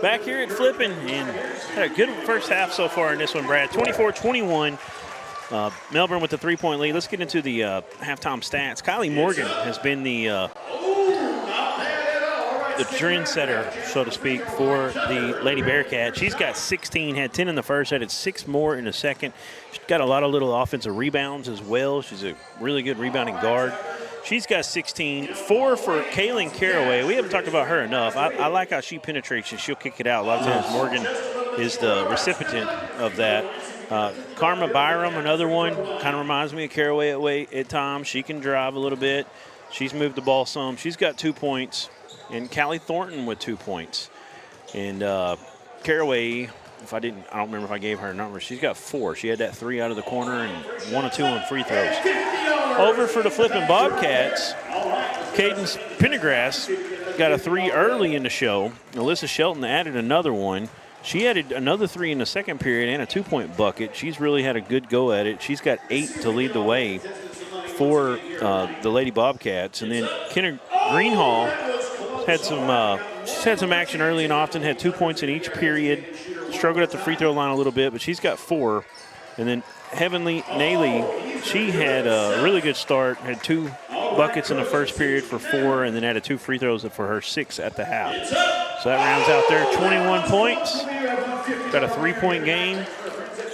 Back here at Flippin, and had a good first half so far in this one, Brad. 24-21. Melbourne with the 3-point lead. Let's get into the halftime stats. Kylie Morgan has been the trendsetter, so to speak, for the Lady Bearcats. She's got 16, had 10 in the first, added 6 more in the second. She's got a lot of little offensive rebounds as well. She's a really good rebounding guard. She's got 16, 4 for Kaylin Caraway. We haven't talked about her enough. I like how she penetrates and she'll kick it out. A lot of times Morgan is the recipient of that. Karma Byram, another one, kind of reminds me of Caraway at times. She can drive a little bit. She's moved the ball some. She's got 2 points. And Callie Thornton with 2 points. And Caraway, I don't remember if I gave her a number. She's got 4. She had that 3 out of the corner and 1 or 2 on free throws. Over for the Flippin' Bobcats, Cadence Pendergrass got a 3 early in the show. Alyssa Shelton added another one. She added another 3 in the second period and a 2-point bucket. She's really had a good go at it. She's got 8 to lead the way for the Lady Bobcats. And then Kenna Greenhall had some action early and often, had 2 points in each period. Struggled at the free throw line a little bit, but she's got 4. And then Heavenly Naley, she had a really good start, had 2 buckets in the first period for 4, and then added 2 free throws for her 6 at the half. So that rounds out there 21 points. Got a 3-point game.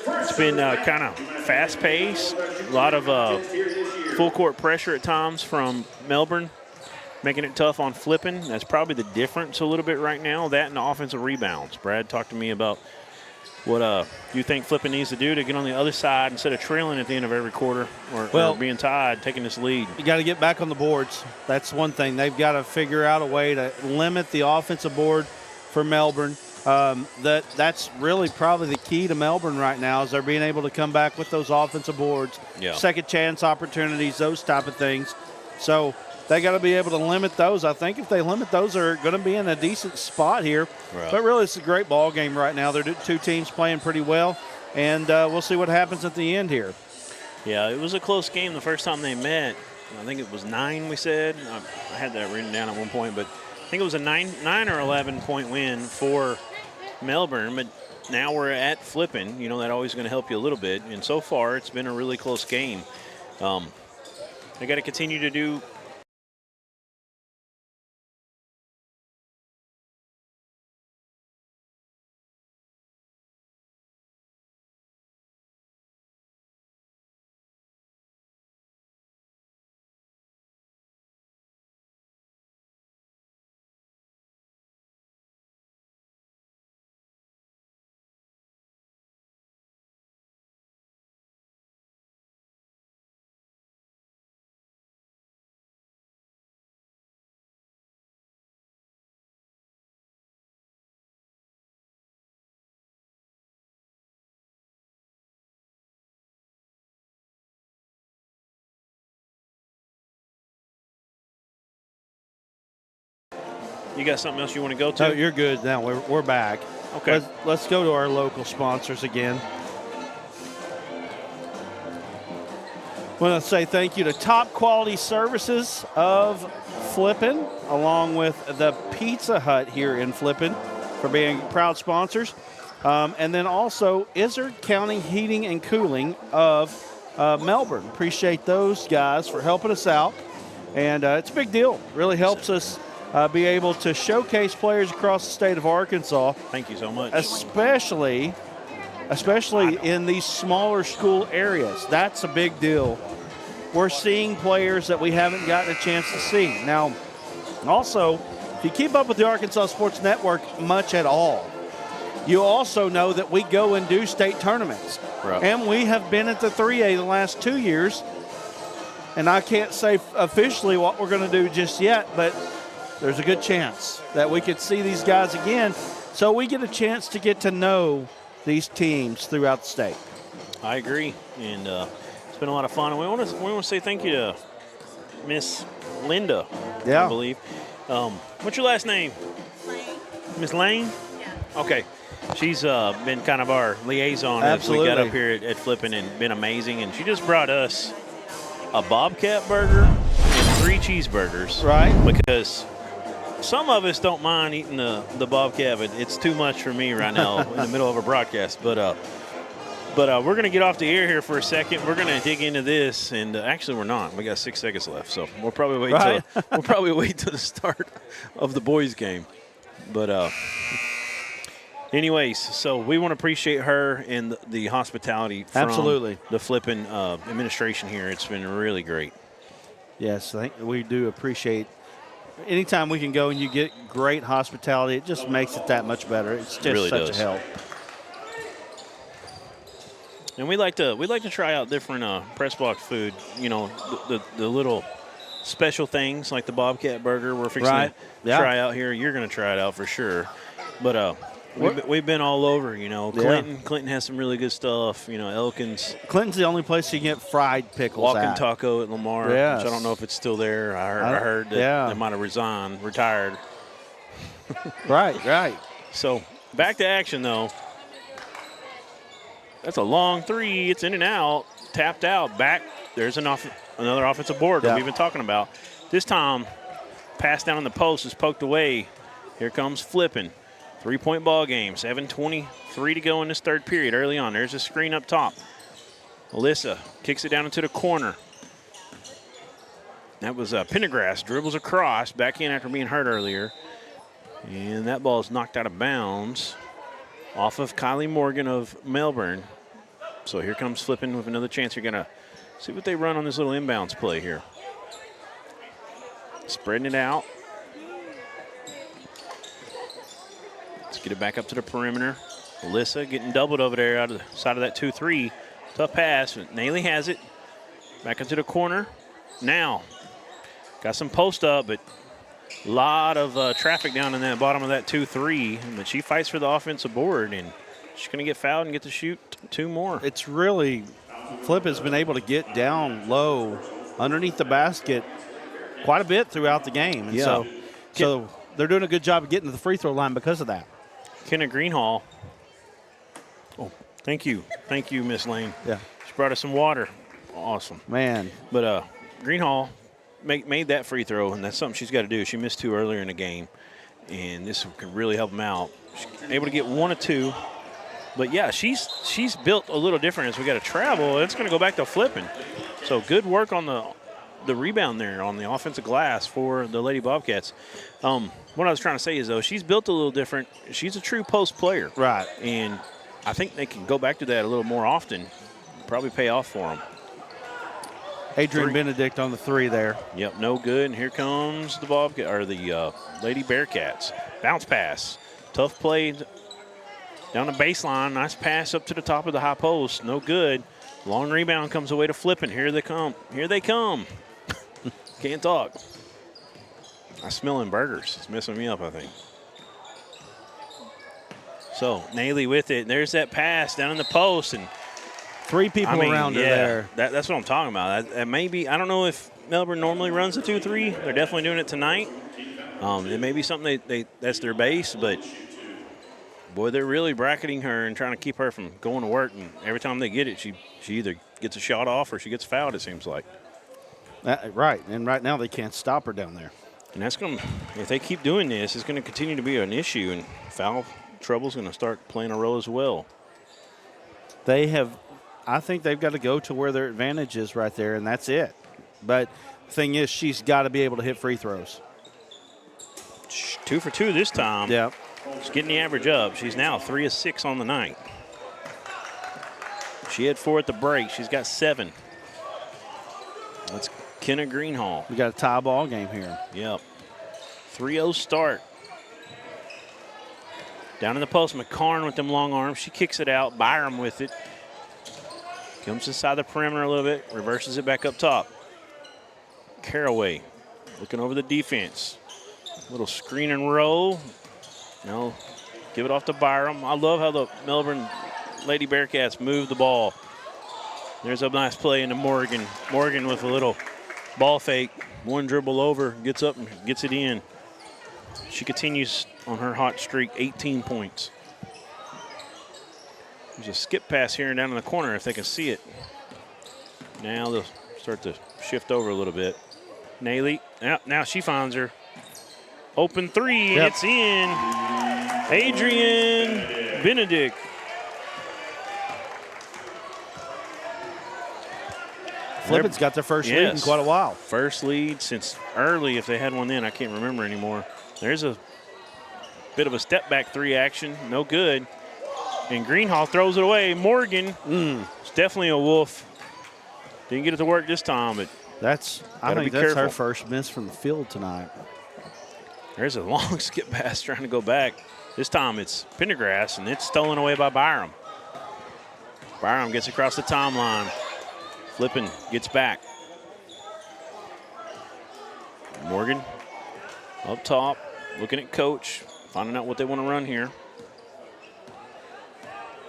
It's been kind of fast-paced, a lot of full-court pressure at times from Melbourne, making it tough on Flippin. That's probably the difference a little bit right now, that and the offensive rebounds. Brad, talk to me about what you think Flippin needs to do to get on the other side instead of trailing at the end of every quarter or being tied, taking this lead. You got to get back on the boards. That's one thing. They've got to figure out a way to limit the offensive board for Melbourne. That's really probably the key to Melbourne right now is they're being able to come back with those offensive boards, second chance opportunities, those type of things. So they got to be able to limit those. I think if they limit those, they're going to be in a decent spot here. Right. But really, it's a great ball game right now. They're 2 teams playing pretty well, and we'll see what happens at the end here. Yeah, it was a close game the first time they met. I think it was 9, we said. I had that written down at one point, but I think it was a 9 or 11-point win for Melbourne. But now we're at Flippin. You know, that's always going to help you a little bit. And so far, it's been a really close game. They got to continue to do – You got something else you want to go to? No, you're good now. We're back. Okay. Let's go to our local sponsors again. I want to say thank you to Top Quality Services of Flippin, along with the Pizza Hut here in Flippin for being proud sponsors. And then also Izzard County Heating and Cooling of Melbourne. Appreciate those guys for helping us out. And it's a big deal. Really helps us be able to showcase players across the state of Arkansas. Thank you so much. Especially in these smaller school areas. That's a big deal. We're seeing players that we haven't gotten a chance to see. Now, also, if you keep up with the Arkansas Sports Network much at all, you also know that we go and do state tournaments. Right. And we have been at the 3A the last 2 years. And I can't say officially what we're going to do just yet, but there's a good chance that we could see these guys again, so we get a chance to get to know these teams throughout the state. I agree, and it's been a lot of fun. And we want to say thank you to Miss Linda, I believe. What's your last name? Lane. Miss Lane? Yeah. Okay. She's been kind of our liaison as we got up here at Flippin and been amazing, and she just brought us a Bobcat burger and 3 cheeseburgers. Right. Because some of us don't mind eating the bobcat, but it's too much for me right now in the middle of a broadcast. But we're going to get off the air here for a second. We're going to dig into this, and actually we're not. We got 6 seconds left, so we'll probably wait till the start of the boys' game. But anyways, so we want to appreciate her and the hospitality from Absolutely. the Flippin administration here. It's been really great. Yes, I think we do appreciate anytime we can go and you get great hospitality. It just makes it that much better. It's just really such does. a help. And we like to try out different press box food. You know, the little special things like the Bobcat burger we're fixing to try out here. You're going to try it out for sure. But we've been all over. You know, Clinton has some really good stuff. You know, Elkins. Clinton's the only place you can get fried pickles Walking at. Taco at Lamar. Yes. Which I don't know if it's still there. I heard that they might have retired. Right. So back to action though. That's a long three. It's in and out. Tapped out. Back. There's another offensive board that we've been talking about. This time, pass down on the post is poked away. Here comes Flippin. 3-point ball game. 7:23 to go in this third period early on. There's a screen up top. Alyssa kicks it down into the corner. That was Pendergrass. Dribbles across. Back in after being hurt earlier. And that ball is knocked out of bounds off of Kylie Morgan of Melbourne. So here comes Flippin with another chance. You're going to see what they run on this little inbounds play here. Spreading it out. Let's get it back up to the perimeter. Alyssa getting doubled over there out of the side of that 2-3. Tough pass. Naley has it. Back into the corner. Now, got some post up, but a lot of traffic down in that bottom of that 2-3. But she fights for the offensive board, and she's going to get fouled and get to shoot 2 more. It's really, Flip has been able to get down low underneath the basket quite a bit throughout the game. And so they're doing a good job of getting to the free throw line because of that. Kenna Greenhall. Oh, thank you. Thank you, Miss Lane. Yeah. She brought us some water. Awesome. Man. But Greenhall made that free throw, and that's something she's got to do. She missed 2 earlier in the game, and this could really help them out. She's able to get 1 or 2. But, yeah, she's built a little different as we got to travel. It's going to go back to Flippin. So good work on the rebound there on the offensive glass for the Lady Bobcats. What I was trying to say is, though, she's built a little different. She's a true post player. Right. And I think they can go back to that a little more often. Probably pay off for them. Adrian Benedict on the 3 there. Yep, no good. And here comes the Lady Bearcats. Bounce pass. Tough play down the baseline. Nice pass up to the top of the high post. No good. Long rebound comes away to Flippin. Here they come. Here they come. Can't talk. I'm smelling burgers. It's messing me up, I think. So, Naley with it. There's that pass down in the post. And 3 people around her there. That's what I'm talking about. That may be, I don't know if Melbourne normally runs a 2-3. They're definitely doing it tonight. It may be something that's their base, but boy, they're really bracketing her and trying to keep her from going to work. And every time they get it, she either gets a shot off or she gets fouled, it seems like. Right, and right now they can't stop her down there. And that's going to, if they keep doing this, it's going to continue to be an issue, and foul trouble is going to start playing a role as well. I think they've got to go to where their advantage is right there, and that's it. But the thing is, she's got to be able to hit free throws. 2 for 2 this time. Yeah. She's getting the average up. She's now 3 of 6 on the night. She had 4 at the break. She's got 7. That's Kenna Greenhall. We got a tie ball game here. Yep. 3-0 start. Down in the post, McCarn with them long arms. She kicks it out. Byram with it. Comes inside the perimeter a little bit. Reverses it back up top. Caraway looking over the defense. Little screen and roll. Now give it off to Byram. I love how the Melbourne Lady Bearcats move the ball. There's a nice play into Morgan. Morgan with a little ball fake. 1 dribble over, gets up and gets it in. She continues on her hot streak, 18 points. There's a skip pass here and down in the corner if they can see it. Now they'll start to shift over a little bit. Naley, now she finds her. Open three, and Yep. it's in. Adrian Benedict. Flippin's got their first lead in quite a while. First lead since early, if they had one then. I can't remember anymore. There's a bit of a step back three action. No good. And Greenhall throws it away. Morgan. It's definitely a wolf. Didn't get it to work this time, but I think that's careful. her first miss from the field tonight. There's a long skip pass trying to go back. This time it's Pendergrass, and it's stolen away by Byram. Byram gets across the timeline. Flippin gets back. Morgan up top, looking at coach, finding out what they want to run here.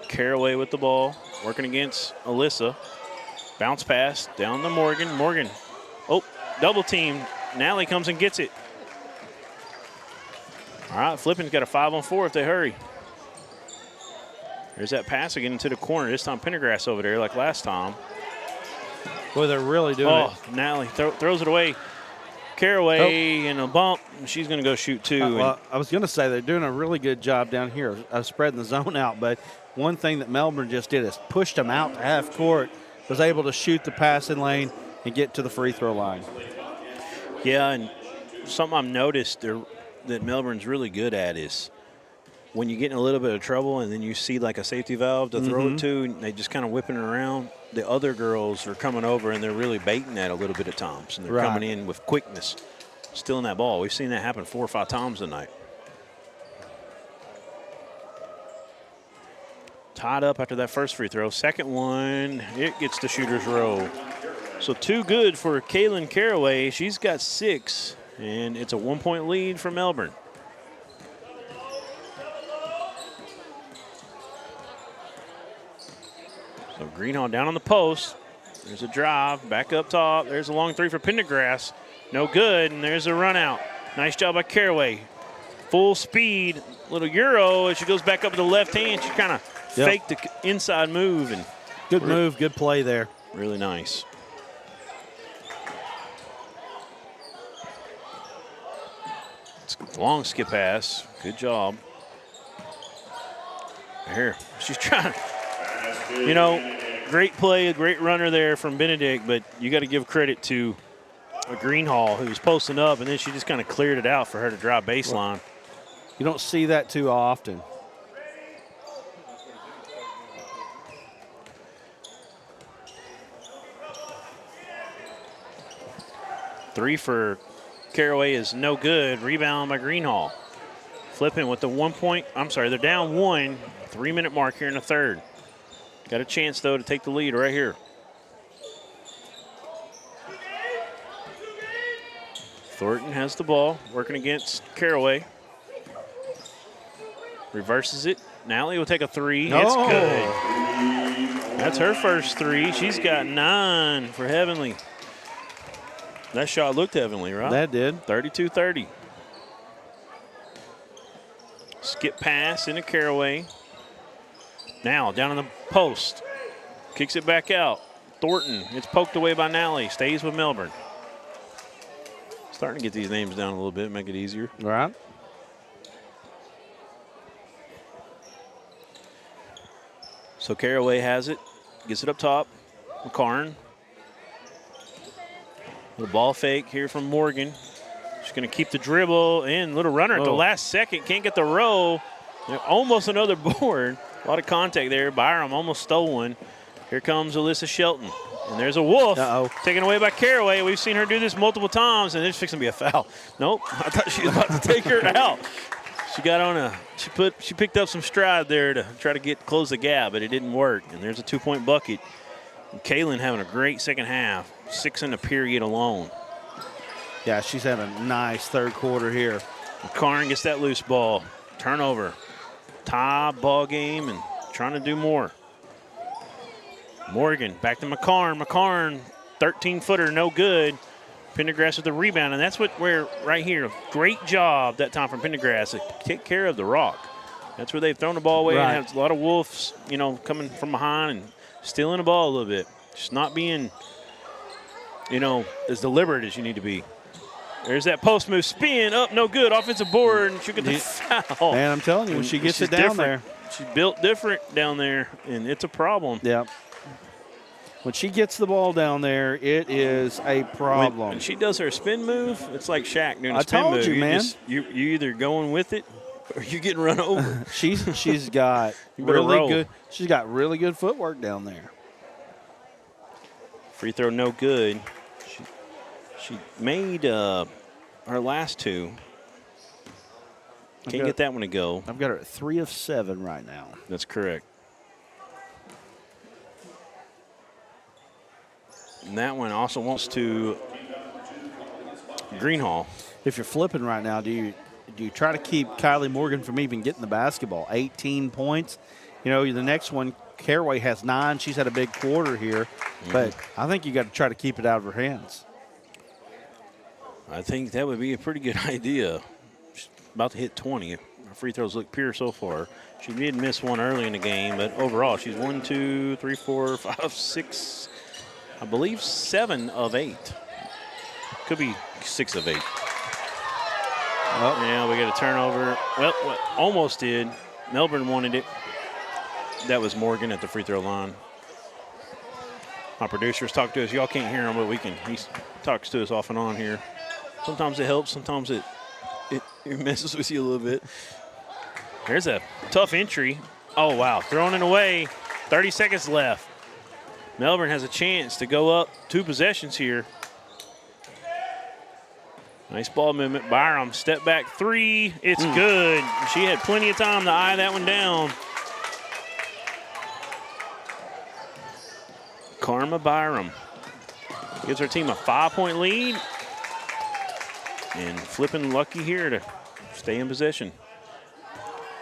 Caraway with the ball, working against Alyssa. Bounce pass down to Morgan. Morgan, double team. Nally comes and gets it. All right, Flippin's got a 5-on-4 if they hurry. There's that pass again into the corner. This time Pendergrass over there like last time. Boy, they're really doing it. Nally throws it away. Caraway and a bump. She's going to go shoot two. Well, I was going to say they're doing a really good job down here of spreading the zone out, but one thing that Melbourne just did is pushed them out to half court, was able to shoot the passing lane and get to the free throw line. Yeah, and something I've noticed that Melbourne's really good at is when you get in a little bit of trouble and then you see like a safety valve to throw it to, and they just kind of whipping it around. The other girls are coming over and they're really baiting that a little bit at times, and they're coming in with quickness, stealing that ball. We've seen that happen 4 or 5 times tonight. Tied up after that first free throw. Second one, it gets the shooter's roll. So 2 good for Kaylin Caraway. She's got 6, and it's a 1-point lead for Melbourne. So Greenhall down on the post. There's a drive, back up top. There's a long three for Pendergrass. No good, and there's a run out. Nice job by Caraway. Full speed, little Euro as she goes back up with the left hand. She kind of faked the inside move. And good move, good play there. Really nice. It's a long skip pass. Good job. Here, she's trying. You know, great play, a great runner there from Benedict, but you got to give credit to Greenhall, who was posting up, and then she just kind of cleared it out for her to drive baseline. You don't see that too often. Three for Caraway is no good. Rebound by Greenhall. Flipping with the 1 point. I'm sorry, they're down 1. 3-minute mark here in the third. Got a chance, though, to take the lead right here. Thornton has the ball, working against Caraway. Reverses it. Nally will take a 3. It's good. That's her first 3. She's got 9 for Heavenly. That shot looked heavenly, right? That did. 32-30. Skip pass into Caraway. Now down in the post. Kicks it back out. Thornton. It's poked away by Nally. Stays with Melbourne. Starting to get these names down a little bit, make it easier. Right. So Caraway has it. Gets it up top. McCarn. Little ball fake here from Morgan. She's going to keep the dribble and little runner at the last second. Can't get the roll. Almost another board. A lot of contact there. Byram almost stole one. Here comes Alyssa Shelton. And there's a wolf taken away by Caraway. We've seen her do this multiple times, and it's fixing to be a foul. Nope, I thought she was about to take her out. She got on she picked up some stride there to try to close the gap, but it didn't work. And there's a 2-point bucket. And Kaylin having a great second half. 6 in the period alone. Yeah, she's having a nice third quarter here. McCarn gets that loose ball. Turnover. Tie ball game and trying to do more. Morgan back to McCarn. McCarn, 13-footer, no good. Pendergrass with the rebound, and that's where right here, great job that time from Pendergrass to take care of the rock. That's where they've thrown the ball away and have a lot of wolves, coming from behind and stealing the ball a little bit. Just not being, as deliberate as you need to be. There's that post move spin up, no good. Offensive board, and she'll get the foul. Man, I'm telling you, when she gets it down there. She's built different down there, and it's a problem. Yeah. When she gets the ball down there, it is a problem. When she does her spin move, it's like Shaq doing a spin move. I told you, man. You either going with it or you're getting run over. she's got really good. She's got really good footwork down there. Free throw, no good. She made her last two. Can't get that one to go. I've got her at 3 of 7 right now. That's correct. And that one also wants to Greenhall. If you're flipping right now, do you try to keep Kylie Morgan from even getting the basketball? 18 points. You know, the next one, Caraway has 9. She's had a big quarter here. But I think you got to try to keep it out of her hands. I think that would be a pretty good idea. She's about to hit 20. Her free throws look pure so far. She did miss one early in the game, but overall she's 1, 2, 3, 4, 5, 6, I believe 7 of 8. Could be 6 of 8. Oh. Yeah, we got a turnover. Well, almost did. Melbourne wanted it. That was Morgan at the free throw line. My producers talk to us. Y'all can't hear him, but he talks to us off and on here. Sometimes it helps. Sometimes it messes with you a little bit. There's a tough entry. Oh, wow. Throwing it away. 30 seconds left. Melbourne has a chance to go up 2 possessions here. Nice ball movement. Byram, step back 3. It's good. She had plenty of time to eye that one down. Karma Byram gives her team a 5-point lead. And Flippin lucky here to stay in possession.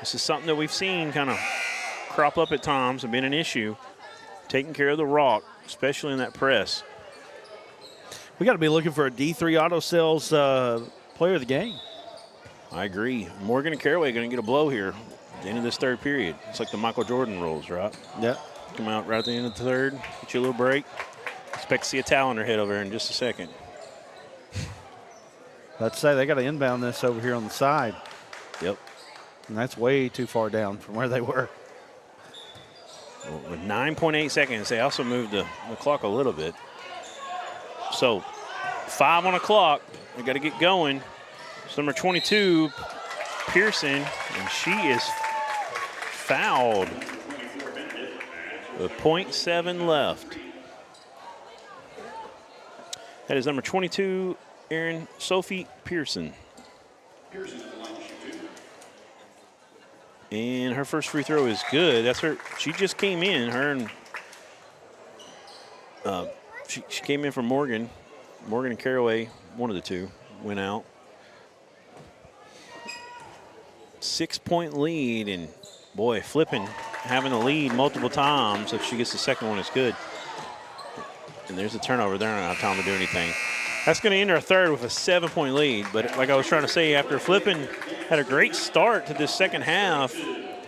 This is something that we've seen kind of crop up at times and been an issue. Taking care of the rock, especially in that press. We got to be looking for a D3 Auto Sales player of the game. I agree. Morgan and Caraway are going to get a blow here at the end of this third period. It's like the Michael Jordan rules, right? Yep. Come out right at the end of the third, get you a little break. Expect to see a towel on her head over there in just a second. Let's say they got to inbound this over here on the side. Yep. And that's way too far down from where they were. Well, with 9.8 seconds, they also moved the clock a little bit. So 5 on the clock. We got to get going. It's number 22, Pearson, and she is fouled with 0.7 left. That is number 22, Sophie Pearson. And her first free throw is good. That's her. She just came in. Her and she came in from Morgan. Morgan and Caraway, one of the two, went out. 6-point lead, and boy, Flippin having a lead multiple times. If she gets the second one, it's good. And there's a turnover. They're not have time to do anything. That's going to end our third with a 7-point lead. But like I was trying to say, after Flippin had a great start to this second half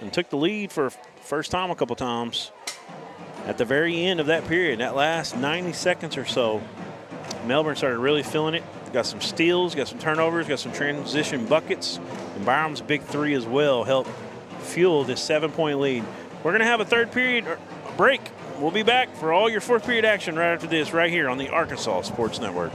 and took the lead for first time a couple times, at the very end of that period, that last 90 seconds or so, Melbourne started really feeling it. Got some steals, got some turnovers, got some transition buckets. And Byram's big 3 as well helped fuel this 7-point lead. We're going to have a third period break. We'll be back for all your fourth period action right after this, right here on the Arkansas Sports Network.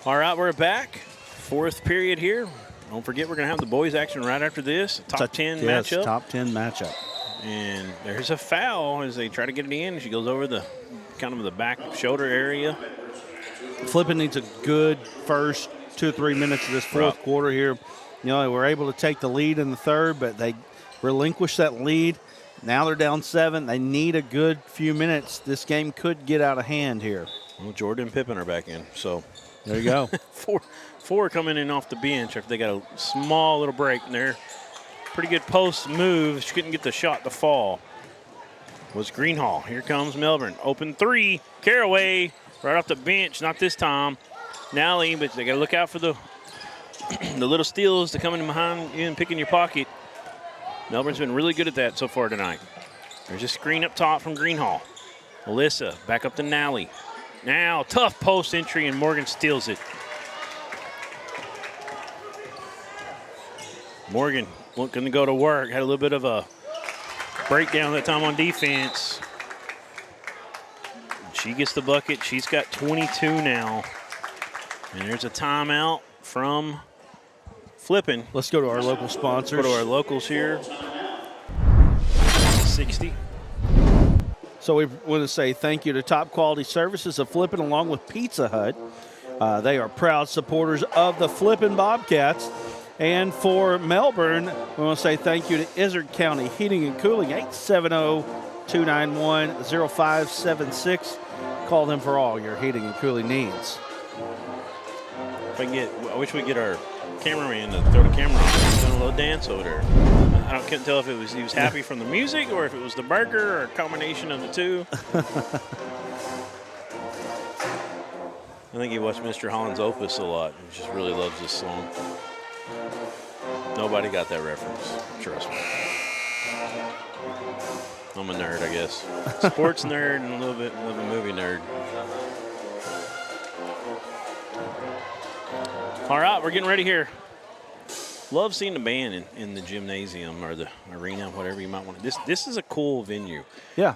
All right, we're back. Fourth period here. Don't forget, we're going to have the boys action right after this. Top 10 matchup. Top 10 matchup. And there's a foul as they try to get it in. She goes over the kind of the back shoulder area. Flippin needs a good first 2 or 3 minutes of this fourth quarter here. You know, they were able to take the lead in the third, but they relinquished that lead. Now they're down 7. They need a good few minutes. This game could get out of hand here. Well, Jordan and Pippin are back in, so there you go. four coming in off the bench after they got a small little break in there. Pretty good post move. She couldn't get the shot to fall. Was Greenhall. Here comes Melbourne. Open 3. Caraway right off the bench. Not this time. Nally, but they got to look out for the little steals to come in behind you and pick in your pocket. Melbourne's been really good at that so far tonight. There's a screen up top from Greenhall. Alyssa back up to Nally. Now, tough post entry, and Morgan steals it. Morgan looking to go to work. Had a little bit of a breakdown that time on defense. She gets the bucket. She's got 22 now. And there's a timeout from Flippin. Let's go to our local sponsors. Go to our locals here. 60. So we want to say thank you to Top Quality Services of Flippin along with Pizza Hut. They are proud supporters of the Flippin Bobcats. And for Melbourne, we want to say thank you to Izard County Heating and Cooling, 870-291-0576. Call them for all your heating and cooling needs. I wish we could get our cameraman to throw the camera on. He's doing a little dance over there. I couldn't tell if he was happy from the music or if it was the burger or a combination of the two. I think he watched Mr. Holland's Opus a lot. He just really loves this song. Nobody got that reference. Trust me. I'm a nerd, I guess. Sports nerd and a little bit of a movie nerd. All right, we're getting ready here. Love seeing the band in the gymnasium or the arena, whatever you might want to. This is a cool venue. Yeah.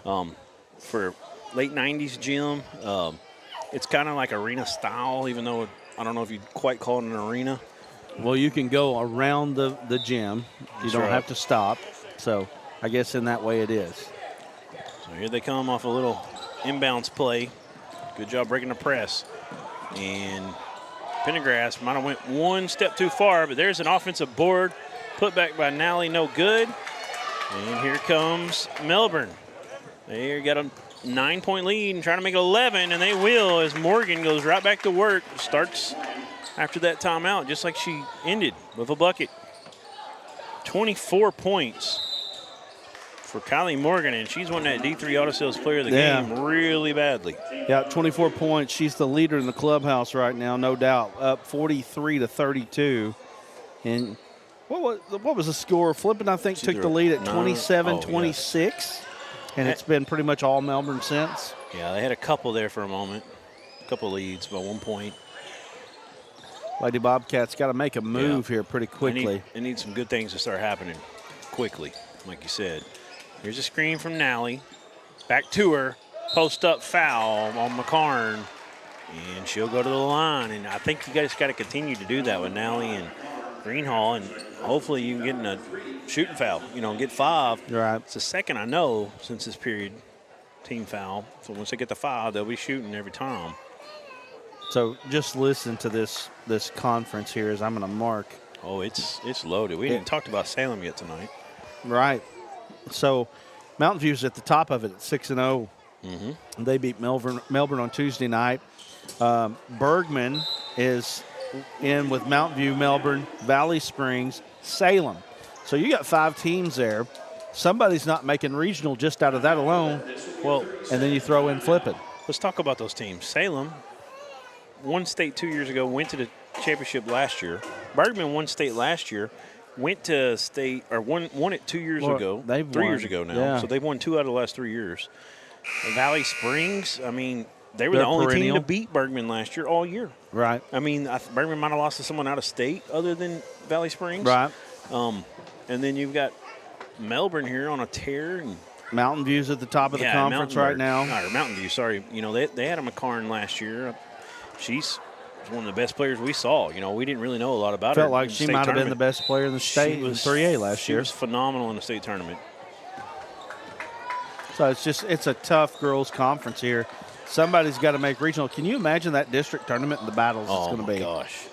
For late 90s gym, it's kind of like arena style, even though I don't know if you'd quite call it an arena. Well, you can go around the gym. You don't have to stop. So I guess in that way it is. So here they come off a little inbounds play. Good job breaking the press. And Pendergrass might have went one step too far, but there's an offensive board. Put back by Nally, no good. And here comes Melbourne. They got a 9-point lead and trying to make it 11, and they will as Morgan goes right back to work. Starts after that timeout, just like she ended with a bucket. 24 points for Kylie Morgan, and she's won that D3 Auto Sales Player of the game really badly. Yeah, 24 points. She's the leader in the clubhouse right now, no doubt. Up 43-32. And what was the score? Flippin, I think, took the lead at 27-26. And it's been pretty much all Melbourne since. Yeah, they had a couple there for a moment. A couple leads by 1 point. Lady Bobcats got to make a move here pretty quickly. They need some good things to start happening quickly, like you said. Here's a screen from Nally. Back to her. Post up foul on McCarn. And she'll go to the line. And I think you guys got to continue to do that with Nally and Greenhall. And hopefully you can get in a shooting foul, get 5. Right. It's the second I know since this period team foul. So once they get the 5, they'll be shooting every time. So just listen to this conference here as I'm going to mark. Oh, it's loaded. We didn't talk about Salem yet tonight. Right. So Mountain View's at the top of it at 6-0. Mm-hmm. They beat Melbourne on Tuesday night. Bergman is in with Mountain View, Melbourne, Valley Springs, Salem. So you got 5 teams there. Somebody's not making regional just out of that alone. Well, and then you throw in Flippin. Let's talk about those teams. Salem won state 2 years ago, went to the championship last year. Bergman won state last year, went to state, or won it 2 years ago. They've 3 won. years ago now. Yeah. So they've won 2 out of the last 3 years. Valley Springs, I mean, they were the only team to beat Bergman last year all year. Right. I mean, Bergman might have lost to someone out of state other than Valley Springs. Right. And then you've got Melbourne here on a tear. And Mountain View's at the top of the conference right now. Or Mountain View, sorry. They had a McCarn last year. She's was one of the best players we saw. You know, we didn't really know a lot about her. Felt like she might have been the best player in the state in 3A last year. She was phenomenal in the state tournament. So it's a tough girls conference here. Somebody's got to make regional. Can you imagine that district tournament and the battles it's going to be? Oh, my gosh.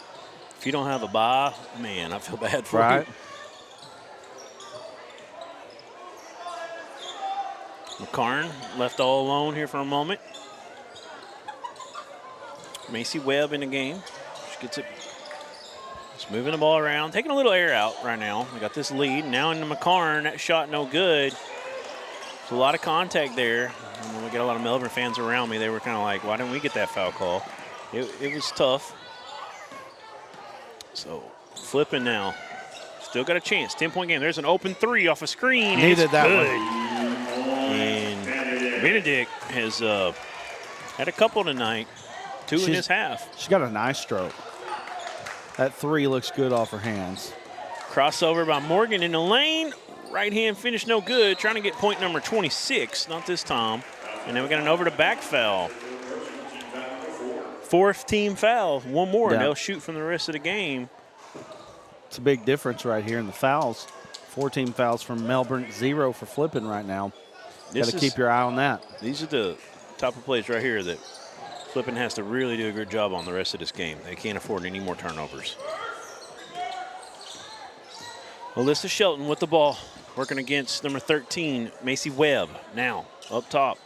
If you don't have a bye, man, I feel bad for right. you. McCarn left all alone here for a moment. Macy Webb in the game. She gets it. Just moving the ball around, taking a little air out right now. We got this lead. Now into McCarn. That shot no good. There's a lot of contact there. We got a lot of Melbourne fans around me. They were kind of like, why didn't we get that foul call? It was tough. So, Flippin now. Still got a chance. 10-point game. There's an open three off a screen. Needed that one. And Benedict has had a couple tonight. Two in his half. She's got a nice stroke. That three looks good off her hands. Crossover by Morgan in the lane. Right hand finish no good. Trying to get point number 26. Not this time. And then we got an over to back foul. Fourth team foul. One more. And they'll shoot from the rest of the game. It's a big difference right here in the fouls. 4 team fouls from Melbourne. 0 for Flippin right now. Got to keep your eye on that. These are the type of plays right here that Flippin has to really do a good job on the rest of this game. They can't afford any more turnovers. Alyssa Shelton with the ball, working against number 13, Macy Webb. Now, up top,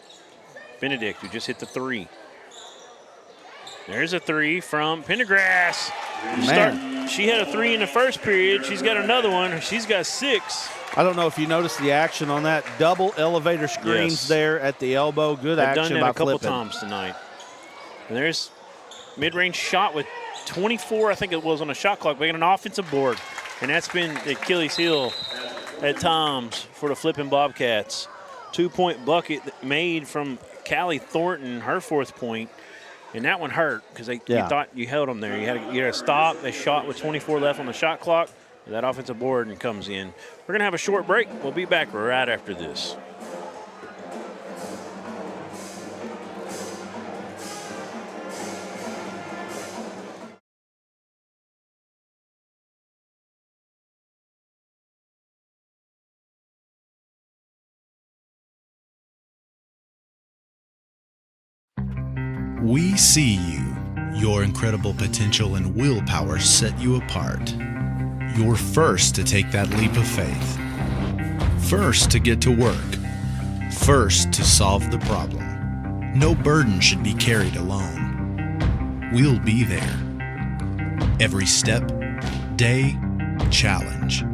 Benedict, who just hit the three. There's a three from Pendergrass. She had a three in the first period. She's got another one. She's got 6. I don't know if you noticed the action on that. Double elevator screens there at the elbow. Good action by Flippin. They've done that a couple times tonight. And there's mid-range shot with 24, I think it was, on the shot clock. We got an offensive board, and that's been the Achilles heel at times for the Flippin Bobcats. 2-point bucket made from Callie Thornton, her 4th point, and that one hurt because you thought you held them there. You had to stop. They shot with 24 left on the shot clock. That offensive board and comes in. We're going to have a short break. We'll be back right after this. We see you. Your incredible potential and willpower set you apart. You're first to take that leap of faith. First to get to work. First to solve the problem. No burden should be carried alone. We'll be there. Every step, day, challenge.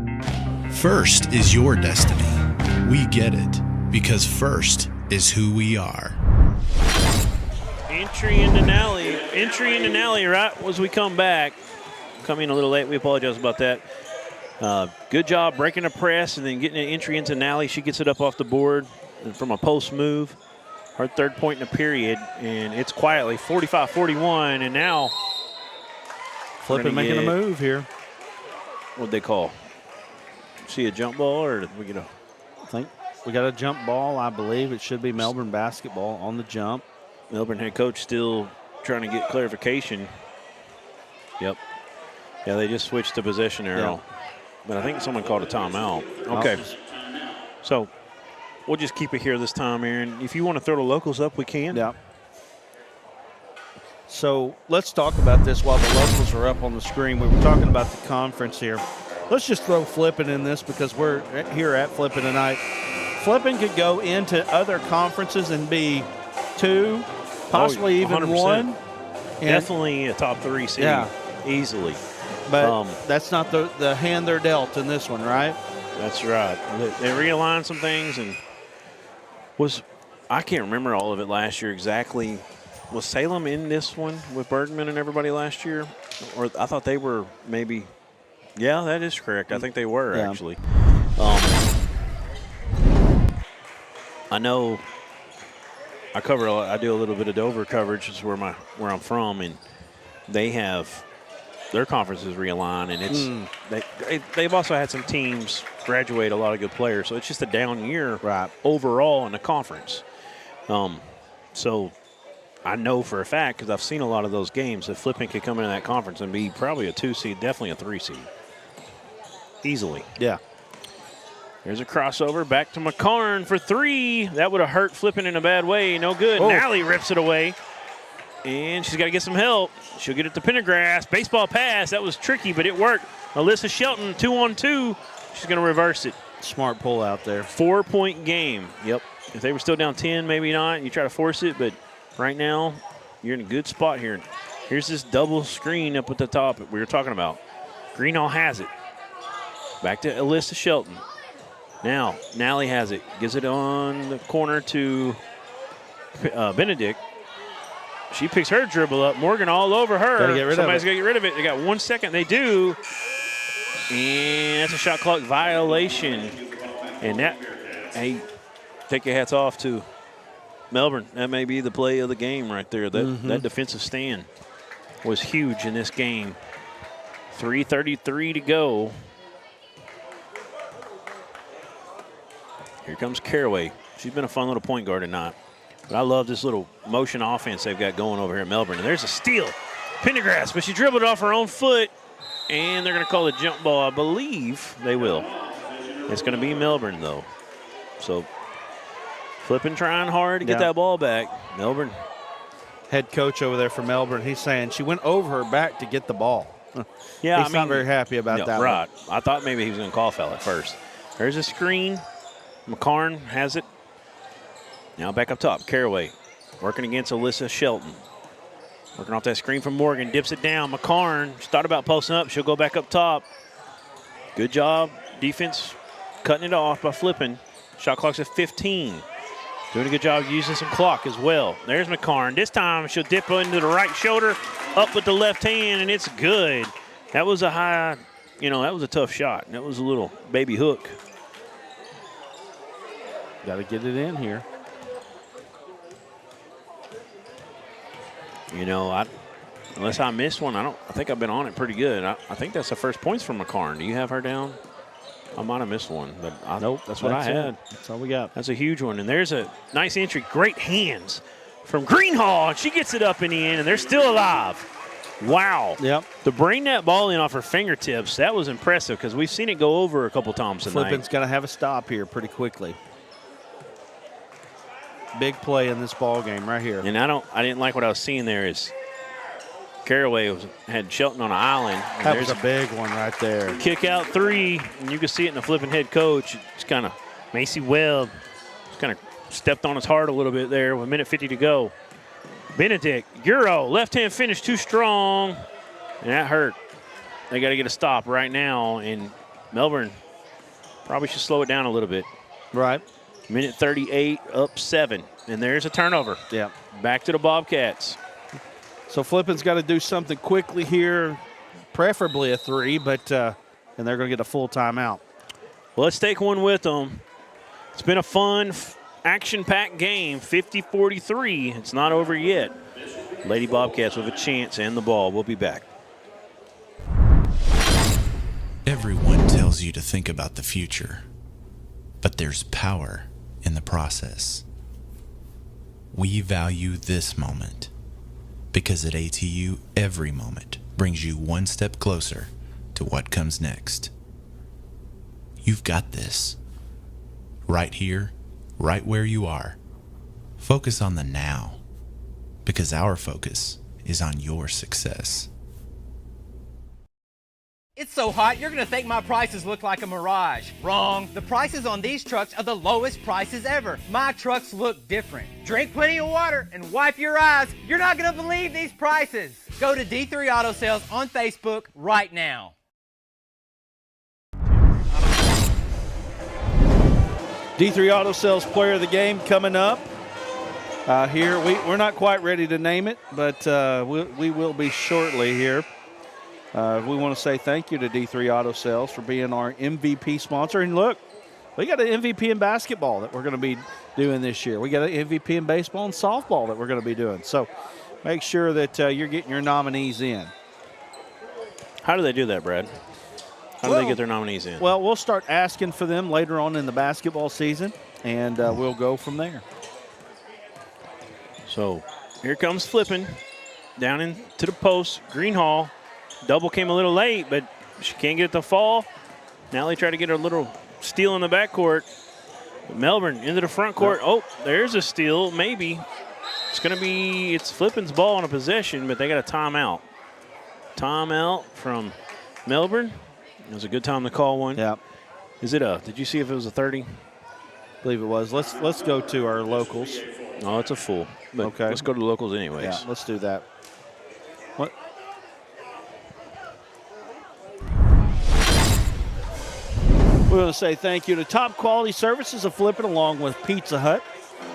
First is your destiny. We get it because first is who we are. Entry into Nally right as we come back. Coming a little late. We apologize about that. Good job breaking a press and then getting an entry into Nally. She gets it up off the board and from a post move. Her 3rd point in the period, and it's quietly 45-41, and now Flippin making a move here. What'd they call? See a jump ball, or did we get a? I think we got a jump ball. I believe it should be Melbourne basketball on the jump. Melbourne head coach still trying to get clarification. Yep. Yeah, they just switched the possession arrow. Yeah. But I think someone called a timeout. Okay. So we'll just keep it here this time, Aaron. If you want to throw the locals up, we can. Yeah. So let's talk about this while the locals are up on the screen. We were talking about the conference here. Let's just throw Flippin in this because we're here at Flippin tonight. Flippin could go into other conferences and be 2, possibly even 1. Definitely a top 3 seed. Yeah. Easily. But that's not the hand they're dealt in this one, right? That's right. They realigned some things, and I can't remember all of it last year exactly. Was Salem in this one with Bergman and everybody last year? Or I thought they were maybe. Yeah, that is correct. I think they were actually. I know. I do a little bit of Dover coverage. Is where I'm from, and they have their conferences realigned, and they've also had some teams graduate a lot of good players. So it's just a down year overall in the conference. So I know for a fact, because I've seen a lot of those games, that Flippin could come into that conference and be probably a 2 seed, definitely a 3 seed. Easily. Yeah. There's a crossover back to McCarn for 3. That would have hurt Flippin in a bad way. No good. Oh. Nally rips it away. And she's got to get some help. She'll get it to Pendergrass. Baseball pass. That was tricky, but it worked. Alyssa Shelton, 2-on-2. She's going to reverse it. Smart pull out there. 4-point game. Yep. If they were still down 10, maybe not. You try to force it, but right now you're in a good spot here. Here's this double screen up at the top that we were talking about. Greenhall has it. Back to Alyssa Shelton. Now, Nally has it. Gives it on the corner to Benedict. She picks her dribble up. Morgan all over her. Somebody's got to get rid of it. They got 1 second. They do. And that's a shot clock violation. And that, hey, take your hats off to Melbourne. That may be the play of the game right there. That defensive stand was huge in this game. 3:33 to go. Here comes Caraway. She's been a fun little point guard tonight. But I love this little motion offense they've got going over here at Melbourne. And there's a steal. Pendergrass, but she dribbled it off her own foot. And they're going to call a jump ball. I believe they will. It's going to be Melbourne, though. So Flippin trying hard to get that ball back. Melbourne. Head coach over there for Melbourne, he's saying she went over her back to get the ball. Yeah, he's not very happy about that. Right. I thought maybe he was going to call foul at first. There's a screen. McCarn has it. Now back up top. Caraway working against Alyssa Shelton. Working off that screen from Morgan. Dips it down. McCarn. She thought about posting up. She'll go back up top. Good job. Defense cutting it off by Flippin. Shot clock's at 15. Doing a good job using some clock as well. There's McCarn. This time she'll dip into the right shoulder. Up with the left hand, and it's good. That was a high, that was a tough shot. That was a little baby hook. Got to get it in here. Unless I missed one, I think I've been on it pretty good. I think that's the first points from McCarn. Do you have her down? I might have missed one, but nope, that's what I had. That's all we got. That's a huge one. And there's a nice entry. Great hands from Greenhall. She gets it up in the end, and they're still alive. Wow. Yep. To bring that ball in off her fingertips, that was impressive because we've seen it go over a couple times tonight. Flippin's got to have a stop here pretty quickly. Big play in this ball game right here. And I didn't like what I was seeing there is Caraway had Shelton on an island. That was a big one right there. Kick out 3, and you can see it in the Flippin head coach. It's kind of Macy Webb kind of stepped on his heart a little bit there with 1:50 to go. Benedict, Euro, left-hand finish too strong, and that hurt. They got to get a stop right now, and Melbourne probably should slow it down a little bit. Right. 1:38, up 7, and there's a turnover. Yeah. Back to the Bobcats. So Flippin's got to do something quickly here, preferably a 3, but and they're going to get a full timeout. Well, let's take one with them. It's been a fun, action-packed game, 50-43. It's not over yet. Lady Bobcats with a chance and the ball. We'll be back. Everyone tells you to think about the future, but there's power in the process. We value this moment because at ATU, every moment brings you one step closer to what comes next. You've got this. Right here, right where you are. Focus on the now, because our focus is on your success. It's so hot, you're going to think my prices look like a mirage. Wrong. The prices on these trucks are the lowest prices ever. My trucks look different. Drink plenty of water and wipe your eyes. You're not going to believe these prices. Go to D3 Auto Sales on Facebook right now. D3 Auto Sales Player of the Game coming up. Here, we're not quite ready to name it, but we will be shortly here. We want to say thank you to D3 Auto Sales for being our MVP sponsor. And look, we got an MVP in basketball that we're going to be doing this year. We got an MVP in baseball and softball that we're going to be doing. So make sure that you're getting your nominees in. How do they do that, Brad? How do they get their nominees in? Well, we'll start asking for them later on in the basketball season, and we'll go from there. So Here comes Flippin down into the post. Greenhall. Double came a little late, but she can't get it to fall. Now they try to get a little steal in the backcourt. Melbourne into the front court. Oh, there's a steal, maybe. It's Flippin's ball on a possession, but they got a timeout. Timeout from Melbourne. It was a good time to call one. Yeah. Did you see if it was a 30? I believe it was. Let's go to our locals. Oh, it's a full. But okay. Let's go to the locals anyways. Yeah, let's do that. What? We want to say thank you to Top Quality Services of Flippin along with Pizza Hut.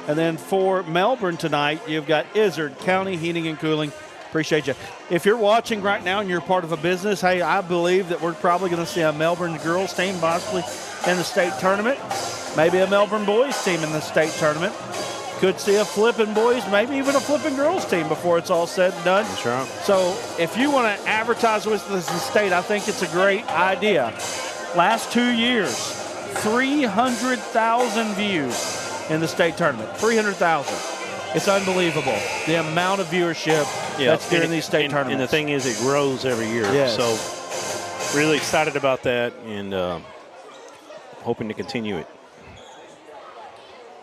And then for Melbourne tonight, you've got Izzard County Heating and Cooling. Appreciate you. If you're watching right now and you're part of a business, hey, I believe that we're probably going to see a Melbourne girls team possibly in the state tournament. Maybe a Melbourne boys team in the state tournament. Could see a Flippin boys, maybe even a Flippin girls team before it's all said and done. That's right. So if you want to advertise with us in the state, I think it's a great idea. Last 2 years, 300,000 views in the state tournament. 300,000. It's unbelievable, the amount of viewership that's during these state tournaments. And the thing is, it grows every year. Yes. So really excited about that and hoping to continue it.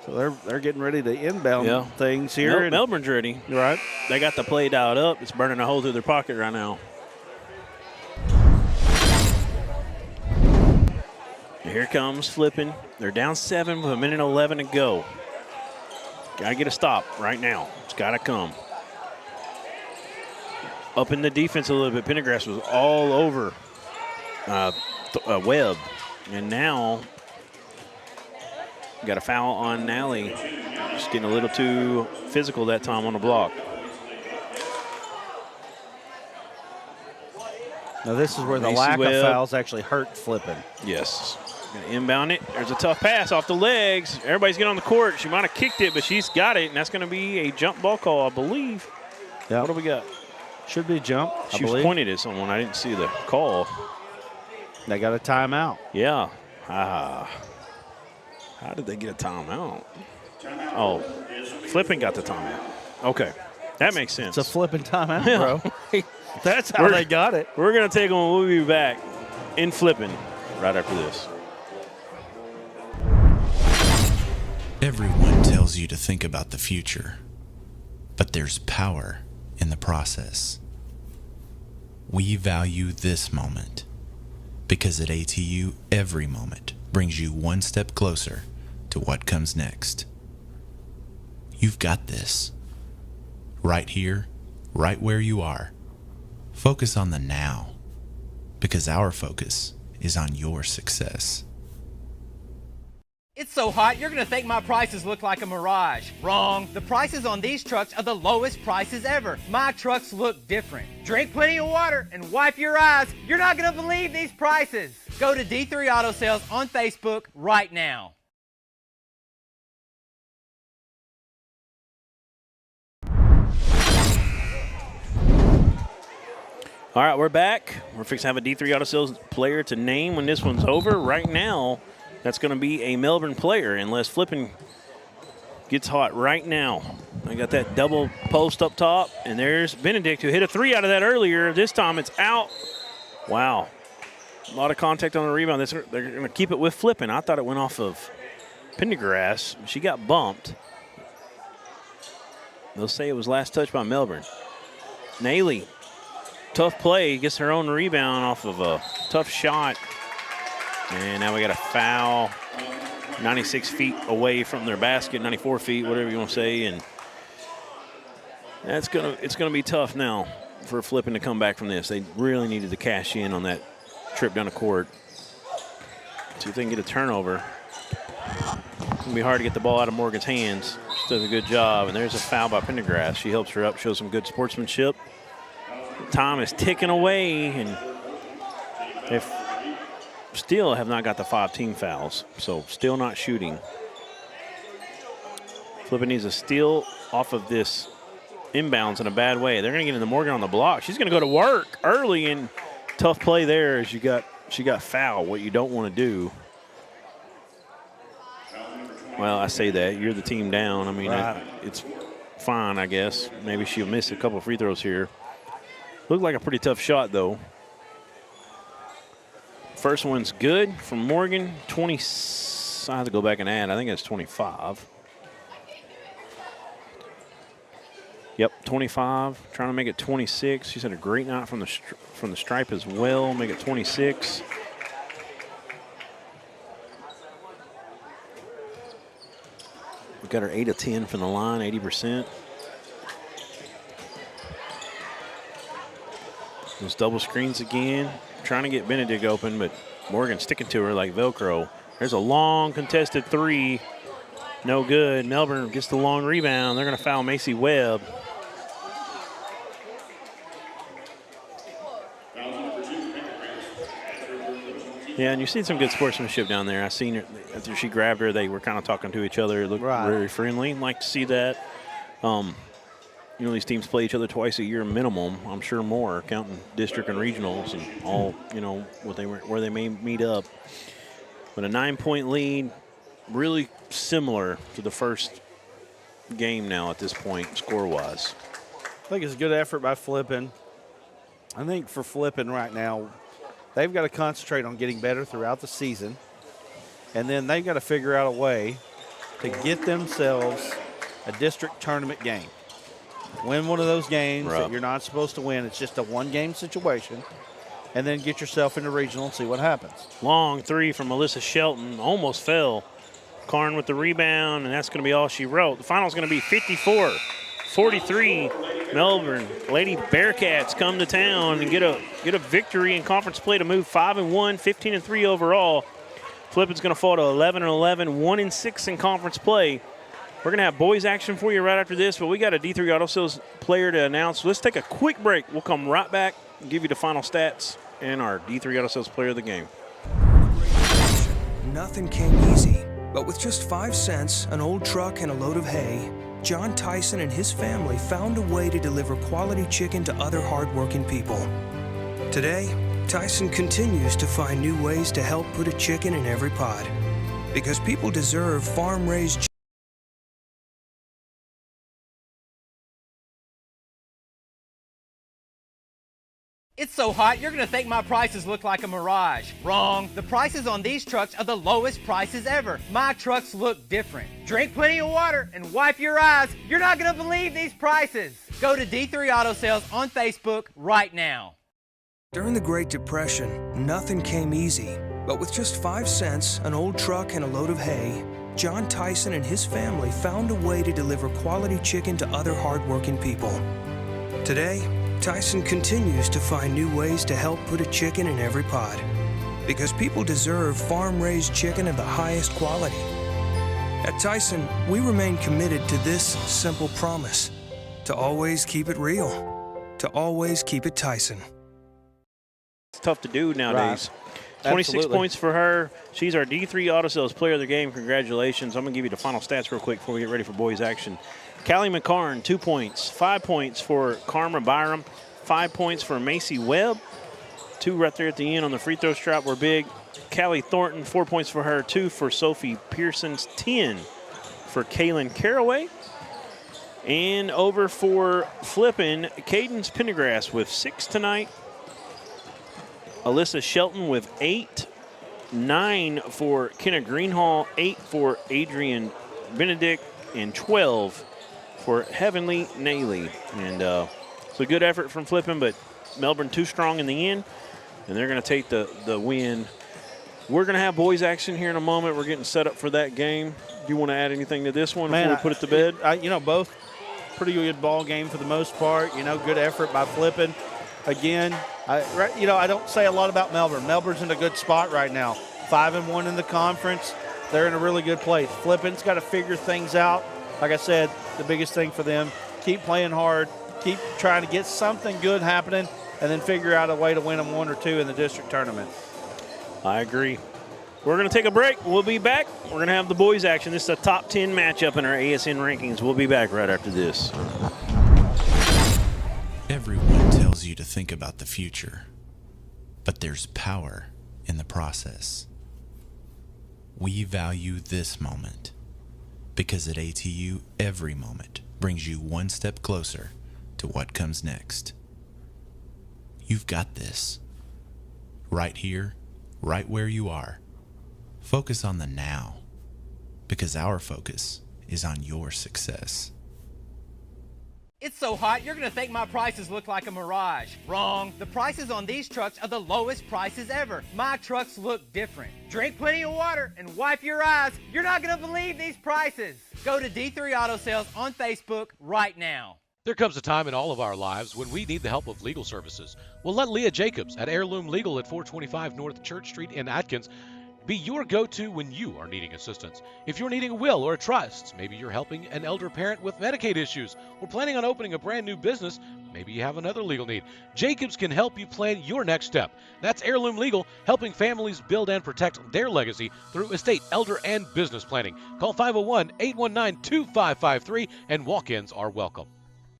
So they're getting ready to inbound things here. Melbourne's ready. Right. They got the play dialed up. It's burning a hole through their pocket right now. Here comes Flippin. They're down 7 with 1:11 to go. Got to get a stop right now. It's got to come. Up in the defense a little bit. Pendergrass was all over Webb. And now got a foul on Nally. Just getting a little too physical that time on the block. Now this is where the Macy lack Webb. of fouls actually hurt Flippin. Yes. Gonna inbound it. There's a tough pass off the legs. Everybody's getting on the court. She might have kicked it, but she's got it, and that's going to be a jump ball call, I believe. Yeah. What do we got? Should be a jump, I She was believe. pointed at someone. I didn't see the call. They got a timeout. Yeah. How did they get a timeout? Oh, Flippin got the timeout. Okay. That makes sense. It's a Flippin timeout, Yeah. bro. That's how they got it. We're going to take one. We'll be back in Flippin right after this. Everyone tells you to think about the future, but there's power in the process. We value this moment because at ATU, every moment brings you one step closer to what comes next. You've got this. Right here, right where you are. Focus on the now, because our focus is on your success. It's so hot, you're going to think my prices look like a mirage. Wrong. The prices on these trucks are the lowest prices ever. My trucks look different. Drink plenty of water and wipe your eyes. You're not going to believe these prices. Go to D3 Auto Sales on Facebook right now. All right, we're back. We're fixing to have a D3 Auto Sales player to name when this one's over. Right now, that's going to be a Melbourne player unless Flippin gets hot right now. I got that double post up top, and there's Benedict who hit a 3 out of that earlier. This time it's out. Wow. A lot of contact on the rebound. They're going to keep it with Flippin. I thought it went off of Pendergrass. She got bumped. They'll say it was last touch by Melbourne. Naley. Tough play, gets her own rebound off of a tough shot. And now we got a foul 96 feet away from their basket, 94 feet, whatever you want to say. And it's gonna be tough now for Flippin to come back from this. They really needed to cash in on that trip down the court. See if they can get a turnover. It's gonna be hard to get the ball out of Morgan's hands. She does a good job. And there's a foul by Pendergrass. She helps her up, shows some good sportsmanship. Time is ticking away, and they still have not got the 5 team fouls, so still not shooting. Flippin needs a steal off of this inbounds in a bad way. They're going to get into Morgan on the block. She's going to go to work early, and tough play there as she got fouled, what you don't want to do. Well, I say that. You're the team down. I mean, right. it's fine, I guess. Maybe she'll miss a couple free throws here. Looked like a pretty tough shot, though. First one's good from Morgan. 20. I have to go back and add. I think it's 25. Yep, 25. Trying to make it 26. She's had a great night from the stripe as well. Make it 26. We got her 8 of 10 from the line, 80%. Those double screens again. Trying to get Benedict open, but Morgan sticking to her like Velcro. There's a long contested three. No good. Melbourne gets the long rebound. They're going to foul Macy Webb. Yeah, and you've seen some good sportsmanship down there. I seen her after she grabbed her. They were kind of talking to each other. It looked very friendly. Like to see that. You know, these teams play each other twice a year minimum. I'm sure more, counting district and regionals and all. You know where they may meet up. But a 9-point lead, really similar to the first game now at this point, score-wise. I think it's a good effort by Flippin. I think for Flippin right now, they've got to concentrate on getting better throughout the season, and then they've got to figure out a way to get themselves a district tournament game. Win one of those games that you're not supposed to win. It's just a one-game situation, and then get yourself into regional and see what happens. Long three from Melissa Shelton. Almost fell. Karn with the rebound, and that's going to be all she wrote. The final's going to be 54-43. Melbourne Lady Bearcats come to town and get a victory in conference play to move 5-1, 15-3 overall. Flippin's going to fall to 11-11, 1-6 in conference play. We're going to have boys action for you right after this, but we got a D3 Auto Sales player to announce. Let's take a quick break. We'll come right back and give you the final stats and our D3 Auto Sales player of the game. Nothing came easy, but with just 5 cents, an old truck, and a load of hay, John Tyson and his family found a way to deliver quality chicken to other hardworking people. Today, Tyson continues to find new ways to help put a chicken in every pot, because people deserve farm-raised chicken. It's so hot, you're gonna think my prices look like a mirage. Wrong. The prices on these trucks are the lowest prices ever. My trucks look different. Drink plenty of water and wipe your eyes. You're not gonna believe these prices. Go to D3 Auto Sales on Facebook right now. During the Great Depression, nothing came easy, but with just 5 cents, an old truck, and a load of hay, John Tyson and his family found a way to deliver quality chicken to other hardworking people. Today, Tyson continues to find new ways to help put a chicken in every pot, because people deserve farm-raised chicken of the highest quality. At Tyson, we remain committed to this simple promise: to always keep it real, to always keep it Tyson. It's tough to do nowadays. Right. 26 Absolutely. points for her. She's our D3 Auto Sales player of the game. Congratulations. I'm going to give you the final stats real quick before we get ready for boys action. Callie McCarn, 2 points. 5 points for Karma Byram. 5 points for Macy Webb. 2 right there at the end on the free throw stripe were big. Callie Thornton, 4 points for her. 2 for Sophie Pearson's. 10 for Kaylin Caraway. And over for Flippin, Cadence Pendergrass with 6 tonight. Alyssa Shelton with 8. 9 for Kenna Greenhall. 8 for Adrian Benedict. And 12 for Heavenly Naley. And it's a good effort from Flippin, but Melbourne too strong in the end, and they're going to take the win. We're going to have boys action here in a moment. We're getting set up for that game. Do you want to add anything to this one before we put it to bed? Both pretty good ball game for the most part. Good effort by Flippin. Again, I don't say a lot about Melbourne. Melbourne's in a good spot right now. 5-1 in the conference. They're in a really good place. Flippin's got to figure things out. Like I said, the biggest thing for them, keep playing hard, keep trying to get something good happening, and then figure out a way to win them 1 or 2 in the district tournament. I agree. We're going to take a break. We'll be back. We're going to have the boys action. This is a top 10 matchup in our ASN rankings. We'll be back right after this. Everyone tells you to think about the future, but there's power in the process. We value this moment, because at ATU, every moment brings you one step closer to what comes next. You've got this. Right here, right where you are. Focus on the now, because our focus is on your success. It's so hot, you're going to think my prices look like a mirage. Wrong. The prices on these trucks are the lowest prices ever. My trucks look different. Drink plenty of water and wipe your eyes. You're not going to believe these prices. Go to D3 Auto Sales on Facebook right now. There comes a time in all of our lives when we need the help of legal services. Well, let Leah Jacobs at Heirloom Legal at 425 North Church Street in Atkins be your go-to when you are needing assistance. If you're needing a will or a trust, maybe you're helping an elder parent with Medicaid issues, or planning on opening a brand new business, maybe you have another legal need. Jacobs can help you plan your next step. That's Heirloom Legal, helping families build and protect their legacy through estate, elder, and business planning. Call 501-819-2553, and walk-ins are welcome.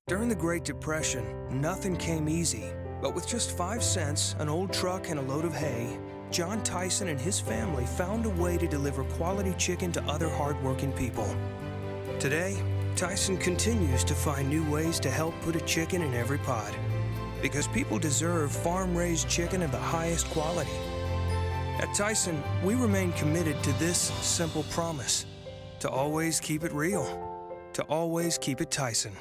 During the Great Depression, nothing came easy. But with just 5 cents, an old truck, and a load of hay, John Tyson and his family found a way to deliver quality chicken to other hardworking people. Today, Tyson continues to find new ways to help put a chicken in every pot. Because people deserve farm-raised chicken of the highest quality. At Tyson, we remain committed to this simple promise: to always keep it real, to always keep it Tyson.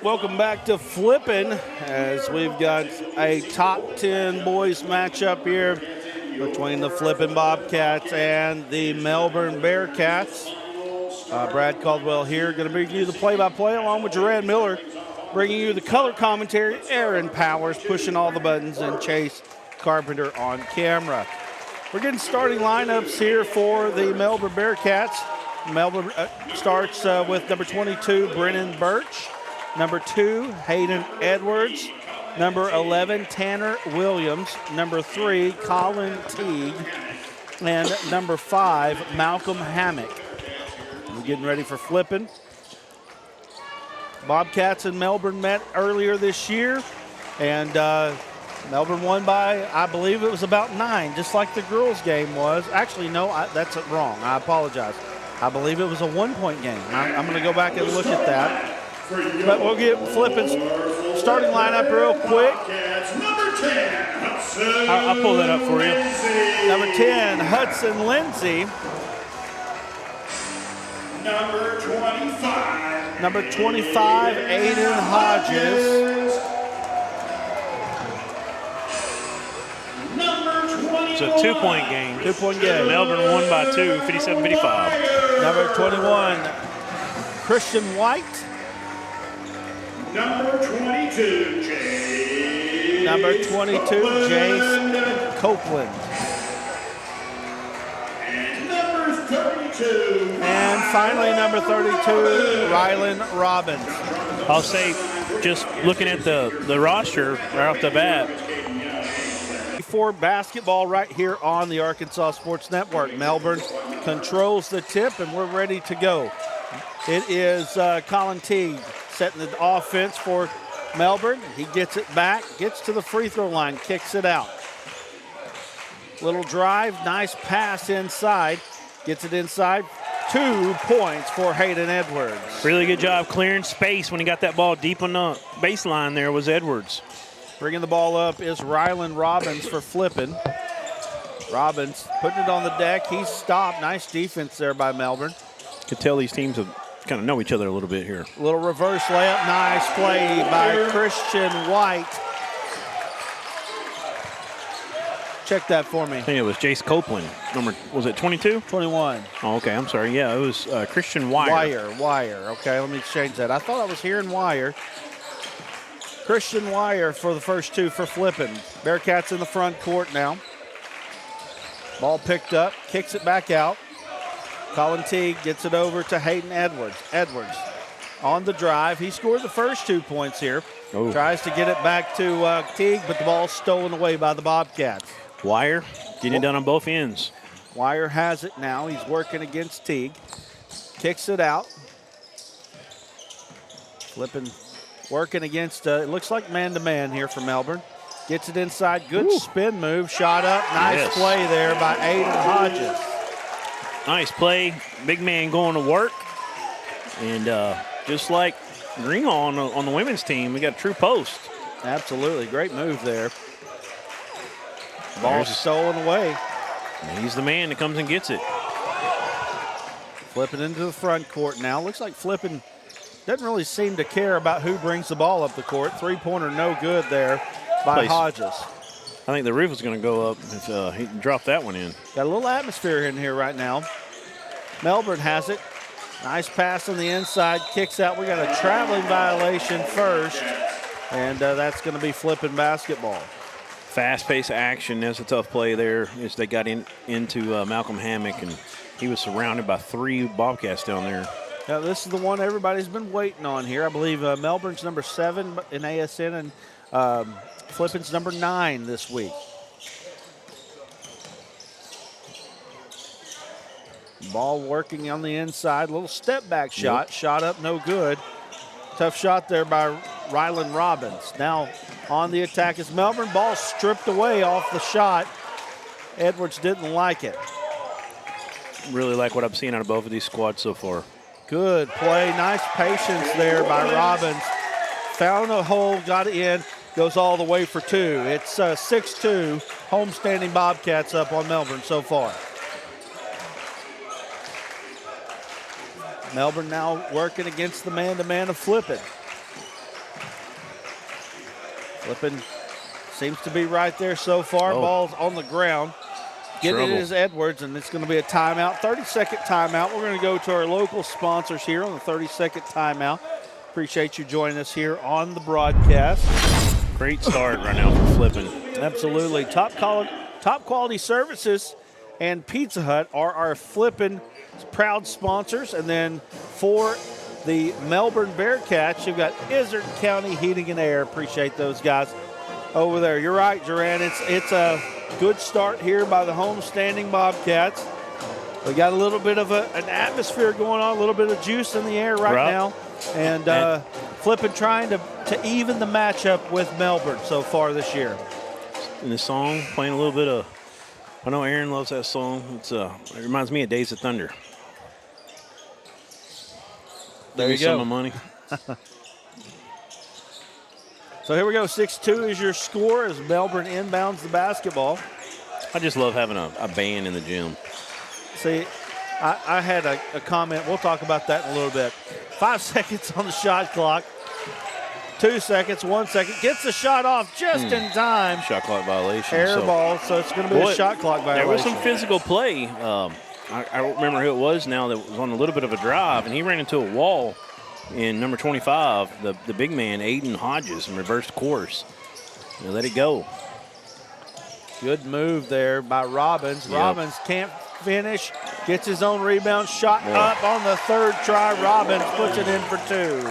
welcome back to Flippin', as we've got a top 10 boys matchup here between the Flippin' Bobcats and the Melbourne Bearcats. Brad Caldwell here, going to bring you the play-by-play along with Jared Miller, bringing you the color commentary. Aaron Powers pushing all the buttons, and Chase Carpenter on camera. We're getting starting lineups here for the Melbourne Bearcats. Melbourne starts with number 22, Brennan Birch. Number 2, Hayden Edwards. Number 11, Tanner Williams. Number 3, Colin Teague. And number 5, Malcolm Hammock. We're getting ready for Flippin'. Bobcats and Melbourne met earlier this year, and Melbourne won by, I believe it was about 9, just like the girls' game was. Actually, no, that's wrong. I apologize. I believe it was a 1-point game. I'm going to go back and look at that. But we'll get Flippin's starting lineup real quick. I'll pull that up for you. Number 10, Hudson Lindsay. Number 25, Aiden Hodges. It's a 2-point game. 2-point game. Melbourne won by 2, 57-55. Number 21, Christian White. Number 22, Jace. Number 22, Jace Copeland. And number 32. And finally, number 32, Rylan Robbins. I'll say, just looking at the roster right off the bat, For basketball right here on the Arkansas Sports Network. Melbourne controls the tip, and we're ready to go. It is Colin Teague setting the offense for Melbourne. He gets it back, gets to the free throw line, kicks it out. Little drive, nice pass inside, gets it inside. 2 points for Hayden Edwards. really good job clearing space when he got that ball deep on the baseline there was Edwards. Bringing the ball up is Rylan Robbins for Flippin'. Robbins putting it on the deck. He's stopped. Nice defense there by Melbourne. Could tell these teams have kind of know each other a little bit here. Little reverse layup. Nice play by Christian White. Check that for me. I think it was Jace Copeland. Was it 22? 21. Oh, okay, I'm sorry. Yeah, it was Christian Wire. Wire. Okay, let me change that. I thought I was hearing Wire. Christian Wire for the first 2 for Flippin'. Bearcats in the front court now. Ball picked up, kicks it back out. Colin Teague gets it over to Hayden Edwards. Edwards on the drive. He scored the first 2 points here. Oh. Tries to get it back to Teague, but the ball's stolen away by the Bobcats. Wire getting it done on both ends. Wire has it now. He's working against Teague. Kicks it out. Flippin' working against, it looks like man-to-man here for Melbourne. Gets it inside. Good spin move. Shot up. Nice play there by Aiden Hodges. Nice play. Big man going to work. And just like Greenlaw on the women's team, we got a true post. Absolutely. Great move there. Ball stolen away. He's the man that comes and gets it. Flipping into the front court now. Looks like Flippin' doesn't really seem to care about who brings the ball up the court. 3-pointer no good there by Hodges. I think the roof is going to go up if he dropped that one in. Got a little atmosphere in here right now. Melbourne has it. Nice pass on the inside. Kicks out. We got a traveling violation first. And that's going to be Flippin' basketball. Fast-paced action. That's a tough play there as they got into Malcolm Hammock, and he was surrounded by 3 Bobcats down there. Now, this is the one everybody's been waiting on here. I believe Melbourne's number 7 in ASN, and Flippin's number 9 this week. Ball working on the inside. Little step back shot. Yep. Shot up, no good. Tough shot there by Rylan Robbins. Now on the attack is Melbourne. Ball stripped away off the shot. Edwards didn't like it. Really like what I've seen out of both of these squads so far. Good play. Nice patience there by Robbins. Found a hole, got it in, goes all the way for 2. It's 6-2, homestanding Bobcats up on Melbourne so far. Melbourne now working against the man-to-man of Flippin'. Flippin seems to be right there so far. Oh. Ball's on the ground. Getting Trouble. it is Edwards, and it's going to be a timeout, 30-second timeout. We're going to go to our local sponsors here on the 30-second timeout. Appreciate you joining us here on the broadcast. Great start right now for Flippin. Absolutely. Top quality services and Pizza Hut are our Flippin proud sponsors. And then for the Melbourne Bearcats, you've got Izzard County Heating and Air. Appreciate those guys over there. You're right, Duran. It's a good start here by the homestanding Bobcats. We got a little bit of an atmosphere going on, a little bit of juice in the air right now. And Flippin trying to even the matchup with Melbourne so far this year. And this song, playing a little bit of, I know Aaron loves that song. It reminds me of Days of Thunder. There you Give me go. some of money. So here we go. 6-2 is your score as Melbourne inbounds the basketball. I just love having a band in the gym. See, I had a comment. We'll talk about that in a little bit. 5 seconds on the shot clock. 2 seconds, 1 second. Gets the shot off just in time. Shot clock violation. Air ball, so it's going to be a shot clock violation. There was some physical play. I don't remember who it was now that was on a little bit of a drive, and he ran into a wall in number 25, the big man, Aiden Hodges, and reversed course. They let it go. Good move there by Robbins. Yep. Robbins can't finish. Gets his own rebound. Shot up on the third try. Robbins puts it in for 2.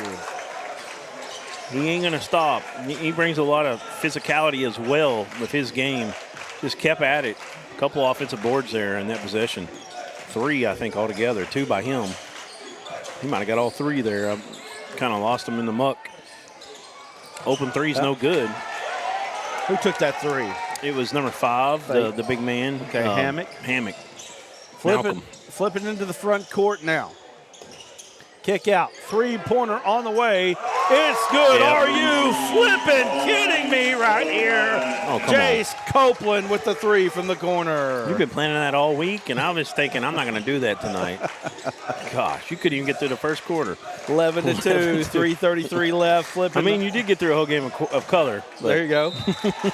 He ain't going to stop. He brings a lot of physicality as well with his game. Just kept at it. A couple offensive boards there in that possession. 3, I think, altogether. 2 by him. He might have got all 3 there. I kind of lost him in the muck. Open three's no good. Who took that 3? It was number 5, the big man. Okay, Hammock. Flipping into the front court now. Kick out. 3-pointer on the way. It's good. Yep. Are you flipping kidding me right here? Oh, come Jace Copeland with the 3 from the corner. You've been planning that all week, and I was thinking I'm not going to do that tonight. Gosh, you couldn't even get through the first quarter. 11-2, 3:33 left. Flipping. I mean, you did get through a whole game of color. But There you go.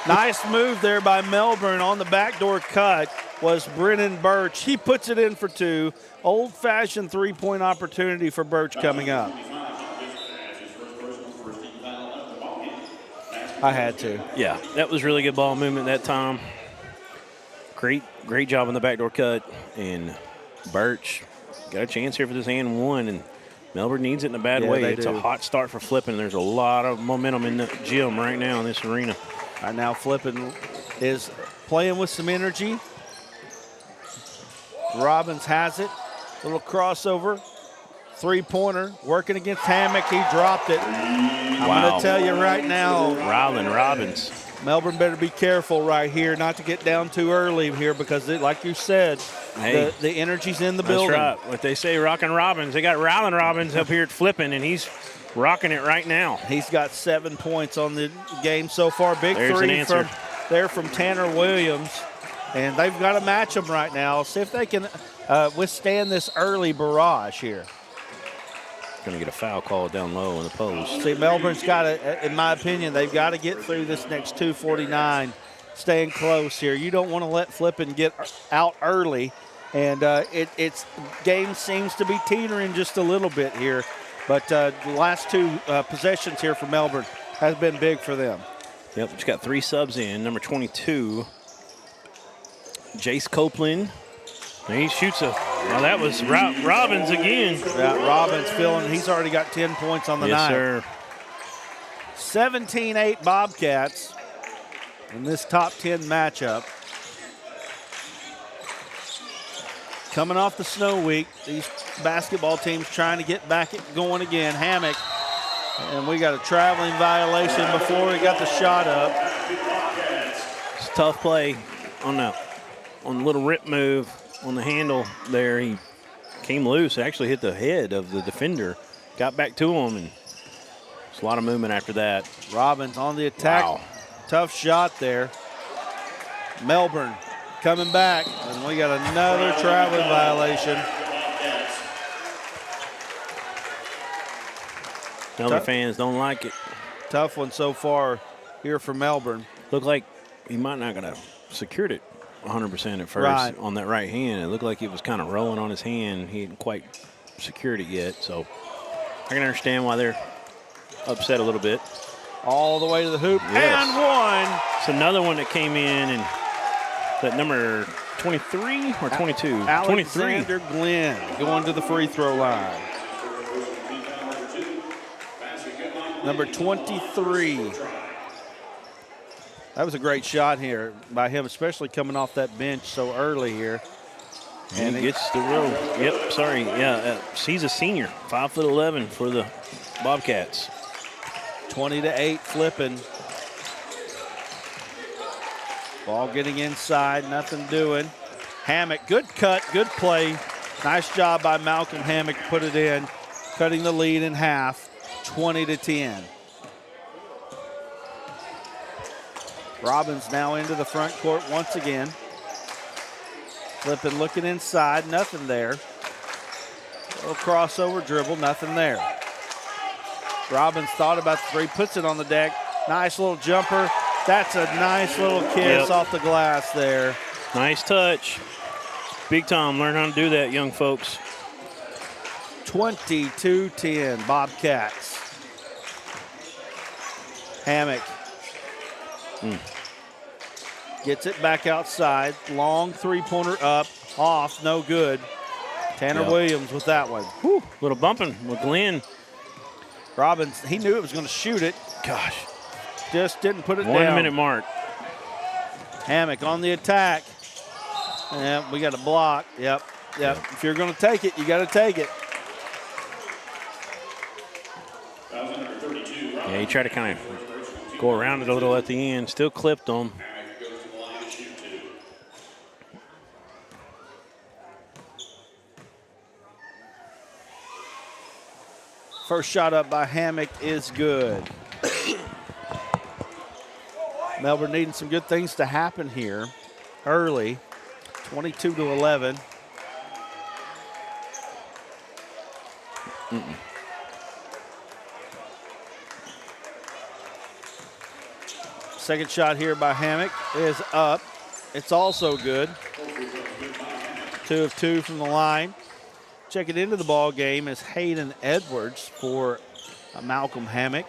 Nice move there by Melbourne on the backdoor cut was Brennan Birch. He puts it in for 2. Old-fashioned 3-point opportunity for Birch coming up. I had to. Yeah, that was really good ball movement that time. Great job on the backdoor cut. And Birch got a chance here for this and 1. And Melbourne needs it in a bad way. It's a hot start for Flippin. There's a lot of momentum in the gym right now in this arena. Right now, Flippin is playing with some energy. Robbins has it. Little crossover. 3-pointer. Working against Hammock. He dropped it. I'm going to tell you right now. Rylan Robbins. Melbourne better be careful right here not to get down too early here because, like you said, the energy's in the building. That's right. What they say, rocking Robbins. They got Rylan Robbins up here at Flippin, and he's rocking it right now. He's got 7 points on the game so far. Big There's 3 from Tanner Williams. And they've got to match them right now. See if they can withstand this early barrage here. Going to get a foul call down low in the post. See, Melbourne's got to, in my opinion, they've got to get through this next 2:49, staying close here. You don't want to let Flippin get out early. And it's game seems to be teetering just a little bit here. But the last 2 possessions here for Melbourne has been big for them. Yep, just got 3 subs in. Number 22, Jace Copeland. And he shoots well, that was Robbins again. Yeah, Robbins he's already got 10 points on the night. Yes, sir. 17-8 Bobcats in this top 10 matchup. Coming off the snow week, these basketball teams trying to get back going again. Hammock, and we got a traveling violation before he got the shot up. It's a tough play on the little rip move. On the handle there, he came loose. Actually hit the head of the defender. Got back to him, and there's a lot of movement after that. Robbins on the attack. Wow. Tough shot there. Melbourne coming back, and we got another traveling violation. Melbourne fans don't like it. Tough one so far here for Melbourne. Looked like he might not going to secured it 100% at first on that right hand. It looked like he was kind of rolling on his hand. He hadn't quite secured it yet. So I can understand why they're upset a little bit. All the way to the hoop, and one. It's another one that came in, and that number 23 or 22? Alexander 23. Glenn going to the free throw line. Number 23. That was a great shot here by him, especially coming off that bench so early here. And he gets the row. Yep, sorry. Yeah, he's a senior, 5'11" for the Bobcats. 20-8 Flippin. Ball getting inside, nothing doing. Hammock, good cut, good play. Nice job by Malcolm Hammock to put it in, cutting the lead in half, 20-10. Robbins now into the front court once again. Flippin looking inside, nothing there. Little crossover dribble, nothing there. Robbins thought about the three, puts it on the deck. Nice little jumper. That's a nice little kiss off the glass there. Nice touch. Big Tom, learn how to do that, young folks. 22-10, Bobcats. Hammock. Gets it back outside. Long three-pointer up, off, no good. Tanner Williams with that one. Whew, little bumping with Glenn. Robbins, he knew it was going to shoot it. Gosh. Just didn't put it down. 1 minute mark. Hammock on the attack. Yeah, we got a block. Yep. If you're going to take it, you got to take it. Yeah, he tried to kind of go around it a little at the end. Still clipped him. First shot up by Hammock is good. Melbourne needing some good things to happen here early. 22-11. Second shot here by Hammock is up. It's also good. 2 of 2 from the line. Checking into the ball game is Hayden Edwards for Malcolm Hammock.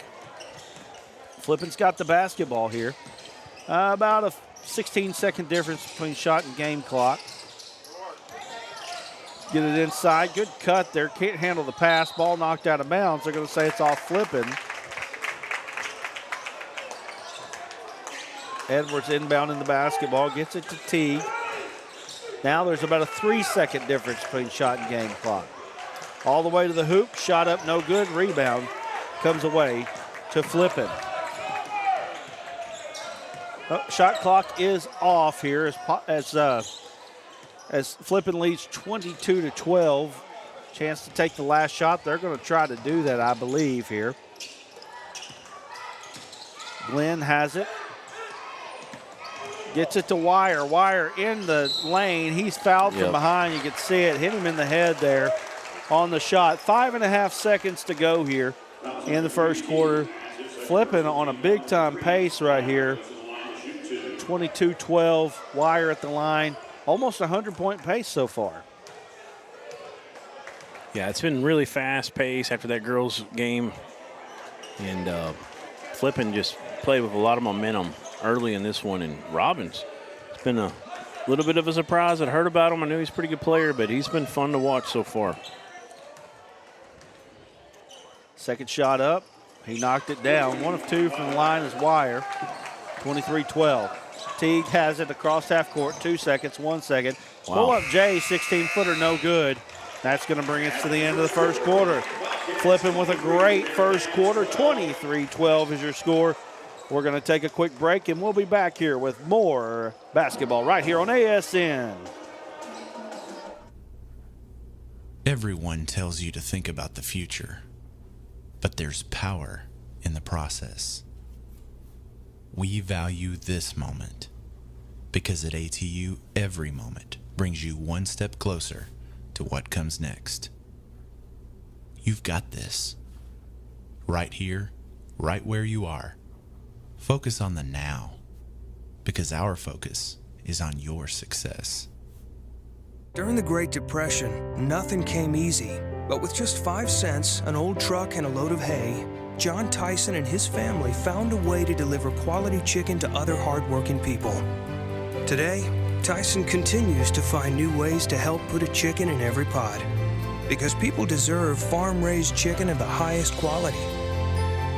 Flippin's got the basketball here. About a 16-second difference between shot and game clock. Get it inside. Good cut there. Can't handle the pass. Ball knocked out of bounds. They're going to say it's off Flippin. Edwards inbounding the basketball. Gets it to Teague. Now there's about a 3-second difference between shot and game clock. All the way to the hoop. Shot up, no good. Rebound comes away to Flippin. Shot clock is off here as Flippin leads 22-12. Chance to take the last shot. They're going to try to do that, I believe, here. Glenn has it. Gets it to Wire. Wire in the lane. He's fouled from behind. You can see it. Hit him in the head there on the shot. 5.5 seconds to go here in the first quarter. Flippin on a big-time pace right here. 22-12. Wire at the line. Almost 100-point pace so far. Yeah, it's been really fast-paced after that girls' game. And Flippin just played with a lot of momentum early in this one. And Robbins, it's been a little bit of a surprise. I'd heard about him. I knew he's a pretty good player, but he's been fun to watch so far. Second shot up. He knocked it down. 1 of 2 from the line is Wire. 23-12. Teague has it across half court. 2 seconds, 1 second. Wow. Pull up Jay, 16-footer, no good. That's going to bring us to the end of the first quarter. Flippin with a great first quarter. 23-12 is your score. We're going to take a quick break, and we'll be back here with more basketball right here on ASN. Everyone tells you to think about the future, but there's power in the process. We value this moment because at ATU, every moment brings you one step closer to what comes next. You've got this. Right here, right where you are. Focus on the now, because our focus is on your success. During the Great Depression, nothing came easy. But with just 5 cents, an old truck, and a load of hay, John Tyson and his family found a way to deliver quality chicken to other hardworking people. Today, Tyson continues to find new ways to help put a chicken in every pot. Because people deserve farm-raised chicken of the highest quality.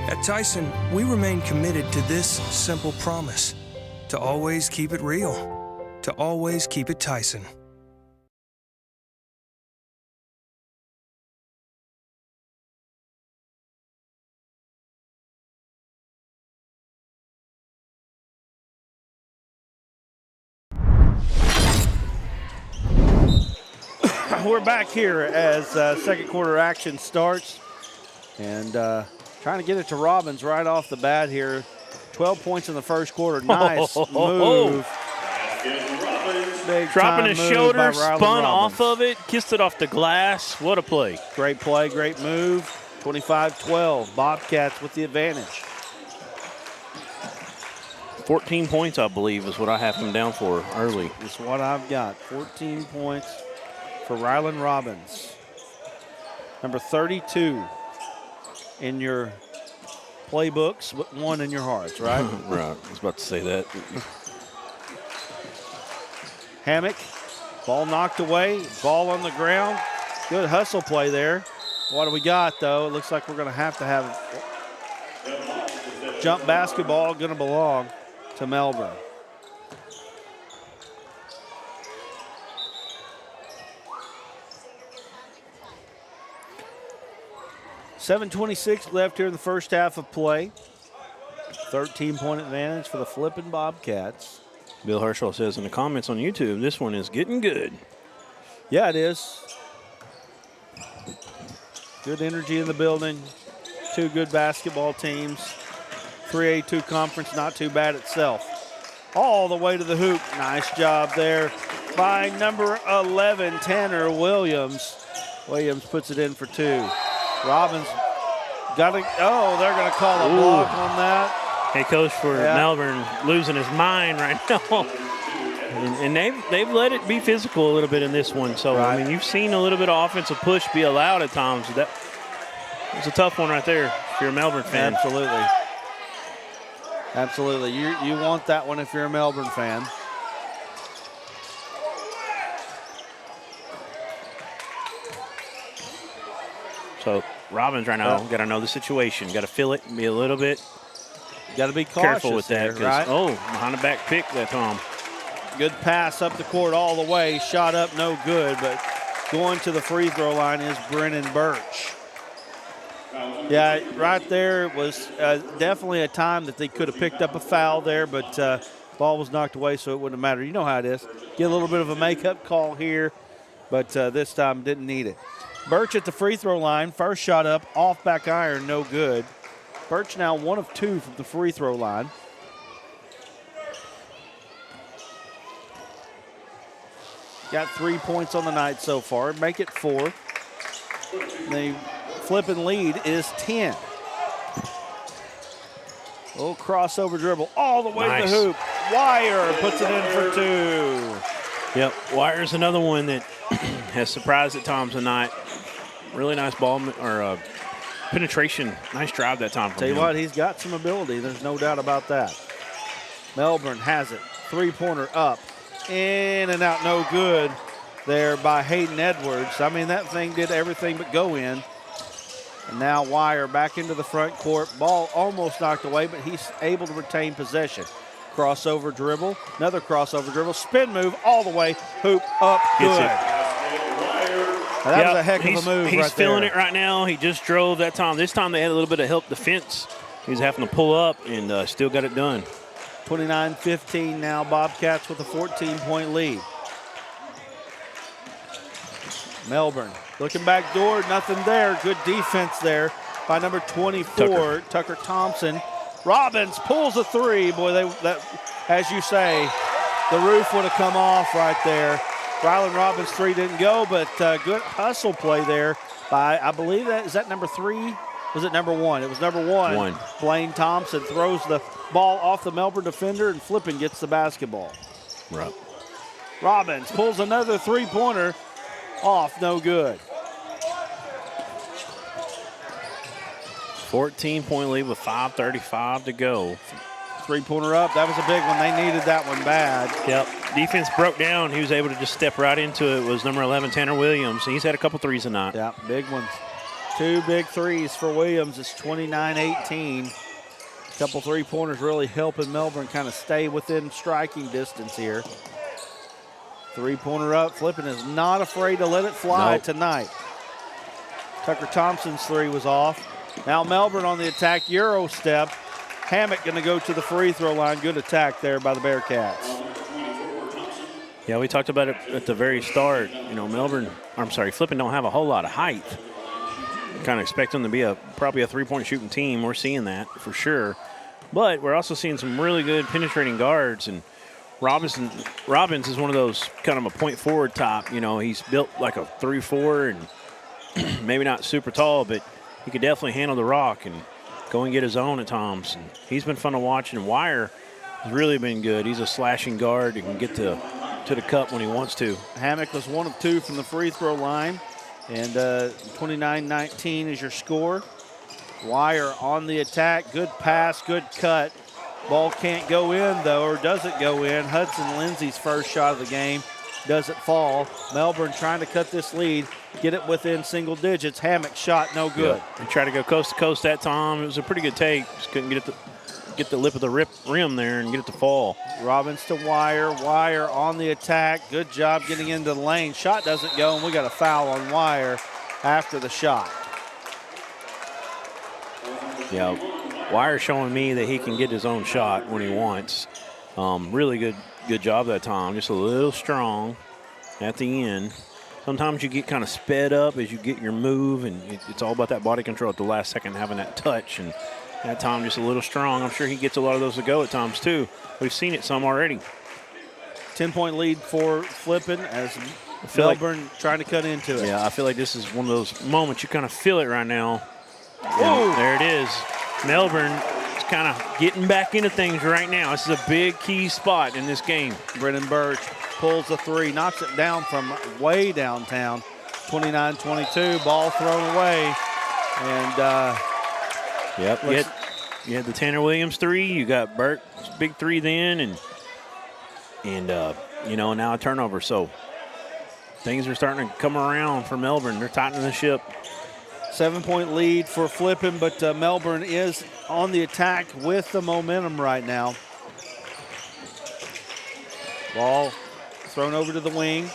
At Tyson, we remain committed to this simple promise: to always keep it real, to always keep it Tyson. We're back here as second quarter action starts, and trying to get it to Robbins right off the bat here. 12 points in the first quarter. Nice move. Big Dropping his shoulder, spun Robbins. off of it, kissed it off the glass. What a play. Great play, great move. 25-12. Bobcats with the advantage. 14 points, I believe, is what I have him down for early. That's what I've got. 14 points for Rylan Robbins. Number 32 in your playbooks, but 1 in your hearts, right? Right. I was about to say that. Hammock, ball knocked away, ball on the ground. Good hustle play there. What do we got, though? It looks like we're going to have jump basketball going to belong to Melbourne. .26 left here in the first half of play. 13-point advantage for the Flippin Bobcats. Bill Herschel says in the comments on YouTube, this one is getting good. Yeah, it is. Good energy in the building. 2 good basketball teams. 3A2 conference, not too bad itself. All the way to the hoop. Nice job there by number 11, Tanner Williams. Williams puts it in for 2. Robbins got it. Oh, they're going to call a block on that. Head coach for Melbourne losing his mind right now. And they've let it be physical a little bit in this one. So, right. I mean, you've seen a little bit of offensive push be allowed at times. That was a tough one right there if you're a Melbourne fan. Absolutely. Absolutely. You want that one if you're a Melbourne fan. So Robbins right now got to know the situation, got to feel it, be a little bit got to be cautious careful with that. there, right? Oh, behind the back pick that time. Good pass up the court all the way, shot up, no good, but going to the free throw line is Brennan Birch. Yeah, right there was definitely a time that they could have picked up a foul there, but ball was knocked away, so it wouldn't have mattered. You know how it is. Get a little bit of a makeup call here, but this time didn't need it. Birch at the free throw line. First shot up, off back iron, no good. Birch now 1 of 2 from the free throw line. Got 3 points on the night so far. Make it 4. The Flippin lead is 10. Little crossover dribble all the way to the hoop. Wire puts it in for 2. Yep, Wire's another one that has surprised at times tonight. Really nice ball or penetration. Nice drive that time. Tell you what, he's got some ability. There's no doubt about that. Melbourne has it. 3-pointer up. In and out, no good there by Hayden Edwards. I mean, that thing did everything but go in. And now Wire back into the front court. Ball almost knocked away, but he's able to retain possession. Crossover dribble, another crossover dribble, spin move all the way, hoop up, good. That was a heck of a move. He's feeling it right now. He just drove that time. This time they had a little bit of help defense. He was having to pull up and still got it done. 29-15 now. Bobcats with a 14-point lead. Melbourne looking back door, nothing there. Good defense there by number 24, Tucker Thompson. Robbins pulls a 3. Boy, that, as you say, the roof would have come off right there. Rylan Robbins' 3 didn't go, but good hustle play there by, I believe is that number 3? Was it number 1? It was number 1. Blaine Thompson throws the ball off the Melbourne defender, and Flippin gets the basketball. Right. Robbins pulls another three-pointer off, no good. 14-point lead with 5:35 to go. Three-pointer up. That was a big one. They needed that one bad. Yep. Defense broke down. He was able to just step right into it. It was number 11, Tanner Williams. He's had a couple threes tonight. Yeah, big ones. 2 big threes for Williams. It's 29-18. A couple three-pointers really helping Melbourne kind of stay within striking distance here. Three-pointer up. Flippin is not afraid to let it fly tonight. Tucker Thompson's three was off. Now Melbourne on the attack, Euro step. Hammock going to go to the free throw line. Good attack there by the Bearcats. Yeah, we talked about it at the very start. You know, Flippin don't have a whole lot of height. Kind of expect them to be probably a three-point shooting team. We're seeing that for sure. But we're also seeing some really good penetrating guards. And Robbins is one of those kind of a point forward top. You know, he's built like a 3-4 and maybe not super tall, but he could definitely handle the rock and go and get his own at times. And he's been fun to watch. And Wire has really been good. He's a slashing guard who can get to the cup when he wants to. Hammock was 1 of 2 from the free throw line. And 29-19 is your score. Wire on the attack. Good pass, good cut. Ball can't go in, though, or does it go in? Hudson Lindsay's first shot of the game. Does it fall? Melbourne trying to cut this lead, get it within single digits. Hammock shot, no good. Yeah. He tried to go coast to coast that time. It was a pretty good take. Just couldn't get the lip of the rim there and get it to fall. Robbins to Wire. Wire on the attack. Good job getting into the lane. Shot doesn't go, and we got a foul on Wire after the shot. Yeah, Wire showing me that he can get his own shot when he wants. Really good job that time. Just a little strong at the end. Sometimes you get kind of sped up as you get your move, and it's all about that body control at the last second, having that touch. And that time just a little strong. I'm sure he gets a lot of those to go at times too. We've seen it some already. 10-point lead for Flippin as Melbourne trying to cut into it. Yeah, I feel like this is one of those moments you kind of feel it right now. There it is. Melbourne is kind of getting back into things right now. This is a big key spot in this game. Brennan Birch pulls the three, knocks it down from way downtown. 29-22, ball thrown away. And yep, you had the Tanner Williams three. You got Burke's big three then, and now a turnover. So things are starting to come around for Melbourne. They're tightening the ship. 7-point lead for Flippin, but Melbourne is on the attack with the momentum right now. Ball thrown over to the wing.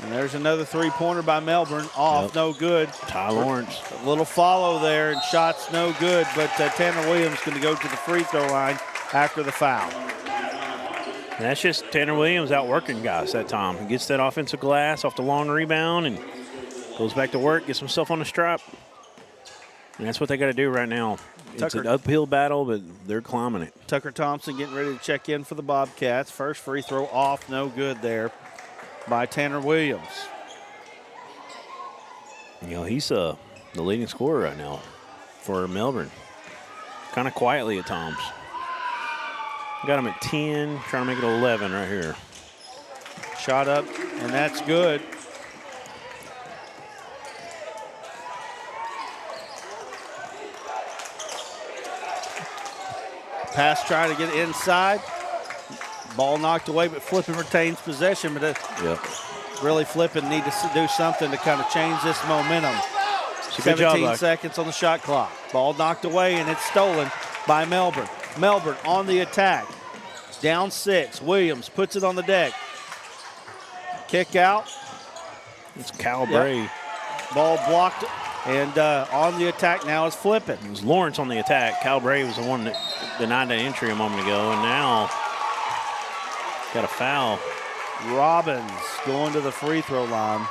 And there's another three-pointer by Melbourne. Off, no good. Ty Lawrence. A little follow there, and shots no good, but Tanner Williams going to go to the free throw line after the foul. And that's just Tanner Williams outworking guys that time. He gets that offensive glass off the long rebound and goes back to work, gets himself on the strap. And that's what they got to do right now. It's an uphill battle, but they're climbing it. Tucker Thompson getting ready to check in for the Bobcats. First free throw off, no good there by Tanner Williams. You know, he's the leading scorer right now for Melbourne. Kind of quietly at times. Got him at 10, trying to make it 11 right here. Shot up, and that's good. Pass trying to get inside. Ball knocked away, but Flippin retains possession. But really Flippin need to do something to kind of change this momentum. 17 seconds on the shot clock. Ball knocked away, and it's stolen by Melbourne. Melbourne on the attack. Down 6. Williams puts it on the deck. Kick out. It's Cal Bray. Yep. Ball blocked, and on the attack now is Flippin. It was Lawrence on the attack. Cal Bray was the one that denied that entry a moment ago, and now got a foul. Robbins going to the free throw line.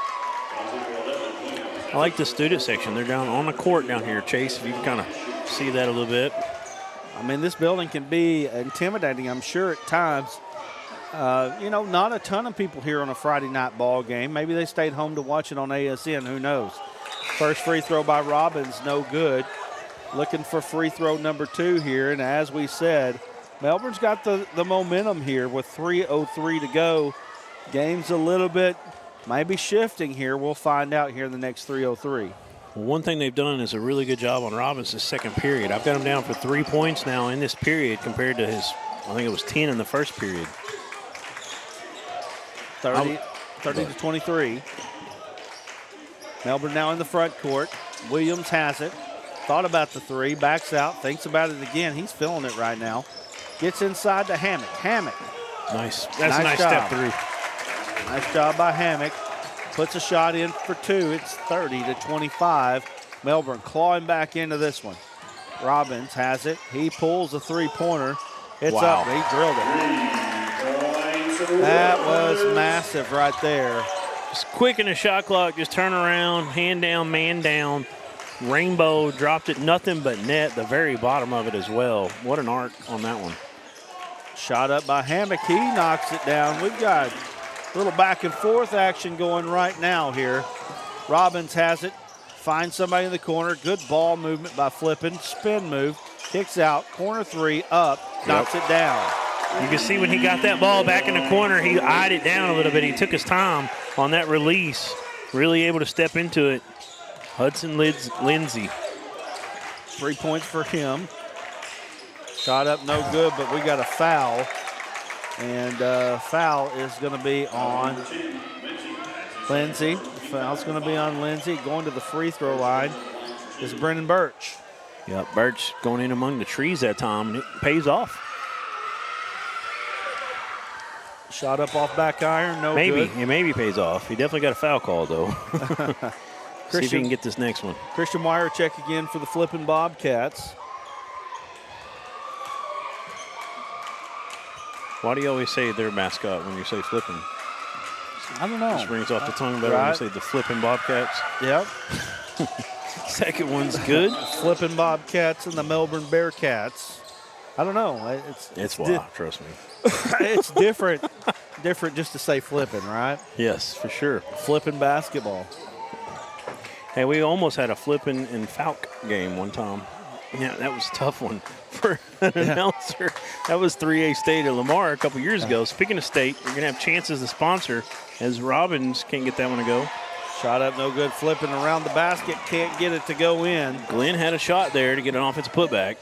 I like the student section. They're down on the court down here, Chase, if you can kind of see that a little bit. I mean, this building can be intimidating, I'm sure, at times. Not a ton of people here on a Friday night ball game. Maybe they stayed home to watch it on ASN. Who knows? First free throw by Robbins, no good. Looking for free throw number 2 here, and as we said, Melbourne's got the momentum here with 3:03 to go. Game's a little bit maybe shifting here. We'll find out here in the next 3:03. Well, one thing they've done is a really good job on Robbins' this second period. I've got him down for 3 points now in this period compared to his, I think it was 10 in the first period. 30 to 23. Melbourne now in the front court. Williams has it. Thought about the 3, backs out, thinks about it again. He's feeling it right now. Gets inside to Hammock. Hammock. Nice. That's a nice step through. Nice job by Hammock. Puts a shot in for 2. It's 30 to 25. Melbourne clawing back into this one. Robbins has it. He pulls a 3-pointer. It's up. He drilled it. That was massive right there. Just quick in the shot clock. Just turn around, hand down, man down. Rainbow dropped it. Nothing but net. The very bottom of it as well. What an arc on that one. Shot up by Hammock. He knocks it down. We've got a little back and forth action going right now here. Robbins has it. Finds somebody in the corner. Good ball movement by Flippin. Spin move. Kicks out. Corner 3 up. Knocks it down. You can see when he got that ball back in the corner, he eyed it down a little bit. He took his time on that release. Really able to step into it. Hudson Lindsay. 3 points for him. Shot up no good, but we got a foul. And foul is going to be on Lindsay. Foul's going to be on Lindsay. Going to the free throw line is Brennan Birch. Yep, Birch going in among the trees that time, and it pays off. Shot up off back iron, no good. It maybe pays off. He definitely got a foul call, though. See if he can get this next one. Christian Wyercheck again for the Flippin' Bobcats. Why do you always say their mascot when you say Flippin'? I don't know. Just rings off the tongue better when you say the Flippin' Bobcats. Yep. Second one's good. Flippin' Bobcats and the Melbourne Bearcats. I don't know. It's why, trust me. It's different. Different just to say flipping, right? Yes, for sure. Flipping basketball. Hey, we almost had a Flippin' and Falk game one time. Yeah, that was a tough one for an announcer. That was 3A State at Lamar a couple years ago. Speaking of state, you're going to have chances to sponsor as Robbins can't get that one to go. Shot up, no good. Flipping around the basket, can't get it to go in. Glenn had a shot there to get an offensive putback.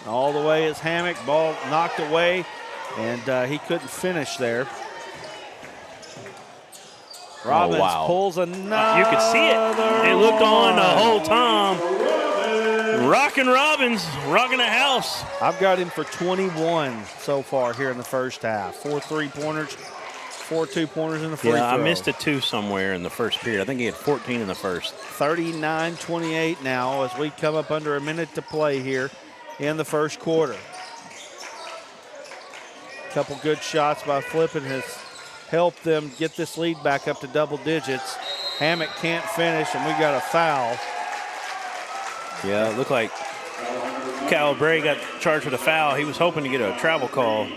All the way is Hammock. Ball knocked away, and he couldn't finish there. Robbins pulls another. You could see it. It looked on the whole time. Rocking Robbins, rocking the house. I've got him for 21 so far here in the first half. 4 3-pointers, 4 2-pointers in the free throw. I missed a 2 somewhere in the first period. I think he had 14 in the first. 39-28 now as we come up under a minute to play here in the first quarter. Couple good shots by Flippin has helped them get this lead back up to double digits. Hammock can't finish, and we got a foul. Yeah, it looked like Cal Bray got charged with a foul. He was hoping to get a travel call.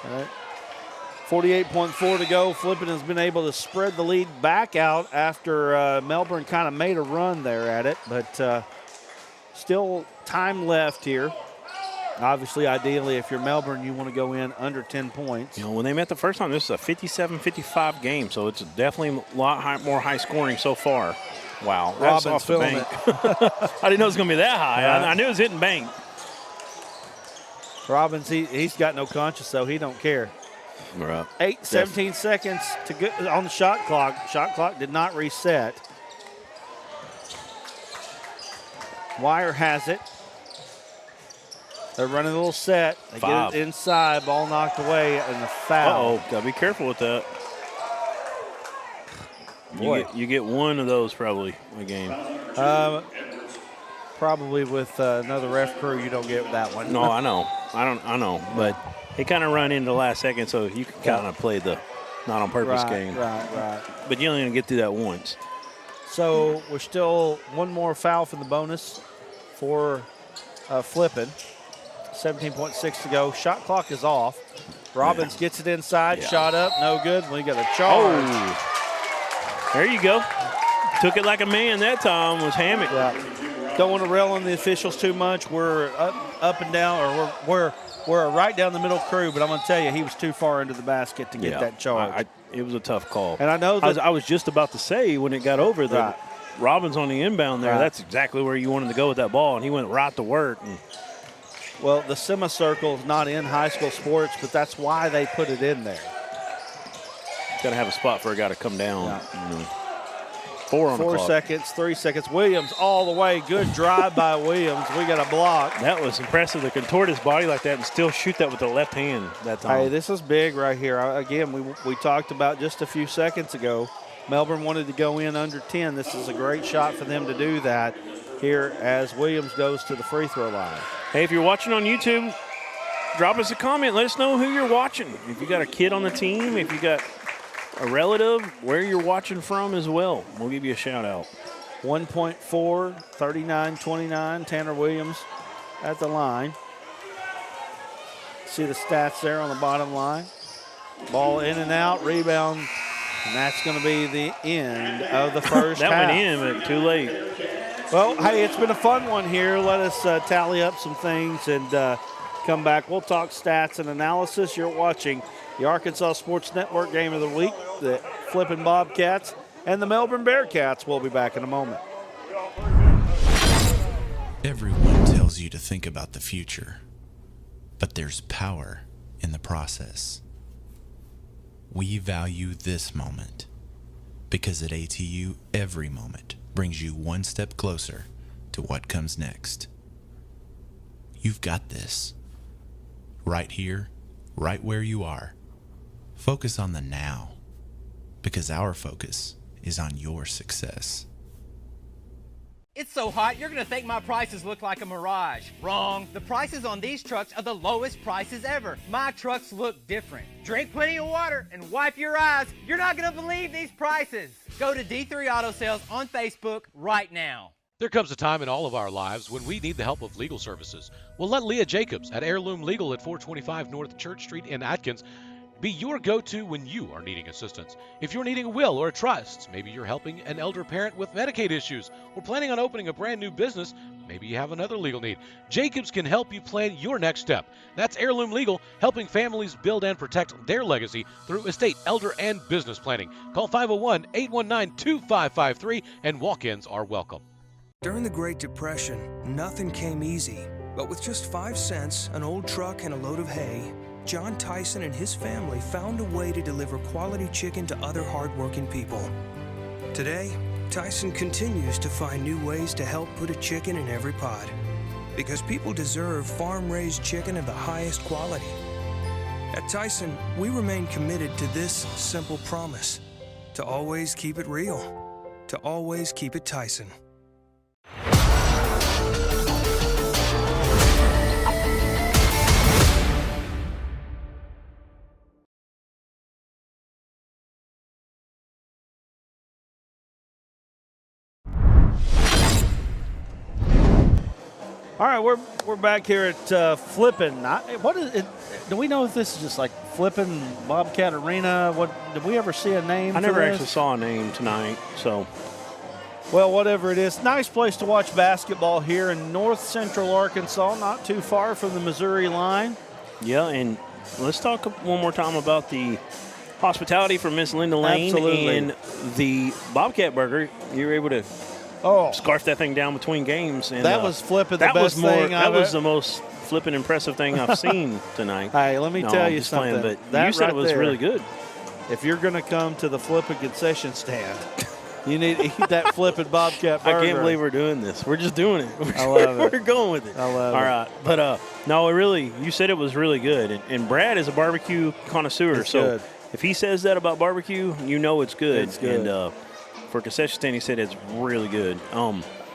All right. 48.4 to go. Flippin has been able to spread the lead back out after Melbourne kind of made a run there at it, but still time left here. Obviously, ideally, if you're Melbourne, you want to go in under 10 points. You know, when they met the first time, this is a 57-55 game, so it's definitely a lot more high scoring so far. Wow, that's off the bank. I didn't know it was going to be that high. Right. I knew it was hitting bank. Robbins, he's got no conscience, so he don't care. Right. 17 seconds to go on the shot clock. Shot clock did not reset. Wire has it. They're running a little set. They get it inside. Ball knocked away, and the foul. Uh-oh, gotta be careful with that. Boy. You get one of those probably a game. Probably with another ref crew, you don't get that one. No, I know. I know. But he kind of run into the last second, so you can kind of play the not on purpose game. Right. But you're only going to get through that once. So we're still one more foul for the bonus for Flippin. 17.6 to go. Shot clock is off. Robbins gets it inside. Shot up, no good. We got a charge. There you go. Took it like a man that time, was Hammock. Yeah. Don't want to rail on the officials too much. We're up and down, or we're a right down the middle crew, but I'm going to tell you, he was too far into the basket to get that charge. It was a tough call. And I know that I was just about to say when it got over that Robbins on the inbound there, that's exactly where you wanted to go with that ball, and he went right to work. Well, the semicircle is not in high school sports, but that's why they put it in there. Got to have a spot for a guy to come down. Yeah. 4 on the clock. 4 seconds, 3 seconds. Williams all the way. Good drive by Williams. We got a block. That was impressive to contort his body like that and still shoot that with the left hand that time. Hey, this is big right here. Again, we talked about just a few seconds ago. Melbourne wanted to go in under 10. This is a great shot for them to do that here as Williams goes to the free throw line. Hey, if you're watching on YouTube, drop us a comment. Let us know who you're watching. If you got a kid on the team, if you got a relative, where you're watching from as well. We'll give you a shout out. 1.4, 39-29. Tanner Williams at the line. See the stats there on the bottom line. Ball in and out, rebound, and that's going to be the end of the first half. That went in, but too late. Well, hey, it's been a fun one here. Let us tally up some things and come back. We'll talk stats and analysis. You're watching the Arkansas Sports Network Game of the Week, the Flippin' Bobcats and the Melbourne Bearcats. We'll be back in a moment. Everyone tells you to think about the future, but there's power in the process. We value this moment because at ATU, every moment brings you one step closer to what comes next. You've got this. Right here, right where you are. Focus on the now, because our focus is on your success. It's so hot, you're gonna think my prices look like a mirage. Wrong. The prices on these trucks are the lowest prices ever. My trucks look different. Drink plenty of water and wipe your eyes. You're not gonna believe these prices. Go to D3 Auto Sales on Facebook right now. There comes a time in all of our lives when we need the help of legal services. Well, let Leah Jacobs at Heirloom Legal at 425 North Church Street in Atkins be your go-to when you are needing assistance. If you're needing a will or a trust, maybe you're helping an elder parent with Medicaid issues, or planning on opening a brand new business, maybe you have another legal need. Jacobs can help you plan your next step. That's Heirloom Legal, helping families build and protect their legacy through estate, elder, and business planning. Call 501-819-2553, and walk-ins are welcome. During the Great Depression, nothing came easy. But with just 5 cents, an old truck, and a load of hay, John Tyson and his family found a way to deliver quality chicken to other hardworking people. Today, Tyson continues to find new ways to help put a chicken in every pot. Because people deserve farm-raised chicken of the highest quality. At Tyson, we remain committed to this simple promise: to always keep it real, to always keep it Tyson. All right, we're back here at Flippin. What is it? Do we know if this is just like Flippin Bobcat Arena? What did we ever see a name? I never actually saw a name tonight, so. Well, whatever it is, nice place to watch basketball here in north central Arkansas, not too far from the Missouri line. Yeah, and let's talk one more time about the hospitality for Miss Linda Lane. Absolutely. And the Bobcat Burger. You were able to scarf that thing down between games. And that was flipping the best thing. That was the most flipping impressive thing I've seen tonight. Hey, let me tell you something. But that you said right it was there, really good. If you're going to come to the Flippin concession stand, you need to eat that Flippin Bobcat Burger. I can't believe we're doing this. We're just doing it. I love it. We're going with it. I love it. All right. But, no, you said it was really good. And Brad is a barbecue connoisseur. It's so good. if he says that about barbecue, you know it's good. It's good. And for concession stand, he said it's really good.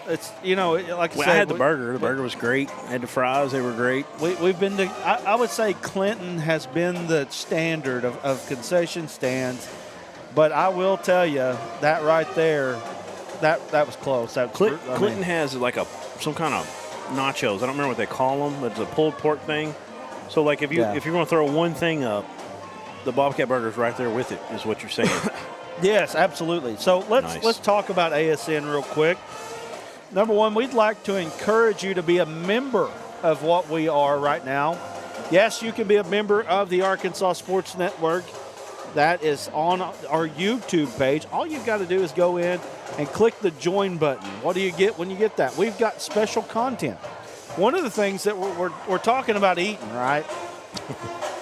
It's, like I said. I had the burger. The burger was great. I had the fries. They were great. We've been to, I would say Clinton has been the standard of concession stands. But I will tell you, that right there, that was close. Clinton has like some kind of nachos. I don't remember what they call them, but it's a pulled pork thing. So like if you're going to throw one thing up, the Bobcat Burger's right there with it, is what you're saying. Yes, absolutely. So let's talk about ASN real quick. Number one, we'd like to encourage you to be a member of what we are right now. Yes, you can be a member of the Arkansas Sports Network. That is on our YouTube page. All you've got to do is go in and click the join button. What do you get when you get that? We've got special content. One of the things that we're talking about eating, right?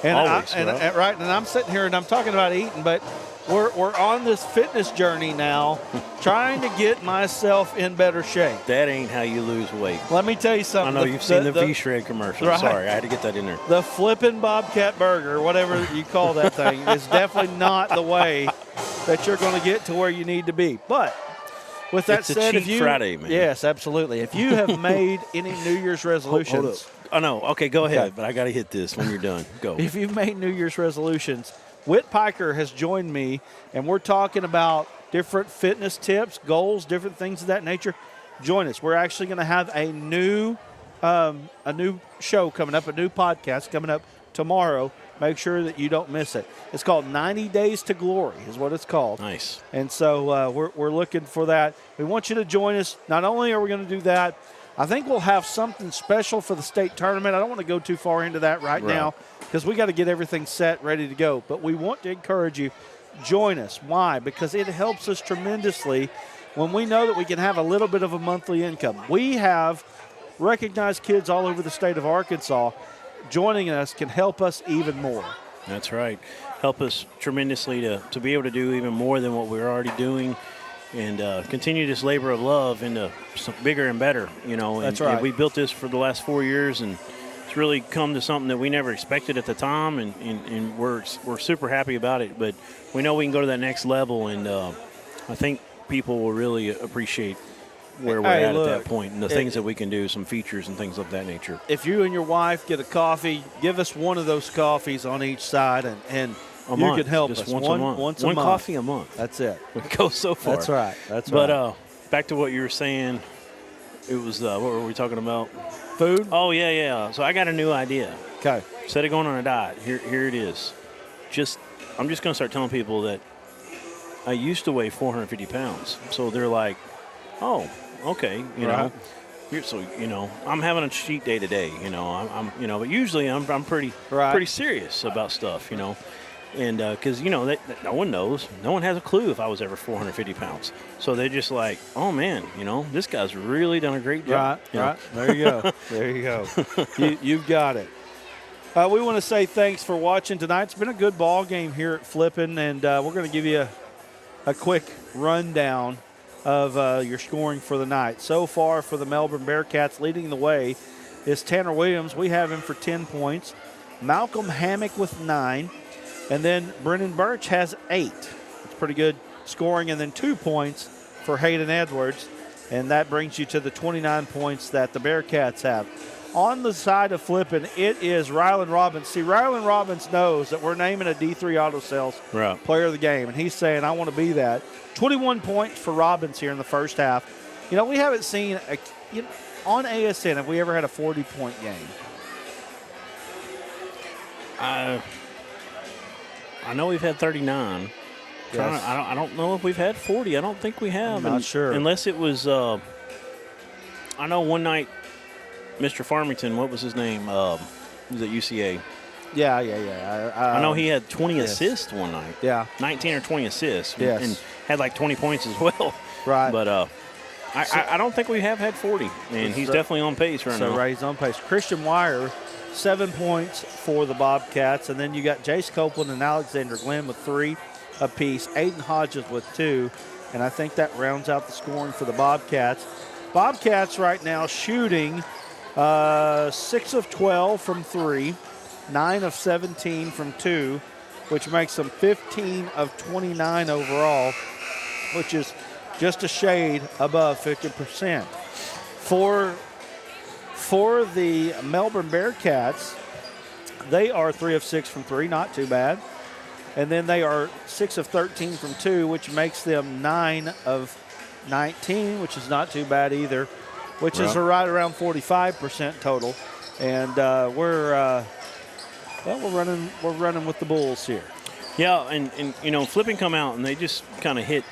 And Always, right, and I'm sitting here and I'm talking about eating, but we're on this fitness journey now, trying to get myself in better shape. That ain't how you lose weight. Let me tell you something. I know you've seen the V-Shred commercial. Right. Sorry, I had to get that in there. The Flippin' Bobcat Burger, whatever you call that thing, is definitely not the way that you're going to get to where you need to be. But with that It's a said, cheat if you Friday, man. Yes, absolutely. If you have made any New Year's resolutions, Hold up. Oh, no. Okay, go ahead, Okay. but I got to hit this when you're done. Go. if you've made New Year's resolutions, Whit Piker has joined me, and we're talking about different fitness tips, goals, different things of that nature. Join us. We're actually going to have a new show coming up, a new podcast coming up tomorrow. Make sure that you don't miss it. It's called 90 Days to Glory is what it's called. Nice. And so we're looking for that. We want you to join us. Not only are we going to do that, I think we'll have something special for the state tournament. I don't want to go too far into that right now because we got to get everything set, ready to go. But we want to encourage you, join us. Why? Because it helps us tremendously when we know that we can have a little bit of a monthly income. We have recognized kids all over the state of Arkansas. Joining us can help us even more. That's right. Help us tremendously to be able to do even more than what we're already doing and continue this labor of love into some bigger and better, you know. That's and right. We built this for the last 4 years, and it's really come to something that we never expected at the time, and we're super happy about it. But we know we can go to that next level, and I think people will really appreciate where we're at that point and the things that we can do, some features and things of that nature. If you and your wife get a coffee, give us one of those coffees on each side, and A you month. can help Just us. once a month. Once one a month. coffee a month. That's it. We go so far. That's right. That's But right. back to what you were saying, it was what were we talking about? Food? Oh yeah. So I got a new idea. Okay. Instead of going on a diet, here it is. I'm just gonna start telling people that I used to weigh 450 pounds. So they're like, oh, okay, you know. So I'm having a cheat day today. I'm but usually I'm pretty serious about stuff. And because that no one knows, no one has a clue if I was ever 450 pounds. So they're just like, oh man, this guy's really done a great job. Right. There you go. There you go. You've got it. We want to say thanks for watching tonight. It's been a good ball game here at Flippin, and we're going to give you a quick rundown of your scoring for the night. So far for the Melbourne Bearcats, leading the way is Tanner Williams. We have him for 10 points. Malcolm Hammock with 9. And then Brennan Birch has 8. It's pretty good scoring. And then 2 points for Hayden Edwards. And that brings you to the 29 points that the Bearcats have. On the side of Flippin, it is Rylan Robbins. See, Rylan Robbins knows that we're naming a D3 Auto Sales player of the game. And he's saying, I want to be that. 21 points for Robbins here in the first half. We haven't seen, on ASN, have we ever had a 40-point game? I know we've had 39. Yes. I don't know if we've had 40. I don't think we have. I'm not sure. Unless it was, I know one night, Mr. Farmington, what was his name? He was at UCA. Yeah. I know he had 20 assists one night. Yeah. 19 or 20 assists. Yes. And had like 20 points as well. Right. But I don't think we have had 40. And he's definitely on pace right now. So, he's on pace. Christian Wire, 7 points for the Bobcats. And then you got Jace Copeland and Alexander Glenn with 3 apiece. Aiden Hodges with 2. And I think that rounds out the scoring for the Bobcats. Bobcats right now shooting 6 of 12 from 3, 9 of 17 from 2, which makes them 15 of 29 overall, which is just a shade above 50%. For the Melbourne Bearcats, they are 3 of 6 from 3, not too bad. And then they are 6 of 13 from 2, which makes them 9 of 19, which is not too bad either, which is right around 45% total. And we're running with the Bulls here. Yeah, and you know, Flippin come out and they just kind of hit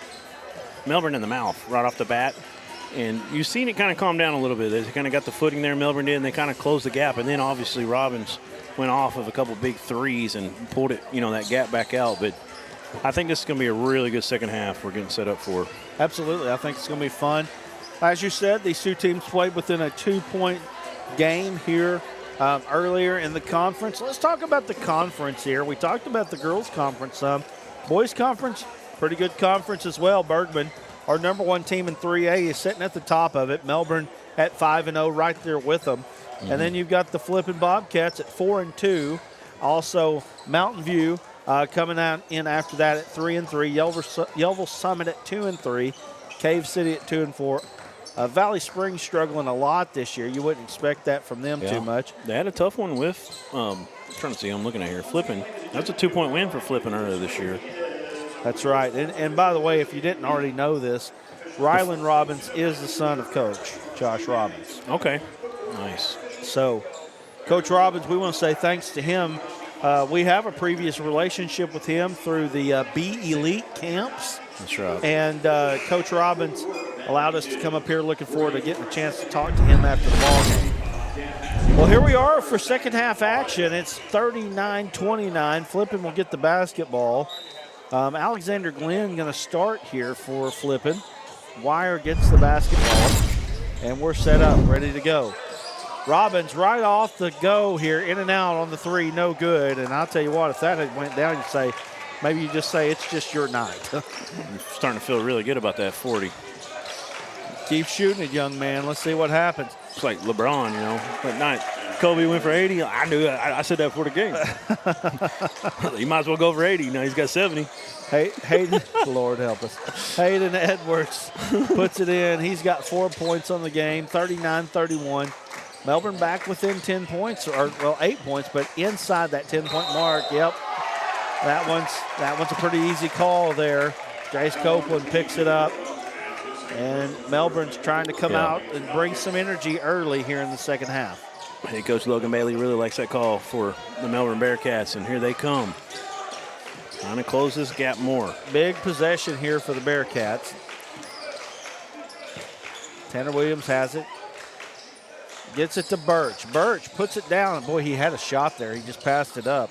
Melbourne in the mouth right off the bat. And you've seen it kind of calm down a little bit. They kind of got the footing there, Melbourne did, and they kind of closed the gap. And then obviously Robbins went off of a couple big threes and pulled it, you know, that gap back out. But I think this is going to be a really good second half we're getting set up for. Absolutely. I think it's going to be fun. As you said, these two teams played within a 2-point game here earlier in the conference. Let's talk about the conference here. We talked about the girls' conference some. Boys' conference, pretty good conference as well. Bergman, our number one team in 3A, is sitting at the top of it. Melbourne at 5-0, right there with them. Mm-hmm. And then you've got the Flippin Bobcats at 4-2. Also, Mountain View coming out in after that at 3-3. Yellville Summit at 2-3. Cave City at 2-4. Valley Springs struggling a lot this year. You wouldn't expect that from them too much. They had a tough one with, I'm trying to see, I'm looking at here, Flippin. That's a 2-point win for Flippin earlier this year. That's right. And by the way, if you didn't already know this, Ryland Robbins is the son of Coach Josh Robbins. Okay, nice. So, Coach Robbins, we want to say thanks to him. We have a previous relationship with him through the B Elite camps. That's right. And Coach Robbins allowed us to come up here, looking forward to getting a chance to talk to him after the ball game. Well, here we are for second half action. It's 39-29. Flippin will get the basketball. Alexander Glenn going to start here for Flippin. Wire gets the basketball, and we're set up, ready to go. Robbins right off the go here, in and out on the three, no good. And I'll tell you what, if that had went down, you'd say, maybe you just say it's just your night. I'm starting to feel really good about that 40. Keep shooting it, young man. Let's see what happens. It's like LeBron, you know. That night, Kobe went for 80. I knew it. I said that before the game. He might as well go for 80. Now he's got 70. Hayden, Lord help us. Hayden Edwards puts it in. He's got 4 points on the game, 39-31. Melbourne back within 10 points, or, well, 8 points, but inside that 10-point mark. Yep, that one's a pretty easy call there. Jace Copeland picks it up. And Melbourne's trying to come out and bring some energy early here in the second half. Head coach Logan Bailey really likes that call for the Melbourne Bearcats, and here they come. Trying to close this gap more. Big possession here for the Bearcats. Tanner Williams has it. Gets it to Birch. Birch puts it down. Boy, he had a shot there. He just passed it up.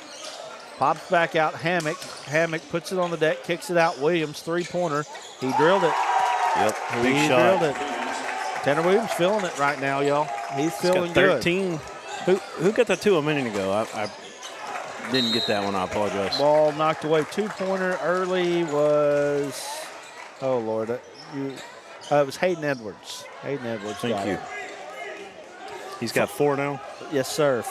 Pops back out. Hammock. Hammock puts it on the deck, kicks it out. Williams, three-pointer. He drilled it. Yep, big he shot. Drilled it. Tanner Williams feeling it right now, y'all. He's feeling got 13. Good. Who got that two a minute ago? I didn't get that one. I apologize. Ball knocked away. Two-pointer early was, oh, Lord. It was Hayden Edwards. Hayden Edwards. Thank you. He's got 4 now? Yes, sir.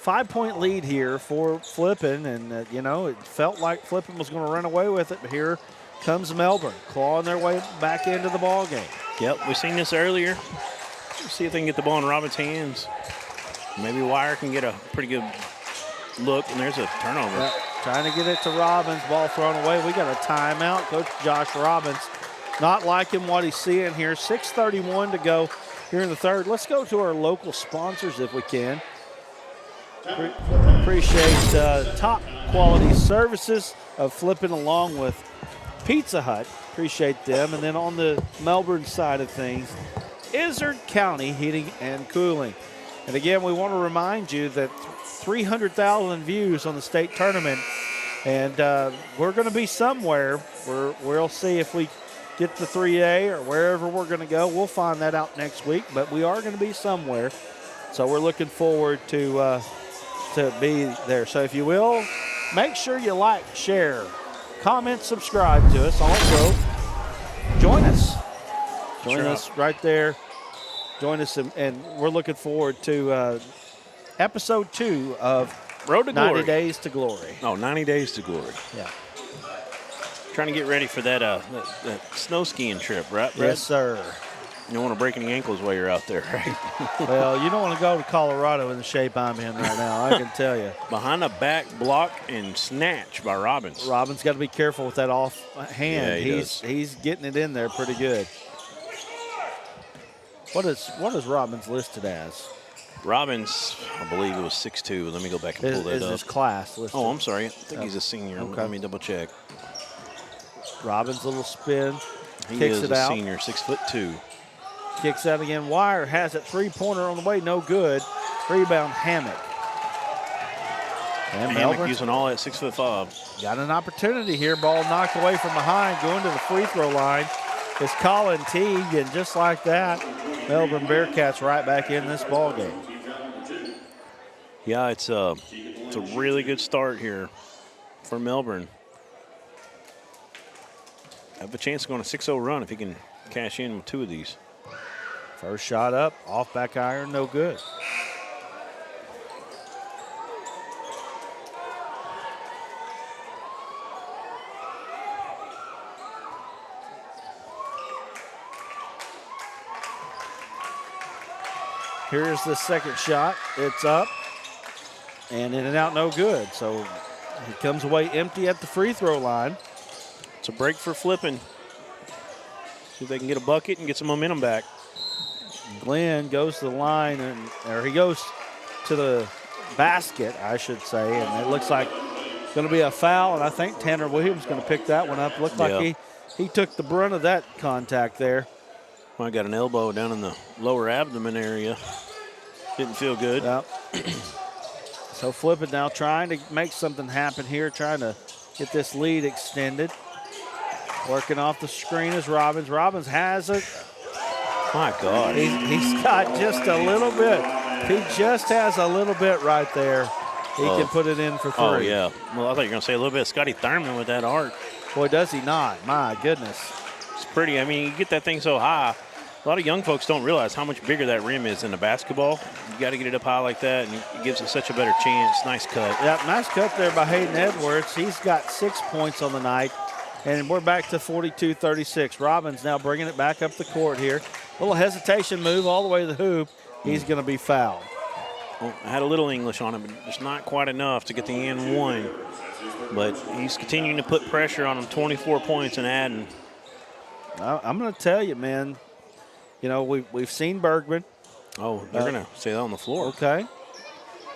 5-point lead here for Flippin, and, you know, it felt like Flippin was going to run away with it, but here comes Melbourne, clawing their way back into the ball game. Yep, we've seen this earlier. Let's see if they can get the ball in Robbins' hands. Maybe Wire can get a pretty good look, and there's a turnover. Yep. Trying to get it to Robbins, ball thrown away. We got a timeout. Coach Josh Robbins not liking what he's seeing here. 6:31 to go here in the third. Let's go to our local sponsors if we can. Appreciate top quality services of Flippin along with Pizza Hut. Appreciate them. And then on the Melbourne side of things, Izard County Heating and Cooling. And again, we want to remind you that 300,000 views on the state tournament. And we're going to be somewhere. We'll see if we get the 3A or wherever we're going to go. We'll find that out next week. But we are going to be somewhere. So we're looking forward to be there. So if you will, make sure you like, share, comment, subscribe to us. Also, join us. Join us right there. Join us, and we're looking forward to episode 2 of Road to Glory. 90 Days to Glory. Oh, 90 Days to Glory. Yeah. Trying to get ready for that snow skiing trip, right, Brad? Yes, sir. You don't want to break any ankles while you're out there, right? Well, you don't want to go to Colorado in the shape I'm in right now, I can tell you. Behind the back block and snatch by Robbins. Robbins got to be careful with that off hand. Yeah, he's getting it in there pretty good. What is Robbins listed as? Robbins, I believe it was 6'2". Let me go back and pull that Is up. his class listed. Oh, I'm sorry. I think he's a senior. Okay. Let me double check. Robbins, little spin. He Kicks is it a out. senior, 6'2". Kicks out again. Wire has it. Three-pointer on the way. No good. Rebound, Hammock. And Hammock Melbourne using all at 6'5". got an opportunity here. Ball knocked away from behind. Going to the free throw line is Colin Teague. And just like that, Melbourne Bearcats right back in this ball game. Yeah, it's a really good start here for Melbourne. Have a chance of going a 6-0 run if he can cash in with 2 of these. First shot up, off back iron, no good. Here's the second shot. It's up and in and out, no good. So he comes away empty at the free throw line. It's a break for Flippin. See if they can get a bucket and get some momentum back. Glenn goes to the line, or he goes to the basket, I should say, and it looks like it's going to be a foul, and I think Tanner Williams is going to pick that one up. Looked like he took the brunt of that contact there. Well, I got an elbow down in the lower abdomen area. Didn't feel good. Yep. So Flippin now trying to make something happen here, trying to get this lead extended. Working off the screen is Robbins. Robbins has it. My God. He's got just a little bit. He just has a little bit right there. He can put it in for 3. Oh, yeah. Well, I thought you were going to say a little bit of Scotty Thurman with that arc. Boy, does he not. My goodness. It's pretty. I mean, you get that thing so high. A lot of young folks don't realize how much bigger that rim is in the basketball. You got to get it up high like that, and it gives it such a better chance. Nice cut. Yeah, nice cut there by Hayden Edwards. He's got 6 points on the night, and we're back to 42-36. Robbins now bringing it back up the court here. Little hesitation move all the way to the hoop. He's going to be fouled. Well, I had a little English on him, but just not quite enough to get the and 1. But he's continuing to put pressure on him, 24 points and adding. I'm going to tell you, man, you know, we've seen Bergman. Oh, they're going to say that on the floor. Okay.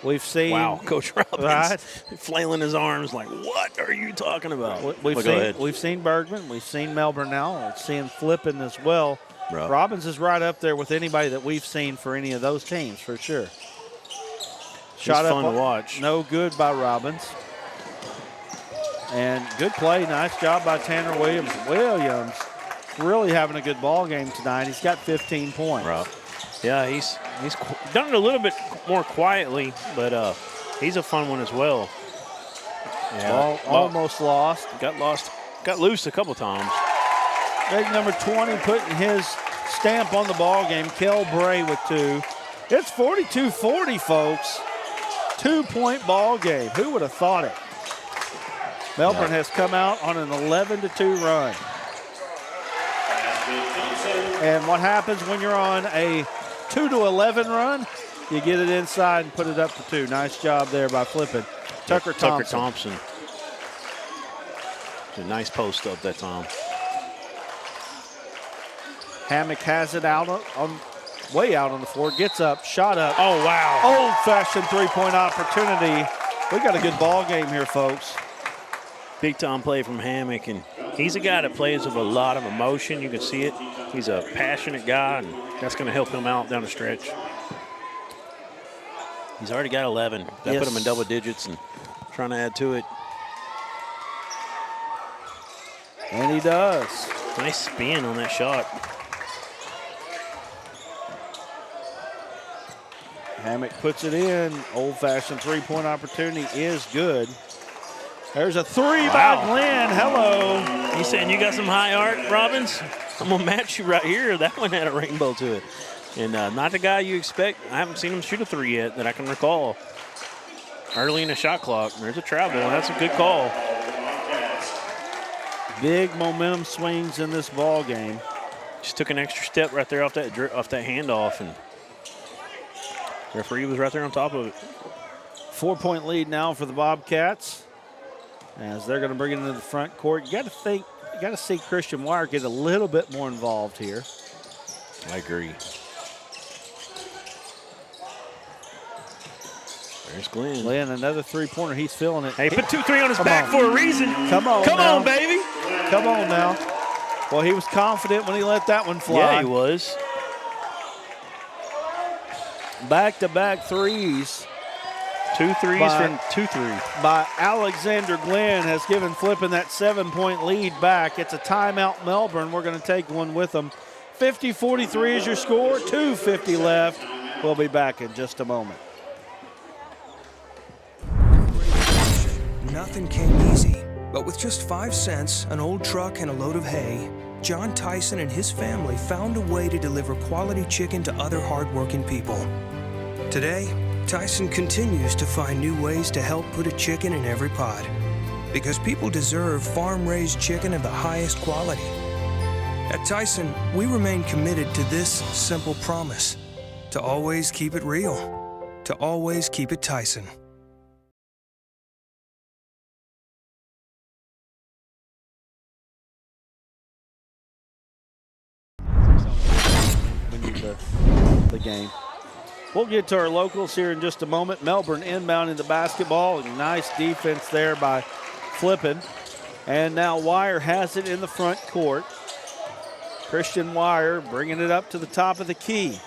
We've seen. Wow, Coach Robbins right? flailing his arms like, what are you talking about? We've seen Bergman. We've seen Melbourne now. We're seeing Flippin as well. Bro. Robbins is right up there with anybody that we've seen for any of those teams, for sure. Shot It's up, fun to watch. No good by Robbins. And good play. Nice job by Tanner Williams. Williams really having a good ball game tonight. He's got 15 points. Bro. Yeah, he's done it a little bit more quietly, but he's a fun one as well. Yeah, almost lost. Got loose a couple times. Big number 20 putting his stamp on the ball game. Kel Bray with 2. It's 42-40, folks. 2-point ball game. Who would have thought it? Melbourne has come out on an 11-2 run. And what happens when you're on a 2-11 run? You get it inside and put it up for 2. Nice job there by Flippin. Tucker Thompson. A nice post up that time. Hammock has it out way out on the floor. Gets up, shot up. Oh, wow. Old-fashioned three-point opportunity. We got a good ball game here, folks. Big time play from Hammock, and he's a guy that plays with a lot of emotion. You can see it. He's a passionate guy, and that's going to help him out down the stretch. He's already got 11. That put him in double digits and trying to add to it. And he does. Nice spin on that shot. Hammock puts it in. Old-fashioned three-point opportunity is good. There's a 3 by Glenn. Hello. You saying you got some high art, Robbins? I'm going to match you right here. That one had a rainbow to it. And not the guy you expect. I haven't seen him shoot a 3 yet that I can recall. Early in the shot clock. There's a travel, and that's a good call. Big momentum swings in this ball game. Just took an extra step right there off that handoff, and referee was right there on top of it. 4-point lead now for the Bobcats as they're going to bring it into the front court. You got to see Christian Wire get a little bit more involved here. I agree. There's Glenn. Glenn, another three-pointer. He's feeling it. Hey, put 2-3 on his back on. for a reason. Come on Come now. on, baby. Come on now. Well, he was confident when he let that one fly. Yeah, he was. Back-to-back threes. 2 threes from 2-3. By Alexander Glenn has given Flippin that 7-point lead back. It's a timeout, Melbourne. We're going to take one with them. 50-43 is your score. 2:50 left. We'll be back in just a moment. Nothing came easy, but with just 5 cents, an old truck, and a load of hay, John Tyson and his family found a way to deliver quality chicken to other hardworking people. Today, Tyson continues to find new ways to help put a chicken in every pot, because people deserve farm-raised chicken of the highest quality. At Tyson, we remain committed to this simple promise: to always keep it real, to always keep it Tyson. The game. We'll get to our locals here in just a moment. Melbourne inbounding the basketball. Nice defense there by Flippin. And now Wire has it in the front court. Christian Wire bringing it up to the top of the key.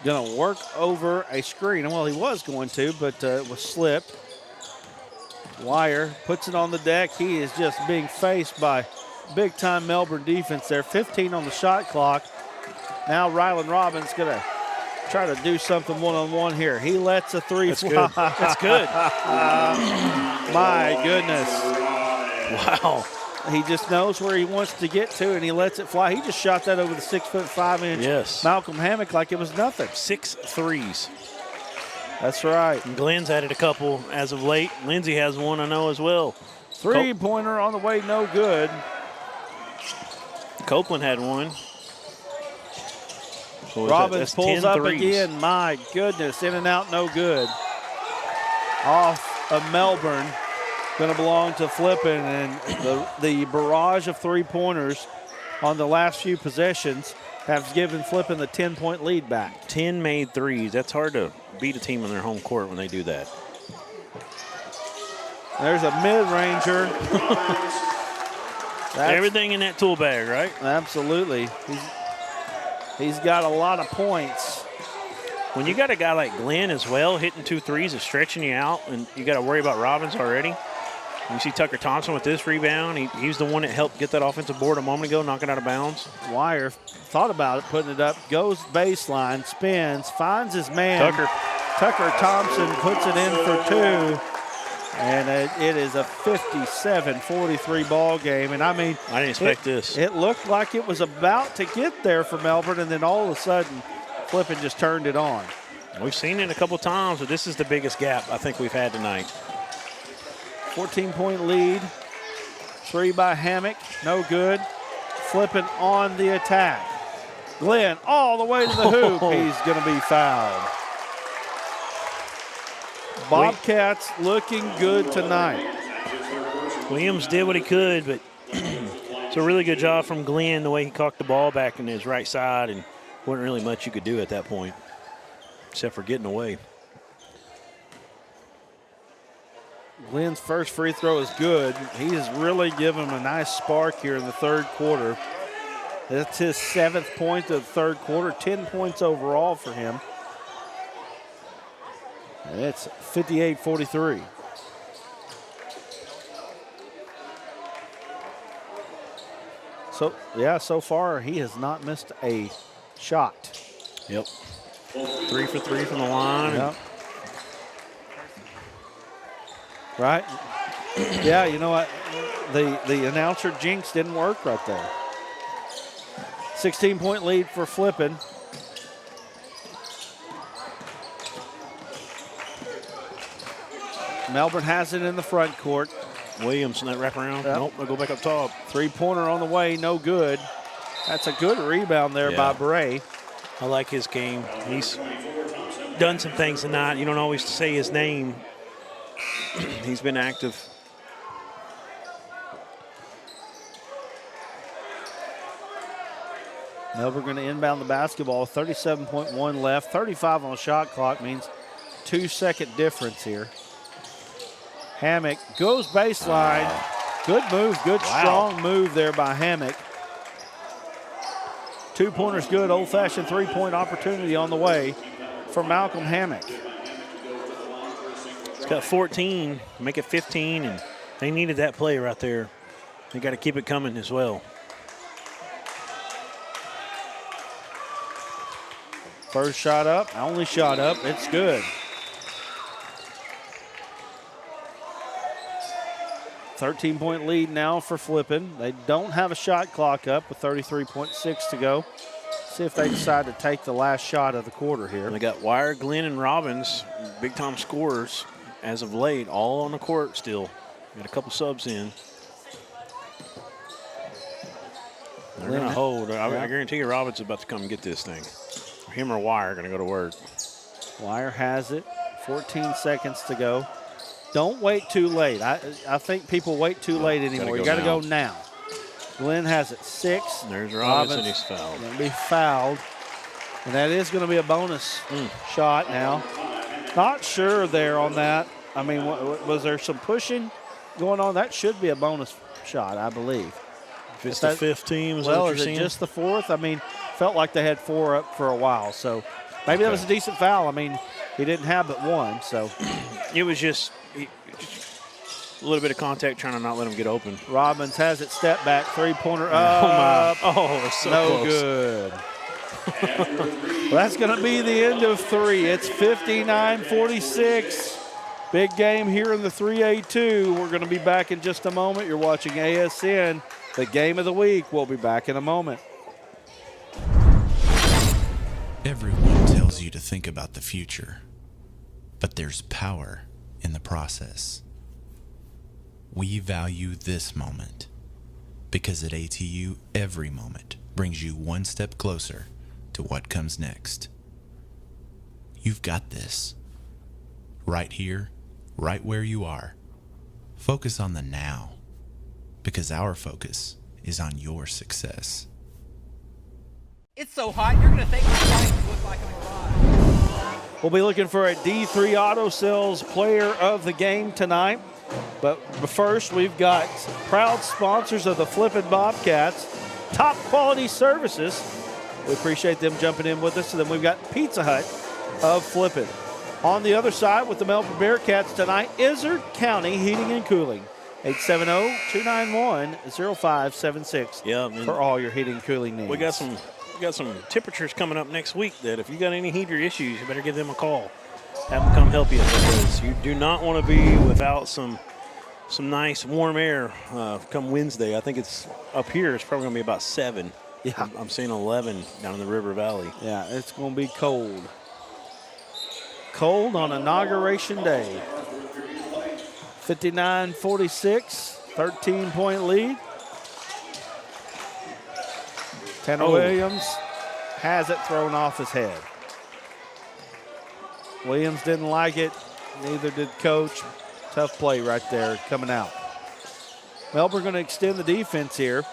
Going to work over a screen. Well, he was going to, but it was slipped. Wire puts it on the deck. He is just being faced by big-time Melbourne defense there. 15 on the shot clock. Now Rylan Robbins going to try to do something one-on-one here. He lets a three fly. Good. That's good. My goodness. Wow. He just knows where he wants to get to, and he lets it fly. He just shot that over the 6'5" Malcolm Hammock like it was nothing. 6 threes. That's right. And Glenn's added a couple as of late. Lindsay has one, I know, as well. Three-pointer on the way, no good. Copeland had one. Robbins pulls up again. My goodness, in and out, no good. Off of Melbourne. Going to belong to Flippin, and the barrage of three-pointers on the last few possessions have given Flippin the 10-point lead back. 10 made threes. That's hard to beat a team on their home court when they do that. There's a mid-ranger. Everything in that tool bag, right? Absolutely. He's got a lot of points. When you got a guy like Glenn as well, hitting 2 threes is stretching you out, and you got to worry about Robbins already. You see Tucker Thompson with this rebound. He's the one that helped get that offensive board a moment ago, knock it out of bounds. Wire thought about it, putting it up, goes baseline, spins, finds his man. Tucker Thompson puts it in for 2. And it is a 57-43 ball game. And I mean, I didn't expect this. It looked like it was about to get there for Melbourne, and then all of a sudden, Flippin just turned it on. We've seen it a couple times, but this is the biggest gap I think we've had tonight. 14-point lead. 3 by Hammock, no good. Flippin on the attack. Glenn all the way to the hoop. He's going to be fouled. Bobcats looking good tonight. Williams did what he could, but it's a really good job from Glenn, the way he cocked the ball back in his right side, and wasn't really much you could do at that point, except for getting away. Glenn's first free throw is good. He has really given him a nice spark here in the third quarter. That's his 7th point of the third quarter, 10 points overall for him. And it's 58-43. So far he has not missed a shot. Yep. 3 for 3 from the line. Yep. Right? Yeah, you know what? The announcer jinx didn't work right there. 16-point lead for Flippin. Melbourne has it in the front court. Williams in that wraparound. Yep. Nope, they'll go back up top. Three-pointer on the way, no good. That's a good rebound there by Bray. I like his game. He's done some things tonight. You don't always say his name. He's been active. Melbourne going to inbound the basketball. 37.1 left. 35 on the shot clock means 2-second difference here. Hammock goes baseline. Good move, good strong move there by Hammock. 2-pointers good, old-fashioned 3-point opportunity on the way for Malcolm Hammock. He's got 14, make it 15, and they needed that play right there. They got to keep it coming as well. First shot up, only shot up, it's good. 13-point lead now for Flippin. They don't have a shot clock up with 33.6 to go. See if they decide to take the last shot of the quarter here. And they got Wire, Glenn, and Robbins, big-time scorers as of late, all on the court still. Got a couple subs in. They're going to hold. I guarantee you Robbins is about to come and get this thing. Him or Wire are going to go to work. Wire has it. 14 seconds to go. Don't wait too late. I think people wait too late anymore. You got to go now. Glenn has it 6. There's Robbins and he's fouled. Going to be fouled. And that is going to be a bonus shot now. Not sure there on that. I mean, was there some pushing going on? That should be a bonus shot, I believe. If it's the 5th team, is well, is it just the 4th? I mean, felt like they had 4 up for a while. So maybe that was a decent foul. I mean, he didn't have but 1. So it was just a little bit of contact trying to not let him get open. Robbins has it, step back, 3-pointer up. It's so no close. Good. Well, that's going to be the end of 3. It's 59-46. Big game here in the 3A2. We're going to be back in just a moment. You're watching ASN, the game of the week. We'll be back in a moment. Everyone tells you to think about the future, but there's power in the process. We value this moment because at ATU, every moment brings you one step closer to what comes next. You've got this. Right here, right where you are. Focus on the now, because our focus is on your success. It's so hot, you're going to think my prices look like a mirage. We'll be looking for a D3 Auto Sales Player of the Game tonight. But first, we've got proud sponsors of the Flippin' Bobcats, Top Quality Services. We appreciate them jumping in with us. And then we've got Pizza Hut of Flippin'. On the other side with the Melbourne Bearcats tonight, Izard County Heating and Cooling. 870-291-0576 for all your heating and cooling needs. We got some temperatures coming up next week that if you got any heater issues, you better give them a call. Have them come help you, because you do not want to be without some nice warm air come Wednesday. I think it's up here. It's probably going to be about 7. Yeah. I'm seeing 11 down in the River Valley. Yeah, it's going to be cold. Cold on Inauguration Day. 59-46, 13-point lead. Tanner Williams has it thrown off his head. Williams didn't like it, neither did Coach. Tough play right there coming out. Melbourne going to extend the defense here.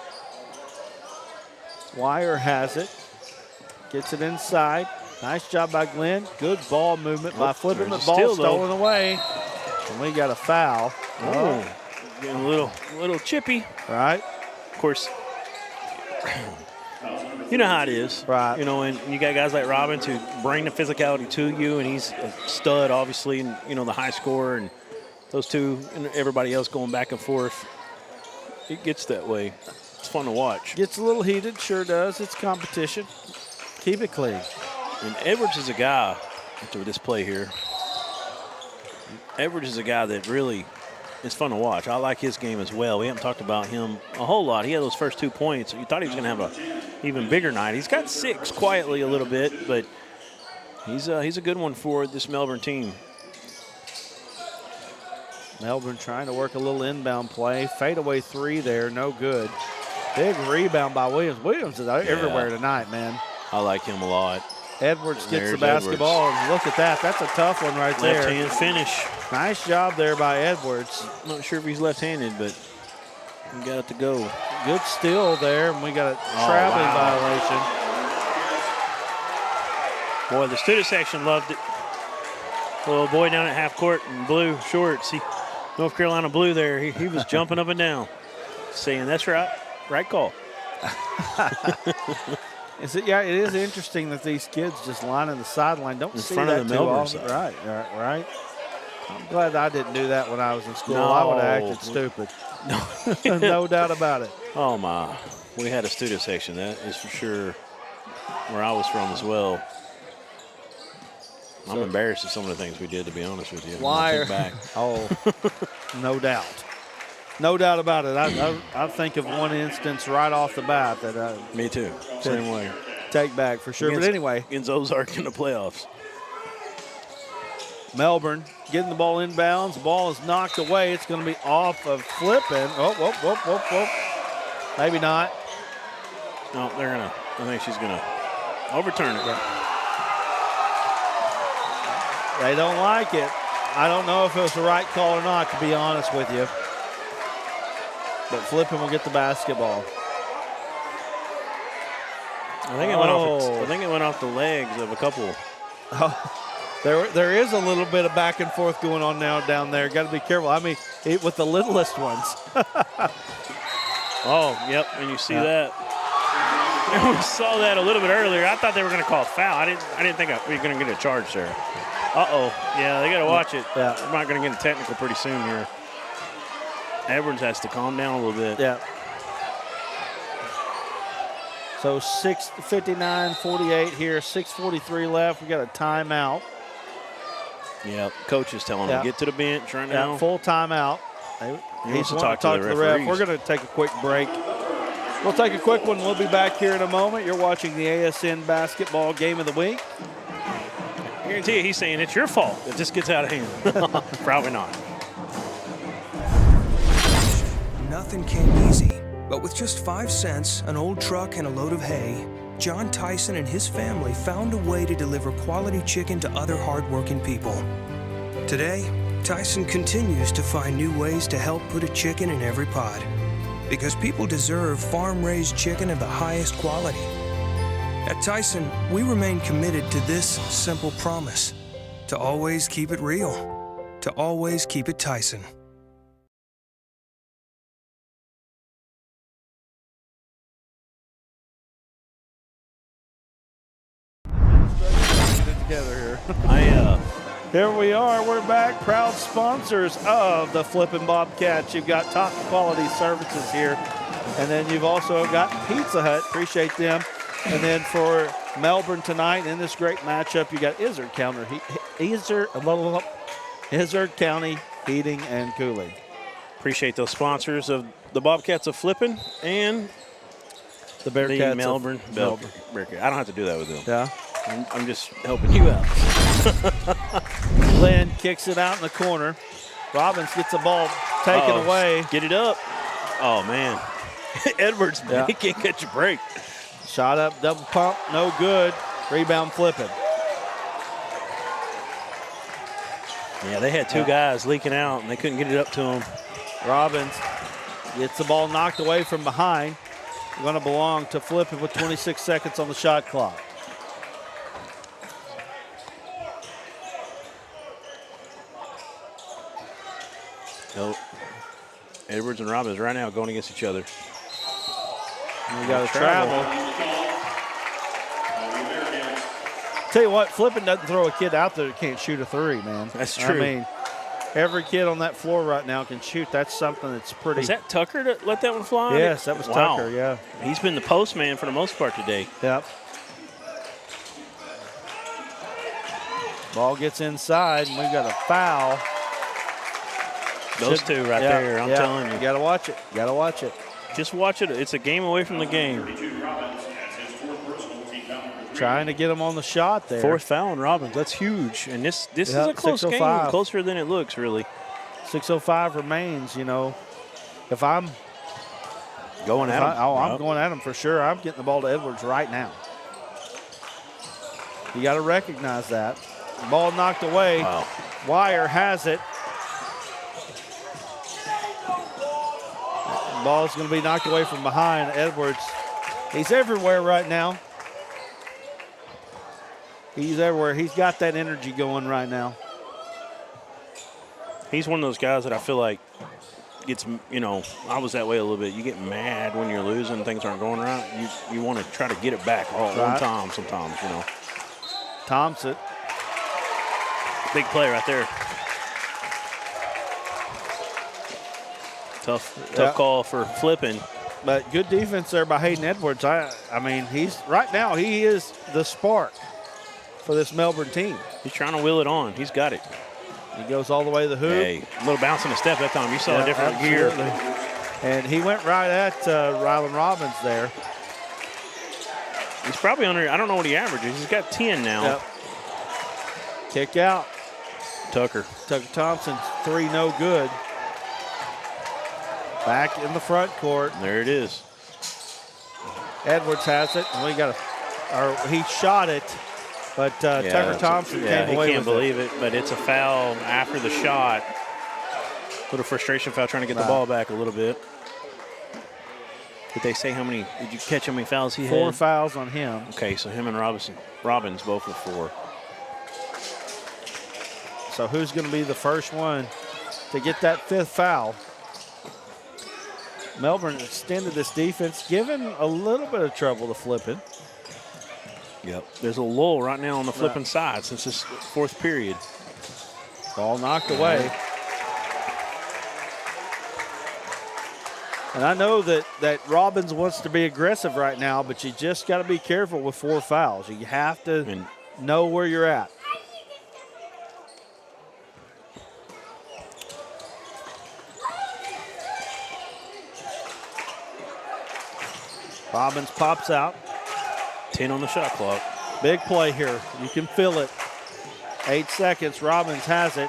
Wire has it, gets it inside. Nice job by Glenn. Good ball movement by Flippin'. The ball stolen away. And we got a foul. Getting a little chippy. Right. Of course, you know how it is. Right. You know, and you got guys like Robbins who bring the physicality to you, and he's a stud, obviously, and, you know, the high scorer, and those two and everybody else going back and forth. It gets that way. It's fun to watch. Gets a little heated, sure does. It's competition. Keep it clean. And Edwards is a guy, after this play here, Edwards is a guy that really is fun to watch. I like his game as well. We haven't talked about him a whole lot. He had those first 2 points. You thought he was going to have an even bigger night. He's got 6 quietly a little bit, but he's a good one for this Melbourne team. Melbourne trying to work a little inbound play. Fadeaway 3 there, no good. Big rebound by Williams. Williams is everywhere tonight, man. I like him a lot. Edwards gets the basketball, and look at that. That's a tough one right there. Left-hand finish. Nice job there by Edwards. I'm not sure if he's left-handed, but he got it to go. Good steal there, and we got a traveling violation. Boy, the student section loved it. Little boy down at half court in blue shorts. North Carolina blue there. He was jumping up and down, saying, "That's right. Right call." Yeah, it is interesting that these kids just lining the sideline. Don't see front that of the too Melbourne often. side. Right. I'm glad I didn't do that when I was in school. No. I would have acted stupid. No doubt about it. Oh, my. We had a student section. That is for sure where I was from as well. I'm embarrassed at some of the things we did, to be honest with you. Liar. Back. Oh, no doubt. No doubt about it. I think of one instance right off the bat that Me too. Same way. take back for sure. But anyway, against Ozark in the playoffs. Melbourne getting the ball inbounds. The ball is knocked away. It's going to be off of Flippin. Oh, whoop. Maybe not. No, I think she's going to overturn it. Yeah. They don't like it. I don't know if it was the right call or not, to be honest with you. But Flippin will get the basketball. I think it went off the legs of a couple. There is a little bit of back and forth going on now down there. Got to be careful. I mean, with the littlest ones. Oh, yep, and you see that. We saw that a little bit earlier. I thought they were going to call a foul. I didn't think we were going to get a charge there. Uh-oh. Yeah, they got to watch it. Yeah. We're not going to get a technical pretty soon here. Edwards has to calm down a little bit. Yeah. So 59-48 here, 6:43 left. We got a timeout. Yeah, coach is telling them, get to the bench right now. Yeah, full timeout. He's going to talk to the ref. We're going to take a quick break. We'll take a quick one. We'll be back here in a moment. You're watching the ASN Basketball Game of the Week. I guarantee you he's saying it's your fault if this gets out of hand. Probably not. Nothing came easy, but with just 5 cents, an old truck, and a load of hay, John Tyson and his family found a way to deliver quality chicken to other hardworking people. Today, Tyson continues to find new ways to help put a chicken in every pot, because people deserve farm-raised chicken of the highest quality. At Tyson, we remain committed to this simple promise: to always keep it real, to always keep it Tyson. Together here. Here we are. We're back. Proud sponsors of the Flippin' Bobcats. You've got top quality services here. And then you've also got Pizza Hut. Appreciate them. And then for Melbourne tonight in this great matchup, you got Izzard County Heating and Cooling. Appreciate those sponsors of the Bobcats of Flippin' and the Bearcats the Melbourne Bearcats. I don't have to do that with them. Yeah. I'm just helping you out. Lynn kicks it out in the corner. Robbins gets the ball taken away. Get it up. Oh, man. Edwards, man, he can't catch a break. Shot up, double pump, no good. Rebound Flippin'. Yeah, they had two guys leaking out, and they couldn't get it up to him. Robbins gets the ball knocked away from behind. Going to belong to Flippin' with 26 seconds on the shot clock. No. Edwards and Robbins right now going against each other. And we got to travel. Tell you what, Flippin' doesn't throw a kid out there that can't shoot a three, man. That's true. I mean, every kid on that floor right now can shoot. That's something that's pretty. Was that Tucker that let that one fly? Yes, that was Tucker, yeah. He's been the postman for the most part today. Yep. Ball gets inside, and we've got a foul. Those two right there, I'm telling you. You got to watch it. You got to watch it. Just watch it. It's a game away from the game. Trying to get him on the shot there. Fourth foul on Robbins. That's huge. And this is a close game. Closer than it looks, really. 6:05 remains, you know. If I'm going at him. I'm going at him for sure. I'm getting the ball to Edwards right now. You got to recognize that. Ball knocked away. Wow. Wire has it. Ball's going to be knocked away from behind. Edwards, he's everywhere right now. He's everywhere. He's got that energy going right now. He's one of those guys that I feel like gets, I was that way a little bit. You get mad when you're losing, things aren't going right. You want to try to get it back all at one time sometimes, Thompson. Big play right there. Tough call for Flippin. But good defense there by Hayden Edwards. I mean, he is the spark for this Melbourne team. He's trying to wheel it on. He's got it. He goes all the way to the hoop. Hey, a little bounce and a step that time. You saw a different gear. And he went right at Rylan Robbins there. He's probably under, I don't know what he averages. He's got 10 now. Yep. Kick out. Tucker Thompson, 3 no good. Back in the front court. There it is. Edwards has it. He shot it, but Tucker Thompson came away with it. He can't believe it, but it's a foul after the shot. Little frustration foul trying to get the ball back a little bit. Did they say how many, did you catch how many fouls he had? 4 fouls on him. Okay, so him and Robbins both with 4. So who's going to be the first one to get that 5th foul? Melbourne extended this defense, giving a little bit of trouble to Flippin. Yep. There's a lull right now on the Flippin side since this 4th period. Ball knocked away. And I know that Robbins wants to be aggressive right now, but you just got to be careful with 4 fouls. You have to know where you're at. Robbins pops out. 10 on the shot clock. Big play here. You can feel it. 8 seconds. Robbins has it.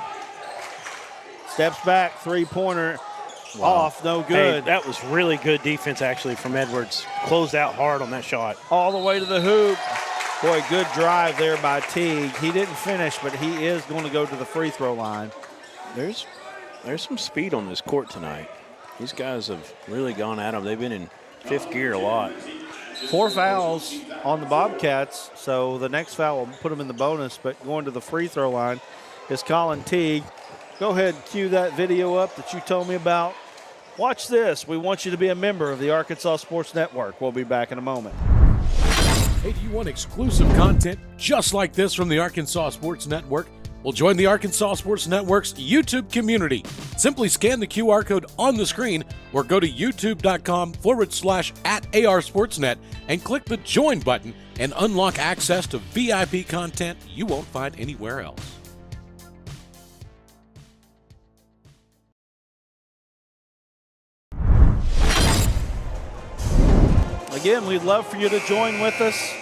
Steps back. 3-pointer. Off. No good. Hey, that was really good defense, actually, from Edwards. Closed out hard on that shot. All the way to the hoop. Boy, good drive there by Teague. He didn't finish, but he is going to go to the free throw line. There's some speed on this court tonight. These guys have really gone at them. They've been in 5th gear a lot. 4 fouls on the Bobcats, so the next foul will put them in the bonus, but going to the free throw line is Colin Teague. Go ahead and cue that video up that you told me about. Watch this. We want you to be a member of the Arkansas Sports Network. We'll be back in a moment. Hey, do you want exclusive content just like this from the Arkansas Sports Network? Well, join the Arkansas Sports Network's YouTube community. Simply scan the QR code on the screen or go to youtube.com/@ARSportsNet and click the join button and unlock access to VIP content you won't find anywhere else. Again, we'd love for you to join with us.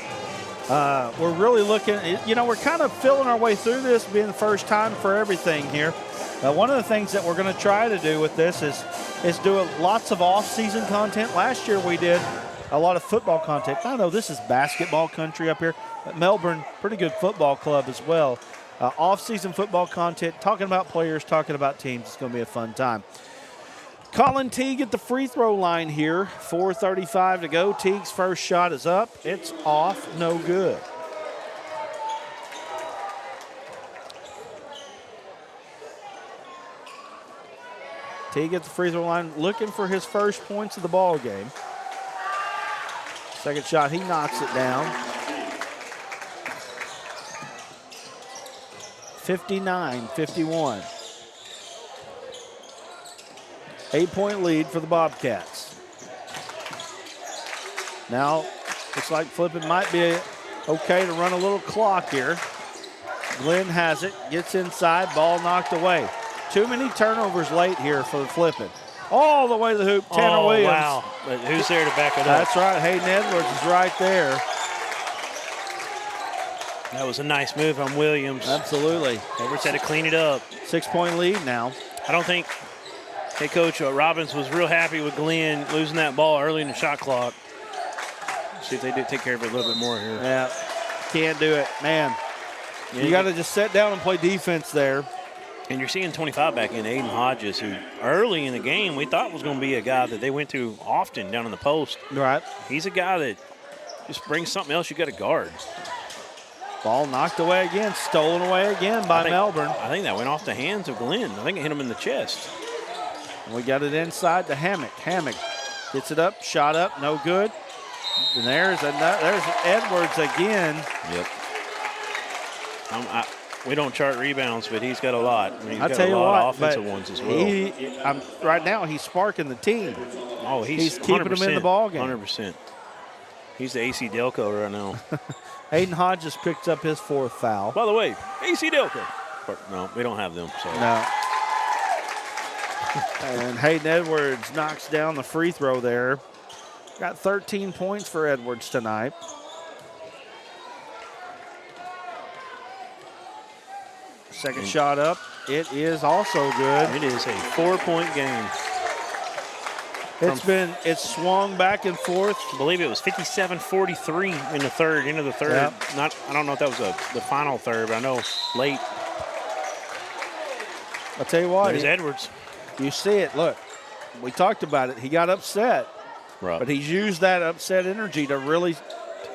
We're really looking, we're kind of feeling our way through this, being the first time for everything here. One of the things that we're going to try to do with this is do lots of off-season content. Last year we did a lot of football content. I know this is basketball country up here, but Melbourne, pretty good football club as well. Off-season football content, talking about players, talking about teams. It's going to be a fun time. Colin Teague at the free throw line here. 4:35 to go. Teague's first shot is up. It's off. No good. Teague at the free throw line looking for his first points of the ball game. Second shot, he knocks it down. 59-51. 8-point lead for the Bobcats. Now, looks like Flippin might be okay to run a little clock here. Glenn has it, gets inside, ball knocked away. Too many turnovers late here for the Flippin. All the way to the hoop, Tanner Williams. Wow, but who's there to back it up? That's right, Hayden Edwards is right there. That was a nice move on Williams. Absolutely. Edwards had to clean it up. 6-point lead now. I don't think head coach Robbins was real happy with Glenn losing that ball early in the shot clock. See if they do take care of it a little bit more here. Yeah, can't do it. Man, you got to just sit down and play defense there. And you're seeing 25 back in, Aiden Hodges, who early in the game we thought was going to be a guy that they went to often down in the post. Right. He's a guy that just brings something else you got to guard. Ball knocked away again, stolen away again by Melbourne. I think that went off the hands of Glenn. I think it hit him in the chest. We got it inside to Hammock. Hammock gets it up, shot up, no good. And there's Edwards again. Yep. We don't chart rebounds, but he's got a lot. I mean, he's got tell a you lot what, of offensive ones as well. Right now, he's sparking the team. Oh, he's keeping them in the ball game. 100%. He's the AC Delco right now. Hayden Hodges picked up his 4th foul. By the way, AC Delco. No, we don't have them. So. No. And Hayden Edwards knocks down the free throw there. Got 13 points for Edwards tonight. Second shot up. It is also good. It is a 4-point game. It's swung back and forth. I believe it was 57-43 in the third, into the third. Yep. I don't know if that was the final third, but I know late. I'll tell you what. There's Edwards. You see it. Look, we talked about it. He got upset. Right. But he's used that upset energy to really,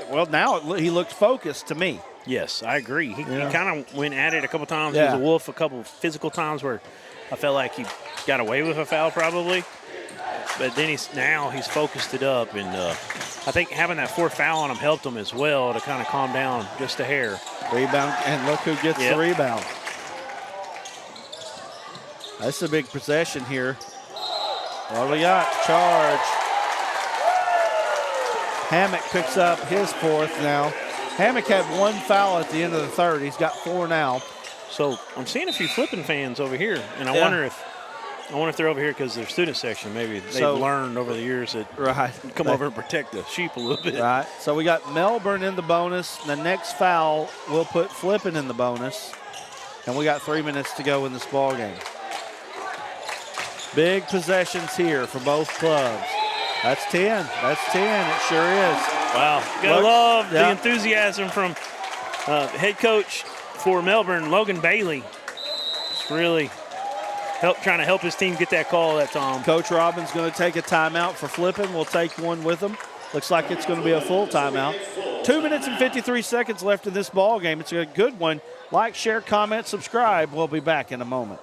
well, now he looked focused to me. Yes, I agree. He kind of went at it a couple times. Yeah. He was a wolf a couple physical times where I felt like he got away with a foul probably. But then he's focused it up. And I think having that 4th foul on him helped him as well to kind of calm down just a hair. Rebound, and look who gets the rebound. That's a big possession here. What do we got? Charge. Hammock picks up his 4th now. Hammock had 1 foul at the end of the third. He's got 4 now. So I'm seeing a few Flippin fans over here, and I wonder if they're over here because they're student section. Maybe they've learned over the years that come over and protect the sheep a little bit. Right. So we got Melbourne in the bonus. The next foul will put Flippin in the bonus, and we got 3 minutes to go in this ball game. Big possessions here for both clubs. That's 10. That's 10. It sure is. Wow. Gotta love the enthusiasm from head coach for Melbourne, Logan Bailey. It's really trying to help his team get that call that time. Coach Robbins going to take a timeout for Flippin. We'll take one with him. Looks like it's going to be a full timeout. 2 minutes and 53 seconds left in this ball game. It's a good one. Like, share, comment, subscribe. We'll be back in a moment.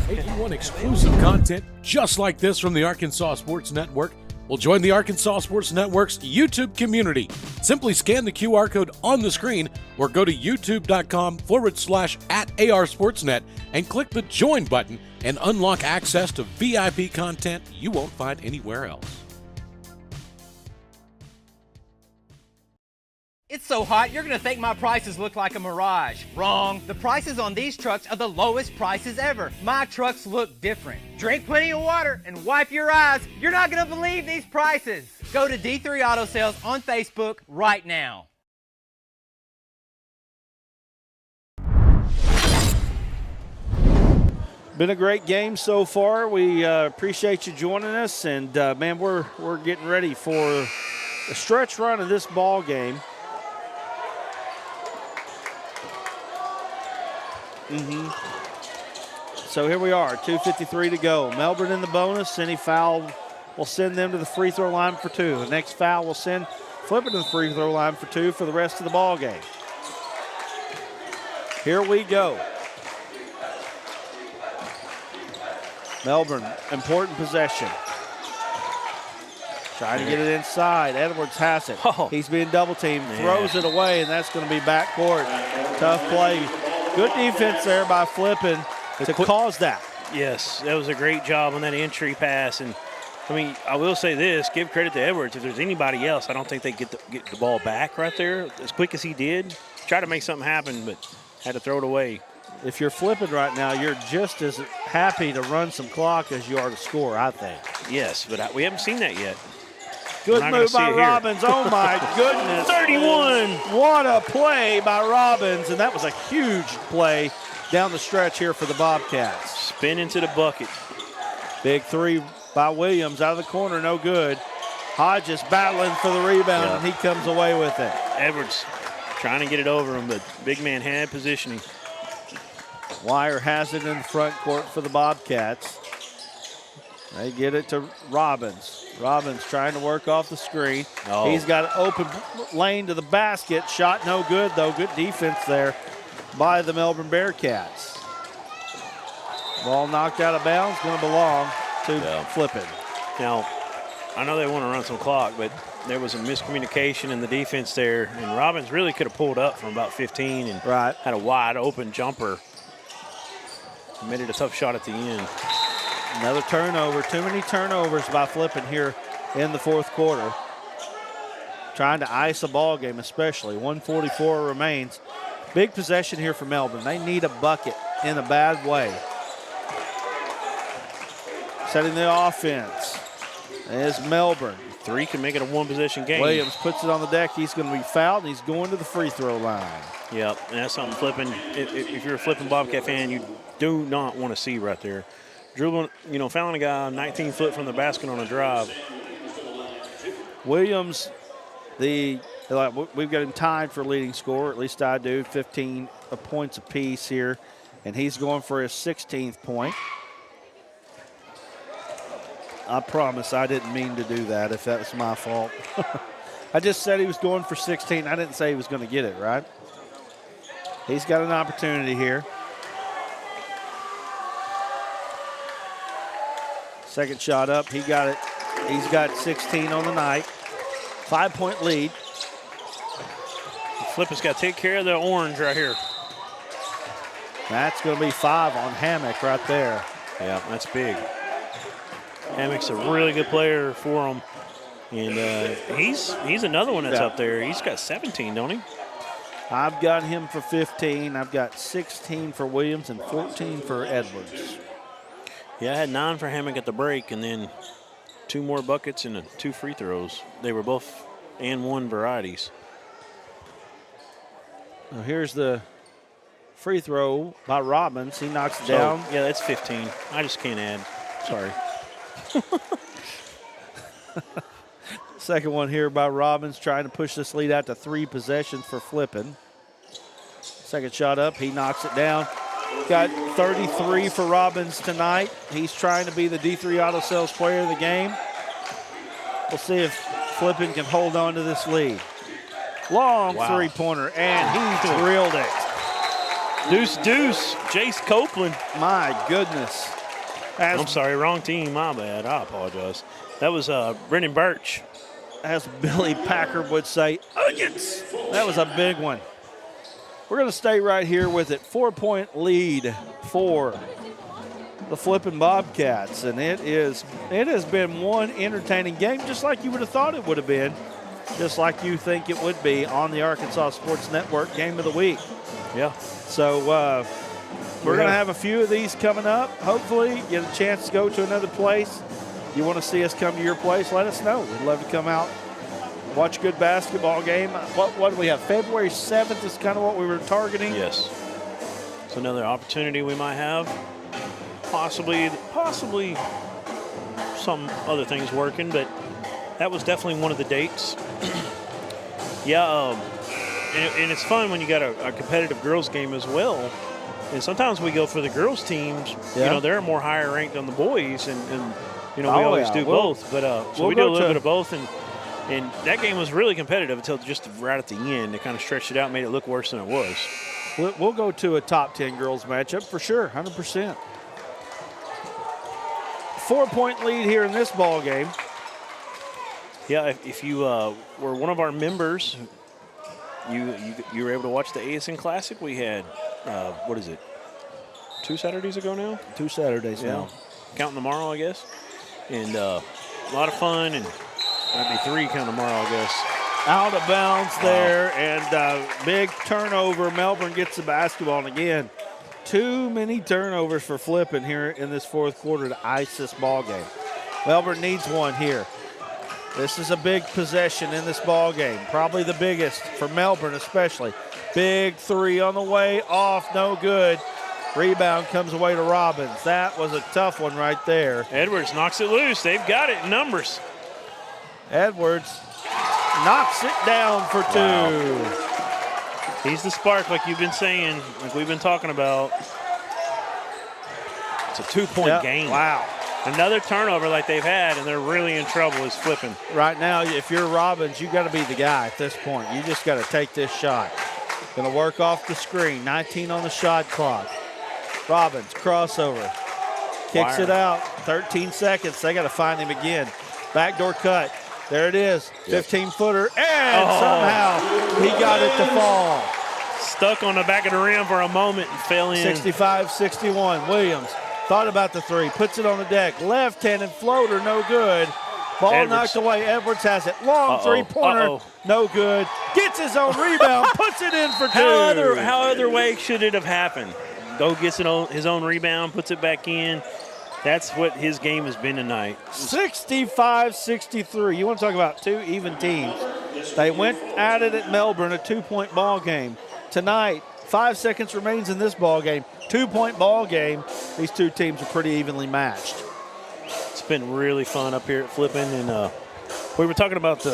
If you want exclusive content just like this from the Arkansas Sports Network, well, join the Arkansas Sports Network's YouTube community. Simply scan the QR code on the screen or go to youtube.com/@ARSportsNet and click the join button and unlock access to VIP content you won't find anywhere else. It's so hot, you're going to think my prices look like a mirage. Wrong. The prices on these trucks are the lowest prices ever. My trucks look different. Drink plenty of water and wipe your eyes. You're not going to believe these prices. Go to D3 Auto Sales on Facebook right now. Been a great game so far. We appreciate you joining us, and man, we're getting ready for a stretch run of this ball game. So here we are, 2:53 to go. Melbourne in the bonus. Any foul will send them to the free throw line for 2. The next foul will send Flippin to the free throw line for 2 for the rest of the ball game. Here we go. Melbourne, important possession. Trying to get it inside. Edwards has it. He's being double teamed, throws it away, and that's going to be backcourt. Tough play. Good defense there by Flippin to cause that. Yes, that was a great job on that entry pass. And, I mean, I will say this, give credit to Edwards. If there's anybody else, I don't think they get the ball back right there as quick as he did. Try to make something happen, but had to throw it away. If you're Flippin right now, you're just as happy to run some clock as you are to score, I think. Yes, but we haven't seen that yet. Good move by Robbins. Oh, my goodness. 31. What a play by Robbins. And that was a huge play down the stretch here for the Bobcats. Spin into the bucket. Big 3 by Williams out of the corner, no good. Hodges battling for the rebound, and he comes away with it. Edwards trying to get it over him, but big man had positioning. Wire has it in the front court for the Bobcats. They get it to Robbins. Robbins trying to work off the screen. Oh. He's got an open lane to the basket. Shot no good, though. Good defense there by the Melbourne Bearcats. Ball knocked out of bounds, going to belong to Flippin. Now, I know they want to run some clock, but there was a miscommunication in the defense there, and Robbins really could have pulled up from about 15 and had a wide open jumper. Made it a tough shot at the end. Another turnover. Too many turnovers by Flippin here in the fourth quarter. Trying to ice a ball game, especially. 1:44 remains. Big possession here for Melbourne. They need a bucket in a bad way. Setting the offense is Melbourne. 3 can make it a one-possession game. Williams puts it on the deck. He's going to be fouled, and he's going to the free throw line. Yep, and that's something Flippin. If you're a Flippin Bobcat fan, you do not want to see right there. Dribbling, fouling a guy 19 foot from the basket on a drive. Williams, we've got him tied for leading scorer. At least I do. 15 points apiece here, and he's going for his 16th point. I promise I didn't mean to do that if that was my fault. I just said he was going for 16. I didn't say he was going to get it, right? He's got an opportunity here. Second shot up. He got it. He's got 16 on the night. 5-point lead. Flippin's got to take care of the orange right here. That's going to be 5 on Hammock right there. Yeah, that's big. Hammock's a really good player for him. And he's another one that's up there. He's got 17, don't he? I've got him for 15. I've got 16 for Williams and 14 for Edwards. Yeah, I had 9 for Hammock at the break, and then 2 more buckets and 2 free throws. They were both and 1 varieties. Now here's the free throw by Robbins. He knocks it down. Yeah, that's 15. I just can't add. Sorry. Second one here by Robbins, trying to push this lead out to 3 possessions for Flippin. Second shot up, he knocks it down. Got 33 for Robbins tonight. He's trying to be the D3 Auto Sales player of the game. We'll see if Flippin can hold on to this lead. Long three-pointer, and he drilled it. Deuce, Jace Copeland. My goodness. I'm sorry, wrong team, my bad. I apologize. That was Brendan Birch. As Billy Packard would say, onions. That was a big one. We're going to stay right here with it. 4-point lead for the Flippin Bobcats, and it has been one entertaining game, just like you would have thought it would have been, just like you think it would be on the Arkansas Sports Network Game of the Week. Yeah. So we're going to have a few of these coming up. Hopefully, get a chance to go to another place. You want to see us come to your place, let us know. We'd love to come out, watch a good basketball game. What do we have? February 7th is kind of what we were targeting. Yes. It's another opportunity we might have. Possibly some other things working, but that was definitely one of the dates. Yeah, and it's fun when you got a competitive girls game as well. And sometimes we go for the girls teams. Yeah. They're more higher ranked than the boys, and we always do both. But so we do a little bit of both, and that game was really competitive until just right at the end. They kind of stretched it out, made it look worse than it was. We'll go to a top 10 girls matchup for sure, 100%. 4-point lead here in this ball game. Yeah, if you were one of our members, you were able to watch the ASN Classic. We had, 2 Saturdays ago now? 2 Saturdays now. Counting tomorrow, I guess. And a lot of fun, and might be 3 counting tomorrow, I guess. Out of bounds there, and big turnover. Melbourne gets the basketball, and again, too many turnovers for Flippin here in this fourth quarter to ice this ball game. Melbourne needs one here. This is a big possession in this ball game, probably the biggest for Melbourne especially. Big 3 on the way, off, no good. Rebound comes away to Robbins. That was a tough one right there. Edwards knocks it loose. They've got it in numbers. Edwards knocks it down for 2. Wow. He's the spark, like you've been saying, like we've been talking about. It's a 2-point game. Wow. Another turnover like they've had, and they're really in trouble is Flippin. Right now, if you're Robbins, you got to be the guy at this point. You just got to take this shot. Going to work off the screen. 19 on the shot clock. Robbins, crossover. Kicks it out. 13 seconds. They got to find him again. Backdoor cut. There it is. 15-footer. And somehow he got it to fall. Stuck on the back of the rim for a moment and fell in. 65-61. Williams thought about the three. Puts it on the deck. Left-handed floater. No good. Ball Edwards. knocked away. Edwards has it. Long three-pointer. No good. Gets his own rebound. Puts it in for two. How other way should it have happened? Go gets his own rebound, puts it back in. That's what his game has been tonight. 65-63. You want to talk about two even teams. They went at it at Melbourne, a 2-point ball game. Tonight, 5 seconds remains in this ball game. 2-point ball game. These two teams are pretty evenly matched. It's been really fun up here at Flippin, and we were talking about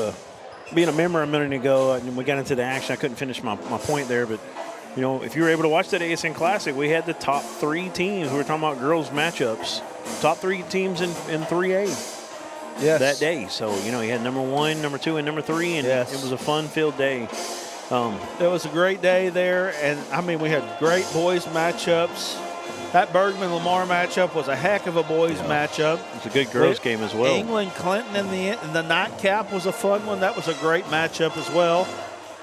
being a member a minute ago, and we got into the action. I couldn't finish my point there, but you know, if you were able to watch that ASN Classic, we had the top 3 teams. We were talking about girls matchups. Top 3 teams in 3A that day. So, you know, you had number 1, number 2, and number 3, and it was a fun-filled day. It was a great day there, and, I mean, we had great boys matchups. That Bergman-Lamar matchup was a heck of a boys matchup. It's a good girls game as well. England-Clinton in the nightcap was a fun one. That was a great matchup as well.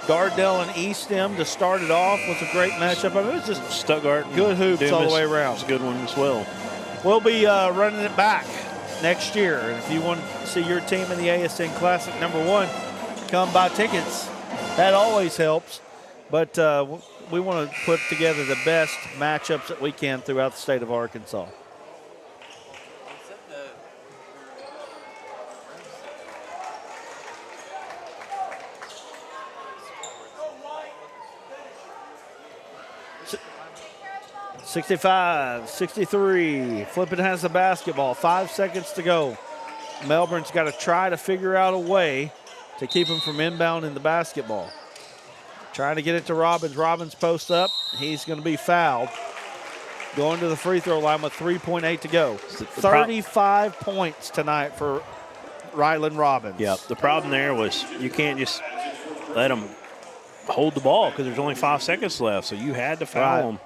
Gardell and Eastham to start it off was a great matchup. I mean, it was just Stuttgart, good hoops Dumas, all the way around. It was a good one as well. We'll be running it back next year. And if you want to see your team in the ASN Classic #1, come buy tickets. That always helps. But we want to put together the best matchups that we can throughout the state of Arkansas. (65-63). Flippin has the basketball. 5 seconds to go. Melbourne's got to try to figure out a way to keep him from inbounding the basketball. Trying to get it to Robbins. Robbins posts up. He's going to be fouled. Going to the free throw line with 3.8 to go. 35 points tonight for Rylan Robbins. Yeah, the problem there was you can't just let him hold the ball because there's only 5 seconds left, so you had to foul him.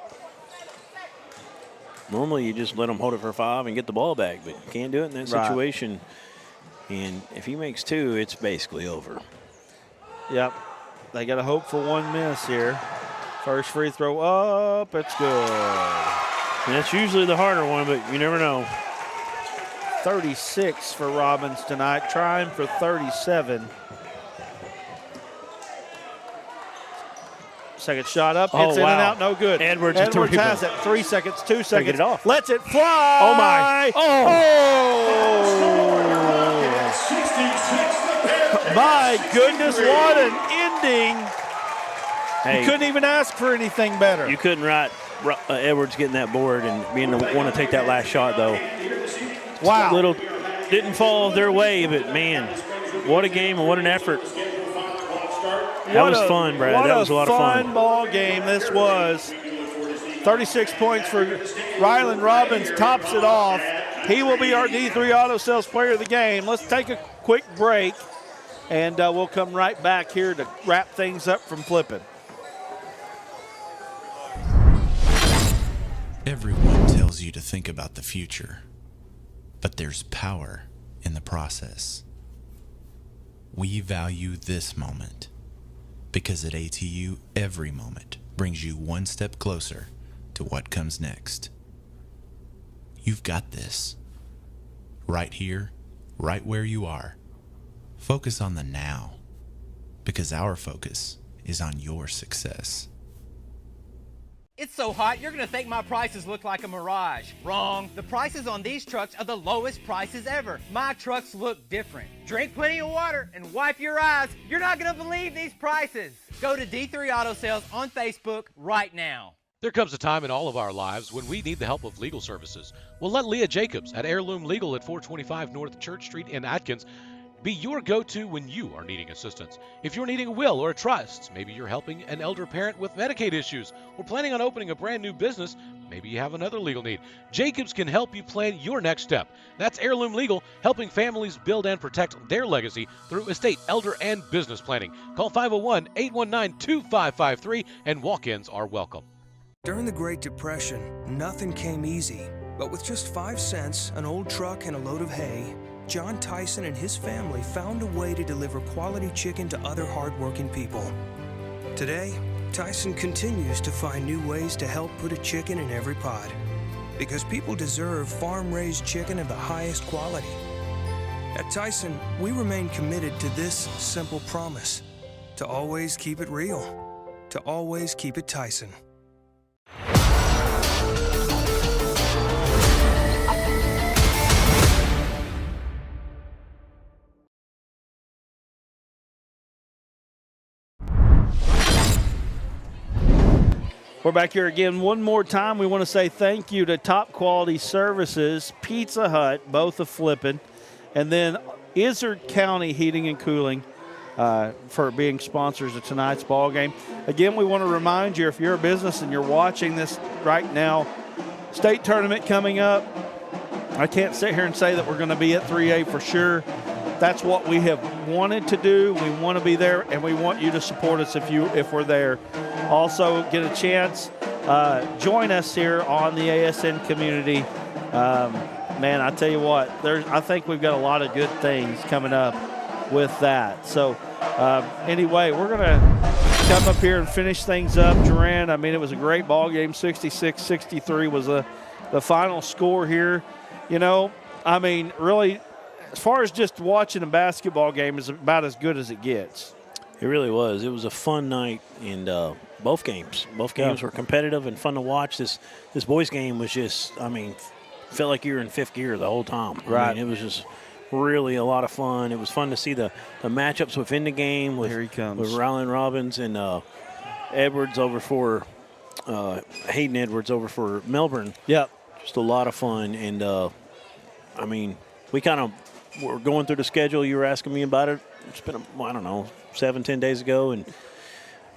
Normally you just let him hold it for 5 and get the ball back, but you can't do it in that situation. And if he makes 2, it's basically over. Yep. They got to hope for 1 miss here. First free throw up. It's good. And that's usually the harder one, but you never know. 36 for Robbins tonight. Trying for 37. Second shot up. It's in and out. No good. Edwards has it. 3 seconds. 2 seconds. Get it off. Lets it fly. Oh, my. My goodness, what an ending. Hey, you couldn't even ask for anything better. You couldn't write Edwards getting that board and being the one to take that last shot, though. Wow. Didn't fall their way, but, man, what a game and what an effort. That was fun, Brad. That was a lot of fun. What a fun ball game this was. 36 points for Rylan Robbins, tops it off. He will be our D3 Auto Sales Player of the game. Let's take a quick break, and we'll come right back here to wrap things up from Flippin. Everyone tells you to think about the future, but there's power in the process. We value this moment because at ATU, every moment brings you one step closer to what comes next. You've got this. Right here, right where you are. Focus on the now, because our focus is on your success. It's so hot, you're going to think my prices look like a mirage. Wrong. The prices on these trucks are the lowest prices ever. My trucks look different. Drink plenty of water and wipe your eyes. You're not going to believe these prices. Go to D3 Auto Sales on Facebook right now. There comes a time in all of our lives when we need the help of legal services. Well, let Leah Jacobs at Heirloom Legal at 425 North Church Street in Atkins be your go-to when you are needing assistance. If you're needing a will or a trust, maybe you're helping an elder parent with Medicaid issues, or planning on opening a brand new business, Maybe you have another legal need. Jacobs can help you plan your next step. That's Heirloom Legal, helping families build and protect their legacy through estate, elder, and business planning. Call 501-819-2553, and walk-ins are welcome. During the Great Depression, nothing came easy. But with just 5 cents, an old truck, and a load of hay, John Tyson and his family found a way to deliver quality chicken to other hardworking people. Today, Tyson continues to find new ways to help put a chicken in every pot. Because people deserve farm-raised chicken of the highest quality. At Tyson, we remain committed to this simple promise: to always keep it real, to always keep it Tyson. We're back here again one more time. We want to say thank you to Top Quality Services, Pizza Hut, both of Flippin, and then Izard County Heating and Cooling for being sponsors of tonight's ball game. Again, we want to remind you, if you're a business and you're watching this right now, state tournament coming up. I can't sit here and say that we're going to be at 3A for sure. That's what we have wanted to do. We want to be there, and we want you to support us if we're there. Also, get a chance, join us here on the ASN community. Man, I tell you what, I think we've got a lot of good things coming up with that. So, anyway, we're going to come up here and finish things up. Duran, I mean, it was a great ball game. 66-63 was the final score here. You know, I mean, really, as far as just watching a basketball game, is about as good as it gets. It really was. It was a fun night in both games. Both games were competitive and fun to watch. This boys game was just, I mean, felt like you were in fifth gear the whole time. Right. I mean, it was just really a lot of fun. It was fun to see the matchups within the game with, Here he comes. with Rylan Robbins and Edwards over for Hayden Edwards over for Melbourne. Yep. Just a lot of fun. And, I mean, we kind of were going through the schedule. You were asking me about it. It's been, I don't know, 7-10 days ago. And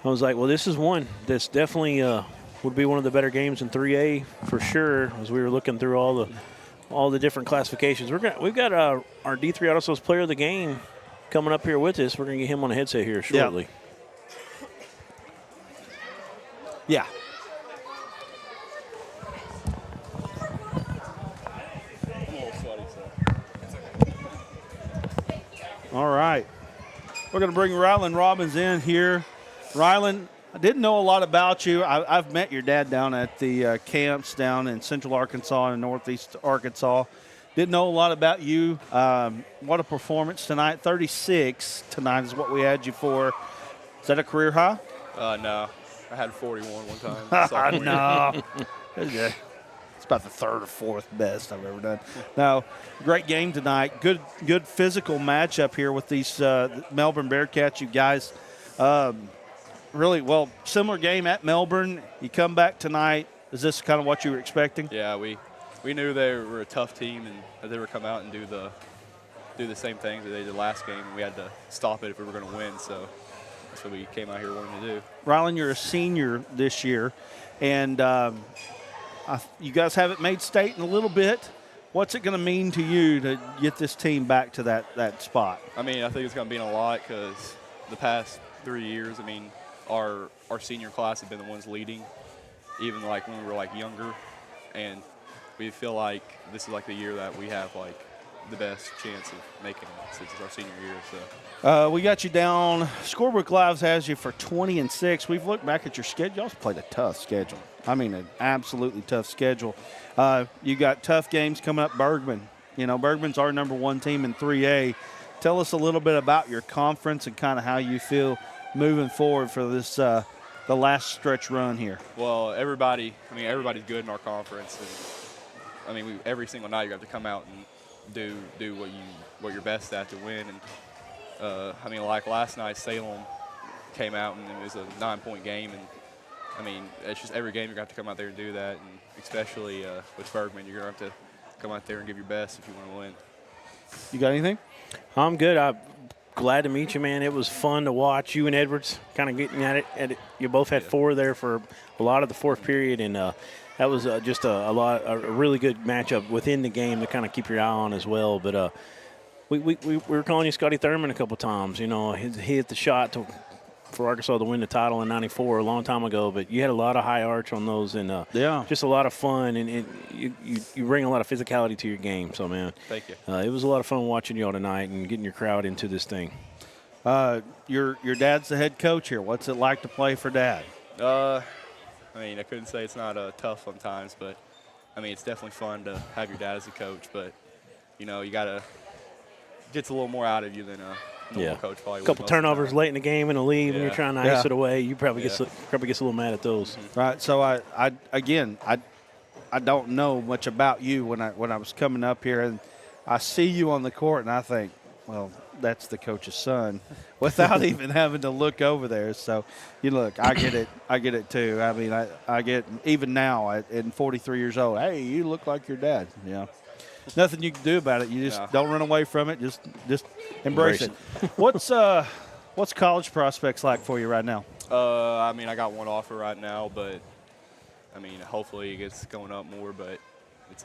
I was like, well, this is one that's definitely would be one of the better games in 3A for sure, as we were looking through all the different classifications. We've got our D3 Autosales Player of the Game coming up here with us. We're going to get him on a headset here shortly. Yeah. All right. We're going to bring Rylan Robbins in here. Rylan, I didn't know a lot about you. I've met your dad down at the camps down in Central Arkansas and Northeast Arkansas. Didn't know a lot about you. What a performance tonight. 36 tonight is what we had you for. Is that a career high? No. I had 41 one time. No. It's about the third or fourth best I've ever done. Now, great game tonight. Good physical matchup here with these Melbourne Bearcats. You guys, really, well, similar game at Melbourne. You come back tonight. Is this kind of what you were expecting? Yeah, we knew they were a tough team and that they were come out and do the same things that they did last game, and we had to stop it if we were going to win. So that's what we came out here wanting to do. Rylan, you're a senior this year, and you guys haven't made state in a little bit. What's it going to mean to you to get this team back to that spot? I mean, I think it's going to mean a lot because the past 3 years, I mean, our senior class have been the ones leading, even like when we were like younger, and we feel like this is like the year that we have like the best chance of making it since it's our senior year. So we got you down. Scorebook Lives has you for 20-6. We've looked back at your schedule. You also played a tough schedule. I mean, an absolutely tough schedule. You got tough games coming up. Bergman. You know, Bergman's our number one team in 3A. Tell us a little bit about your conference and kind of how you feel moving forward for this the last stretch run here. Well, everybody's good in our conference. And, I mean, every single night you have to come out and do what you're best at to win. And I mean, like last night, Salem came out and it was a 9-point game. And I mean, it's just every game you're going to have to come out there and do that. And especially with Bergman, you're going to have to come out there and give your best if you want to win. You got anything? I'm good. glad to meet you, man. It was fun to watch you and Edwards kind of getting at it. You both had 4 there for a lot of the fourth period, and that was just a really good matchup within the game to kind of keep your eye on as well. But we were calling you Scotty Thurman a couple times. You know, he hit the shot for Arkansas to win the title in '94 a long time ago. But you had a lot of high arch on those, and just a lot of fun. And you bring a lot of physicality to your game. So, man, thank you. It was a lot of fun watching y'all tonight and getting your crowd into this thing. Your dad's the head coach here. What's it like to play for Dad? I mean, I couldn't say it's not tough sometimes, but, I mean, it's definitely fun to have your dad as a coach. But, you know, you got to – gets a little more out of you than a normal coach probably would. A couple turnovers late in the game and a lead when you're trying to ice it away. You probably gets a little mad at those. Right. So, I don't know much about you when I was coming up here, and I see you on the court, and I think, well, that's the coach's son, without even having to look over there. So, you look, I get it too. I mean, I get even now at 43 years old. Hey, you look like your dad. Yeah, nothing you can do about it. You just don't run away from it. Just embrace it. What's college prospects like for you right now? I mean, I got one offer right now, but I mean, hopefully it gets going up more. But it's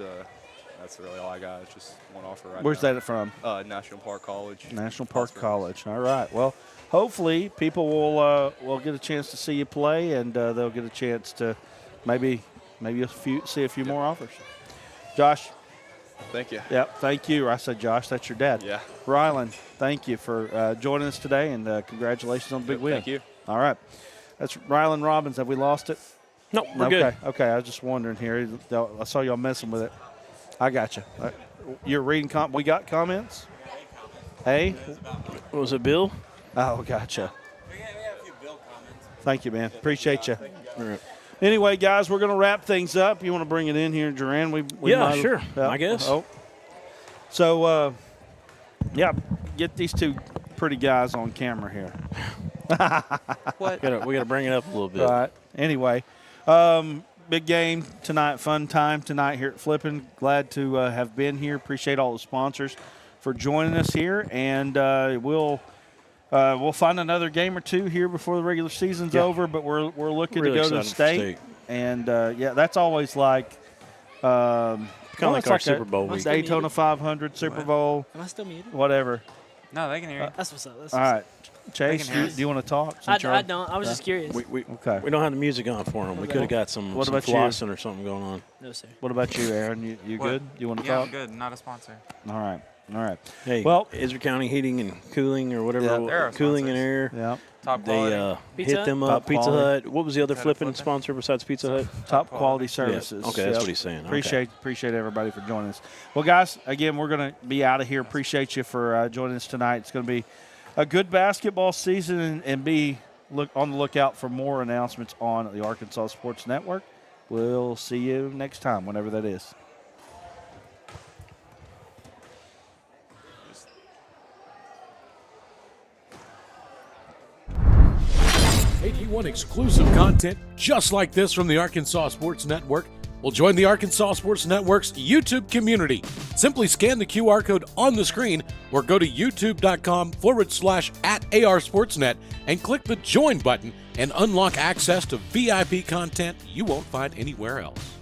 that's really all I got. It's just one offer right now. Where's that from? National Park College. National Park College. All right. Well, hopefully people will get a chance to see you play, and they'll get a chance to maybe see a few more offers. Josh. Thank you. Yep. Thank you. I said Josh. That's your dad. Yeah. Rylan, thank you for joining us today, and congratulations on the big win. Thank you. All right. That's Rylan Robbins. Have we lost it? No, we're good. Okay. I was just wondering here. I saw y'all messing with it. I got you. You're reading we got comments? Hey? What was it, Bill? Oh, gotcha. We have a few Bill comments. Thank you, man. Appreciate you. All right. Anyway, guys, we're going to wrap things up. You want to bring it in here, Duran? Sure. I guess. Oh. So, get these two pretty guys on camera here. What? We got to bring it up a little bit. All right. Anyway, big game tonight, fun time tonight here at Flippin. Glad to have been here. Appreciate all the sponsors for joining us here, and we'll find another game or two here before the regular season's over. But we're looking really to go to state, and that's always like kind of like our Super Bowl week. Daytona 500, Super Bowl. Am I still muted? Whatever. No, they can hear you. That's what's up. All right. Chase, do you want to talk? I don't. I was just curious. We don't have the music on for them. We could have got some flossing or something going on. No, sir. What about you, Aaron? You good? You want to talk? Yeah, I'm good. Not a sponsor. All right. Hey, well, Israel County Heating and Cooling or whatever, Cooling and Air. Yeah. Top quality. They hit them up. Pizza Hut. What was the other Flippin' sponsor besides Pizza Hut? Top quality services. Yeah. Okay, that's what he's saying. Appreciate everybody for joining us. Well, guys, again, we're going to be out of here. Appreciate you for joining us tonight. It's going to be a good basketball season, and be on the lookout for more announcements on the Arkansas Sports Network. We'll see you next time, whenever that is. Hey, do you want exclusive content just like this from the Arkansas Sports Network? Well, join the Arkansas Sports Network's YouTube community. Simply scan the QR code on the screen or go to youtube.com/@ARSportsNet and click the join button and unlock access to VIP content you won't find anywhere else.